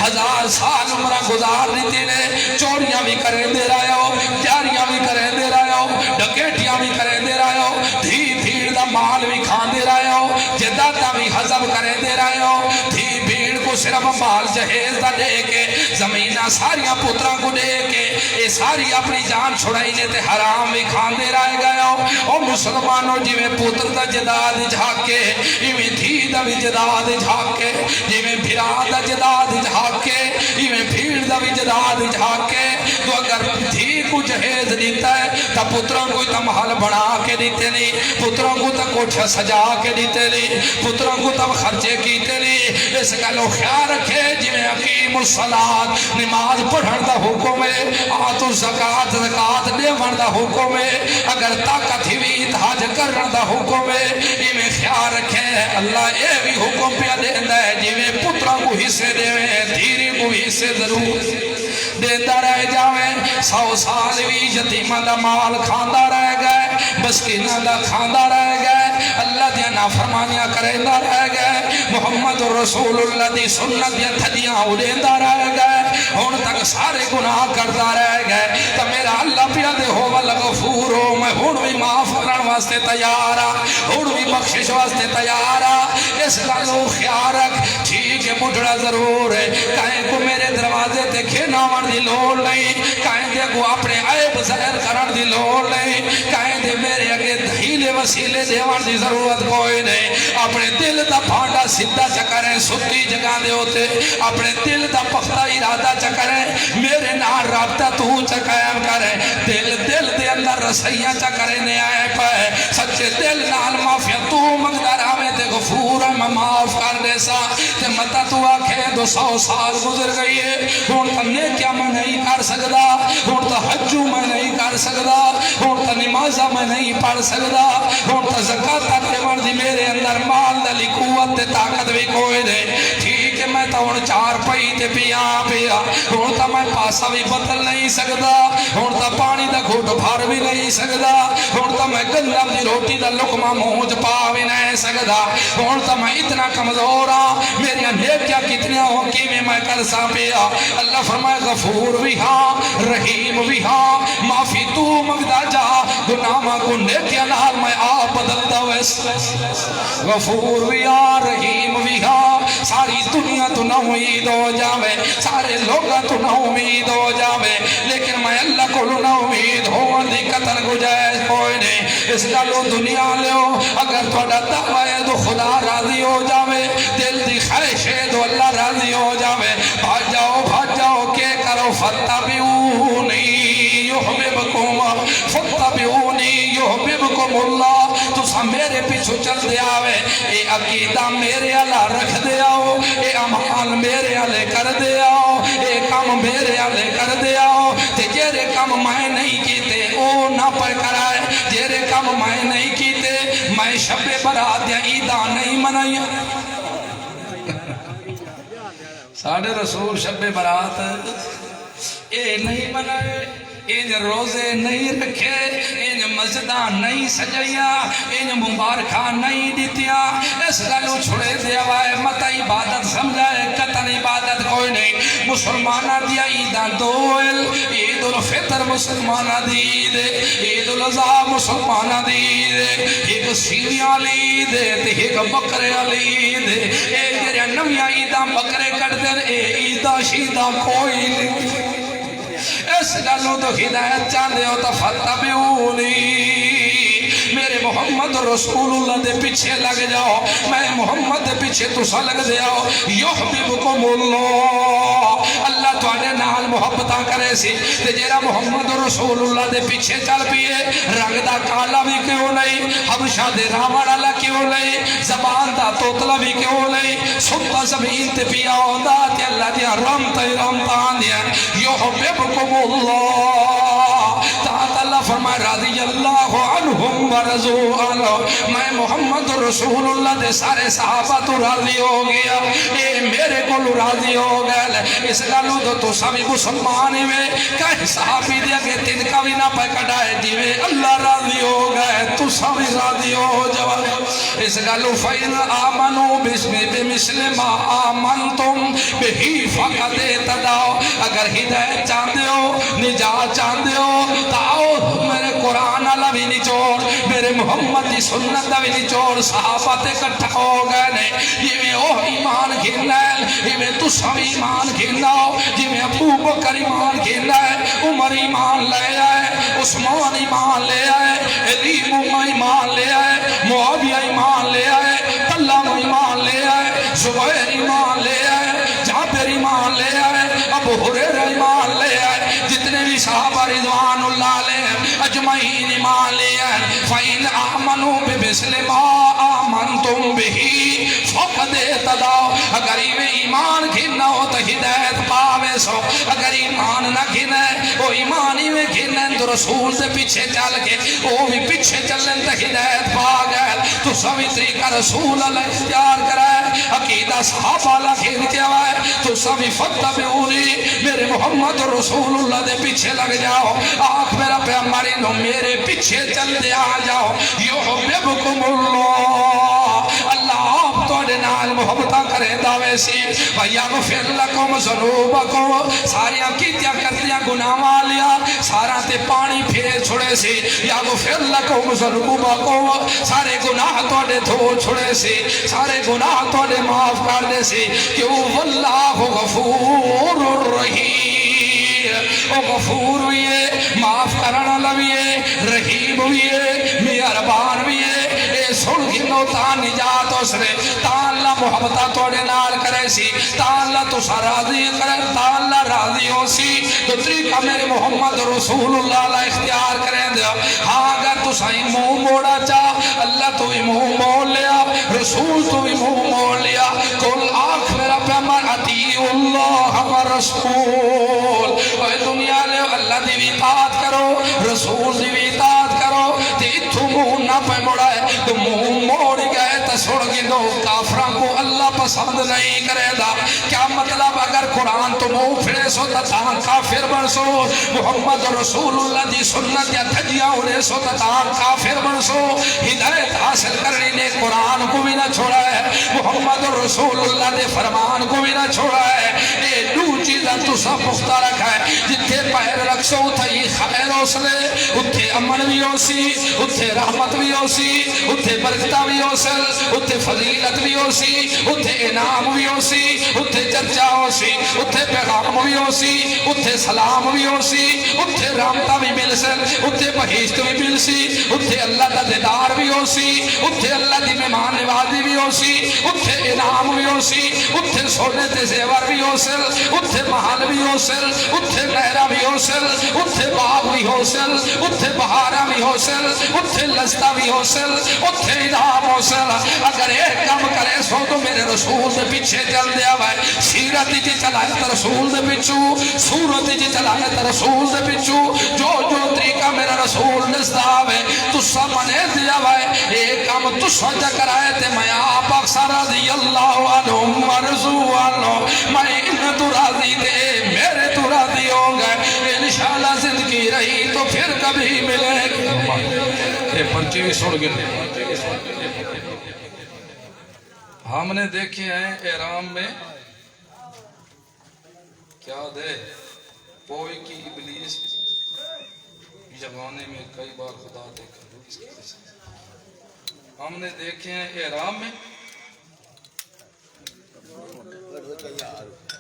1000 سال عمرہ گزار دیتی نے چوریاں بھی کریں دے رہے ہو جاریاں بھی کریں دے رہے ہو ڈکیٹیاں بھی کریں دے رہے ہو دھی بھیڑ دا مال بھی کھان دے رہے ہو جدادہ بھی حضب کریں دے رہے ہو دھی بھیڑ کو صرف مال جہیز دا دے کے زمینہ ساریاں پترہ کو دے کے اے ساری اپنی جان چھڑائی نے تے حرام بھی کھان دے رہے گئے ہو اور مسلمانوں جی میں پتر دا جداد جھاکے ایویں دھی دا بھی جداد جھاکے جیویں بھرا دا جداد جھاکے ایویں بھیڑ دا بھی جداد جھاکے تو اگر دھی کو جہیز دیتا ہے تا پتروں کو تا محل بنا کے دیتے نہیں پتروں کو تا کوٹھا سجا کے دیتے نہیں پتروں کو تا خرچے کیتے نہیں اس کا لو خیال رکھے جیویں حکیم الصلاة نماز پڑھن دا حکم ہے آتو زکاة دیون دا حکم ہے اگر طاقت ہی بھی اتحاج کرن دا حکم ہے ایویں خیال رکھے اللہ اے بھی حکم پہ دیندہ ہے جیویں پتروں کو حصے دیویں دھیری کو حصے ضرور دیندہ رہ جاویں 100 سال بھی یتیمہ دا مال کھاندہ رہ گئے بسکینہ دا کھاندہ رہ گئے اللہ دیا نافرمانیاں کریندہ رہ گئے محمد رسول اللہ دی سنت دیا تھدیاں اڑیندہ رہ گئے ہون تک سارے گناہ کردہ رہ گئے تو میرا اللہ پیا دے ہو والغفور ہو میں ہون بھی معاف کرن واسطے تیارا ہون بھی بخشش واسطے تیارا اس کا لو خیال رکھ ٹھیک ہے مجھڑا ضرور ہے کہیں کو میرے دروازے تے کھینا ون دی لوڑ نہیں کہیں دے کو اپنے عیب ظاہر کرن دی لوڑ نہیں کہیں دے میرے اگے دھیلے وسیلے دیوان دی ضرورت کوئی نہیں اپنے دل دا پھانڈا سدھا چکریں ستی جگہ دے ہوتے اپنے دل دا پختہ ارادہ چکریں میرے نال رابطہ تو چکائم کریں دل دے اندر رسیاں چکریں نے آئے پائے سچے دل نال معافیہ تو مقدر ہمیں تے غفور میں معاف کر دے سا تے مطا تو آکھے 200 سال گزر گئی ہے ہون تا نیکیاں میں نہیں کر سکدا ہون تا حجو میں نہیں کر سکدا ہون تا نمازہ میں نہیں پڑھ سکدا ہون تا زکاة دیوان دی میرے اندر مال دلی قوت تے طاقت بھی کوئی دے ٹھیک ہے میں تا ہون 4 پئی تے پیا ہون تا میں پاسا بھی بدل نہیں سکدا ہون تا پانی دا گھوٹ بھار بھی نہیں سکدا ہون تا میں گندم دی روٹی دا لقمہ موج پا بھی نہیں سکدا ہون تا میں اتنا کمزورا میری نیکیاں کتنی ہوں کی میں کر سا پیا اللہ فرمائے غفور بھی ہاں رحیم بھی ہاں معافی تو مگدہ جا گناہ کو نیکیاں نال میں آپ بدلتا ویس غفور بھی ہاں رحیم بھی ہاں ساری دنیا تو نہ امید ہو جاوے، سارے لوگاں تو نہ امید ہو جاوے، لیکن میں اللہ کو نہ امید ہو دی قتل گجائز کوئی نہیں۔ اس گلو دنیا لیو اگر تھوڑا دعویٰ ہے تو خدا راضی ہو جاوے، دل دی خواہش ہے تو اللہ راضی ہو جاوے۔ بھاگ جاؤ کہ کرو فتبعونی یحببکم فتبعونی یحببکم اللہ، تسا میرے پیچھو چل دے آوے، اے عقیدہ میرے اللہ رکھ دے آؤ، اے امال میرے اللہ کر دے آؤ، اے کام میرے اللہ کر دے آؤ، تے جیرے کام میں نہیں کیتے او نہ پہ کرائے، جیرے کام میں نہیں کیتے میں شب برات یا عیدہ نہیں منائی۔ ساڑھے رسول شب برات اے نہیں منائے، ان روزے نہیں رکھے، ان مسجدہ نہیں سجایا، ان مبارکہ نہیں دیتیا، اس گلو چھڑے دیا وائے مت عبادت سمجھائے، قطن عبادت کوئی نہیں۔ مسلمانہ دیا عیدہ دوئل، عید الفطر مسلمانہ دی عید، عید الاضحیٰ مسلمانہ دی عید، ایک سیویاں عید تے ایک بکرے عید، اے جریا نمیاں عیدہ بکرے کر در، اے عیدہ شیدہ کوئی نہیں۔ اس گلو تو ہدایت چاندے ہو تو فتبعونی، میرے محمد رسول اللہ دے پیچھے لگ جاؤ، میں محمد دے پیچھے تسا لگ جاؤ، یحببکم اللہ، اللہ تواڈے نال محبتاں کرے سی، تے جیڑا محمد رسول اللہ دے پیچھے چل پیے، رنگ دا کالا بھی کیوں نہیں، حبشہ دے راوڑ والا کیوں نہیں، زبان دا توتلا بھی کیوں نہیں، ستا زمین تے پیا ہوندا تے اللہ دیا رحمتاں دیا، یحببکم اللہ، تاہت اللہ فرمائے رضی اللہ عنہم ورضوا عنہ، میں محمد رسول اللہ دے سارے صحابہ تو راضی ہو گیا، اے میرے کو راضی ہو گئے، اس گلو تو سبھی مسلمانی میں کہیں صحابی دیا کہ تین کا بھی نہ پکڑائے جیوے اللہ راضی ہو گئے تو سبھی راضی ہو جاؤ۔ اس گلو فَإِنْ آمَنُوا بِمِثْلِ مَا آمَنْتُمْ بِهِ فَقَدْ اهْتَدَوْا، اگر ہدایت چاہتے ہو نجات چاہتے ہو تو آؤ میرے قرآن اللہ بھی نچوڑ، میرے محمد کی سنت بھی نچوڑ، صحابہ تے کٹھا ہو گئے نے، یہ میں اوہ ایمان گھننا ہے، یہ میں تو سب ایمان گھننا ہو، یہ میں ابو بکر ایمان گھننا ہے، عمر ایمان لے آئے، عثمان ایمان لے آئے، علی ایمان لے آئے، معاویہ ایمان لے آئے، طلحہ ایمان لے آئے، زبیر ایمان لے آئے، جابر ایمان لے آئے، ابو ہریرہ ایمان لے آئے، جتنے بھی صحابہ رضوان اللہ علیہ اجمعین ایمان لے آئے۔ فَإِنْ آمَنُوا بِمِثْلِ مَا آمَنْتُمْ بِهِ فَقَدْ اهْتَدَوْا، اگر ایمان گھننا ہو تو ہدایت پاوے سو، اگر ایمان نہ گھنے وہ ایمانی میں گھنن تو رسول سے پیچھے چل کے وہ بھی پیچھے چلن تو ہدایت پا گئے، تو سبھی طریقہ رسول اللہ اختیار کرائے، عقیدہ صحابہ اللہ گھن کے آئے، تو سبھی فتبعونی، میرے محمد رسول اللہ دے پیچھے لگ جاؤ، آنکھ میرا پیغمبر انہوں میرے پیچھے چل دے آ جاؤ، یحببکم اللہ، اللہ آپ توڑے نال محبتہ کرے دعوے سی، وَيَغْفِرْ لَكُمْ ذُنُوبَكُمْ، ساریاں کیتیاں کرتیاں گناہ والیا، سارا تے پانی پھیر چھوڑے سی، یَغْفِرْ لَكُمْ ذُنُوبَكُمْ، سارے گناہ توڑے دھو چھوڑے سی، سارے گناہ توڑے معاف کر دے سی، کیوں واللہ غفور الرحیم، او غفور بھی ہے، معاف کرنا لوی ہے، رحیم بھی ہے، مہربان بھی ہے، اے سن گنو تا نجات اس نے، تا اللہ محبتہ توڑے نال کرے سی، تا اللہ تو سا راضی کرے، تا اللہ راضی ہو سی، تو طریقہ میرے محمد رسول اللہ علیہ اختیار کریں دیا، ہاں اگر تو سائی منہ موڑا چاہ، اللہ تو بھی منہ موڑ لیا، رسول تو بھی منہ موڑ لیا، کل آنکھ میرا پیغمبر اطیع اللہ و رسول، اے دنیا لے اللہ دی بھی اطاعت کرو، رسول دی بھی اطاعت کرو، تے اتھو منہ نہ پہ موڑائے، تو منہ موڑ گئے تو سڑ گندو، کافران کو اللہ پسند نہیں کرے دا، کیا مطلب اگر قرآن تو منہ پھڑے سو تتان کافر بن سو، محمد رسول اللہ دی سنت یا تھجیاں ہونے سو تتان کافر بن سو، ہدایت حاصل کرنے نے قرآن کو بھی نہ چھوڑا ہے، محمد رسول اللہ دے فرمان کو بھی نہ چھوڑا ہے، اے دو چیزاں تسا پختہ رکھا ہے جتھے پیر رکھسو اتھے خیر حوصلے اتھے امن بھی ہو سی اتھے رحمت بھی ہو سی اتھے برکتہ بھی ہو سل اتھے فضیلت بھی ہو سی اتھے انعام بھی ہو سی اتھے چرچا ہو سی اتھے پیغام بھی ہو سی اتھے سلام بھی ہو سی اتھے رحمتہ بھی مل سل اتھے بہشت بھی مل سی اتھے اللہ دا دیدار بھی ہو سی اتھے اللہ دی مہمان نوازی بھی ہو سی اتھے انعام بھی ہو سی اتھے سونے تے زیور بھی ہو سل اتھے محل بھی ہو سل اتھے نہرہ بھی ہو سل اتھے باغ بھی ہو سل اتھے بہارہ بھی ہو سل اتھے لذتہ بھی ہو سل اتھے انعام ہو سل اگر ایک کام کرے سو تو میرے رسول دے پیچھے چل دیا بھائی سیرت جی چلائے تا رسول دے پیچھو سورت جی چلائے تا رسول دے پیچھو جو طریقہ میرا رسول نزداب ہے تو سامنے دیا بھائی ایک کام تو سجا کرائے تے میں آپ اکثر رضی اللہ عنہ مرضو عنہ میں ان تو راضی دے میرے تو راضی ہوں گے انشاءاللہ زندگی رہی تو پھر کبھی ملے گا پرچی بھی سڑ گئے ہم نے دیکھے ہیں احرام میں کیا دے پوئی کی ابلیس جوانے میں کئی بار خدا دیکھا ہم نے دیکھے ہیں احرام میں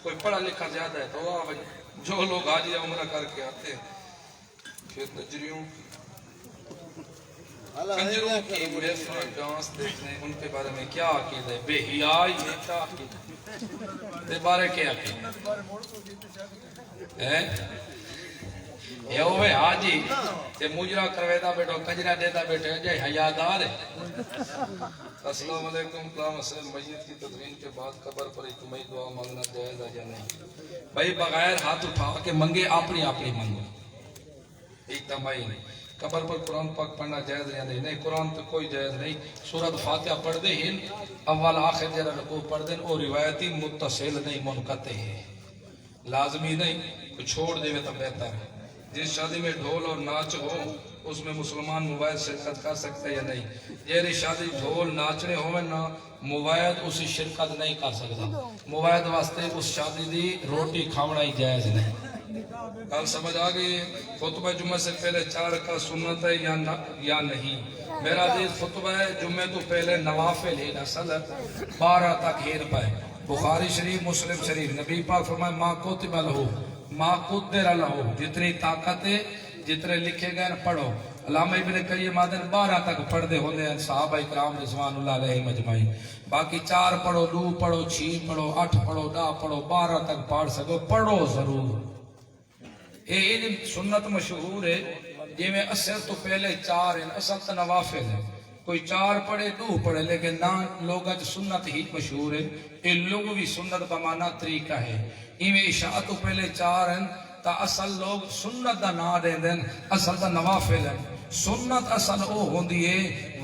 کوئی پڑھا لکھا زیادہ ہے تو جو لوگ حاجی عمرہ کر کے آتے ہیں پھر نجریوں کنجروں کی محفل ڈانس دیکھنے ان کے بارے میں کیا عقیدہ ہے بے حیائی میں کیا عقیدہ ہے بارے کیا عقیدہ ہے یہ ہوئے حاجی تے مجرہ کرویدہ بیٹھو کنجرہ دیتا بیٹھو جائے حیادار ہے السلام علیکم کلام حسین میت کی تدفین کے بعد قبر پر اجتماعی دعا مانگنا جائز ہے یا نہیں بھائی بغیر ہاتھ اٹھا کے منگے اپنی مانگو اجتماعی نہیں قبر پر قرآن پاک پڑھنا جائز یا نہیں قرآن تو کوئی جائز نہیں سورۃ فاتحہ پڑھ دے ہن اول آخر جرہ رکوع پڑھ دیں اور روایتی متصل نہیں منقطع ہے لازمی نہیں چھوڑ دے تو بہتر ہے جس شادی میں ڈھول اور ناچ ہو اس میں مسلمان موائد شرکت کر سکتے یا نہیں یہ شادی ڈھول ناچنے ہوئے نا موائد اسی شرکت نہیں کر سکتا موائد واسطے اس شادی دی روٹی کھاونا ہی جائز نہیں کل سمجھ آگئی خطبہ جمعہ سے پہلے 4 کا سنت ہے یا نہیں میرا عزیز خطبہ جمعہ تو پہلے نوافل ہی نسل 12 تک ہیر پائے بخاری شریف مسلم شریف نبی پاک فرمائے ما کتب لہو ما قدر لہو جتنی طاقت ہے جتنے لکھے گئے پڑھو علامہ ابن قیم آدن 12 تک پڑھ دے ہونے ہیں صحابہ اکرام رضوان اللہ علیہ مجمعین باقی 4 پڑھو 2 پڑھو 6 پڑھو 8 پڑھو 10 پڑھو 12 تک پڑھ سکو پڑھو ضرور یہ علم سنت مشہور ہے جی میں اصل تو پہلے 4 ہیں اصل تو نوافل ہے کوئی 4 پڑھے 2 پڑھے لیکن نہ لوگا جو سنت ہی مشہور ہے یہ لغوی سنت بمانا طریقہ ہے میں عشاء تو پہلے 4 ہیں تا اصل لوگ سنت دا نا دیں دیں اصل دا نوافل ہے سنت اصل او ہوندی ہے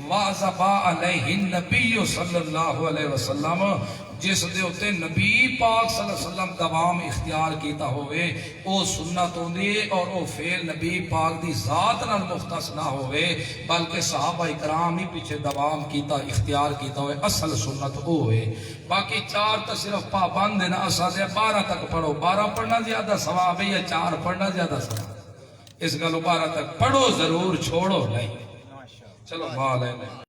واضبا علیہ النبی صلی اللہ علیہ وسلم جس دے ہوتے نبی پاک صلی اللہ علیہ وسلم دوام اختیار کیتا ہوئے او سنت ہوندی ہے اور او فعل نبی پاک دی ذات نال مختص نہ ہوئے بلکہ صحابہ اکرام ہی پیچھے دوام کیتا اختیار کیتا ہوئے اصل سنت او ہے باقی 4 تو صرف پابند ہے نا اصل ہے 12 تک پڑھو 12 پڑھنا زیادہ ثواب ہے یا 4 پڑھنا زیادہ ثواب اس گلو 12 تک پڑھو ضرور چھوڑو نہیں چلو مال ہے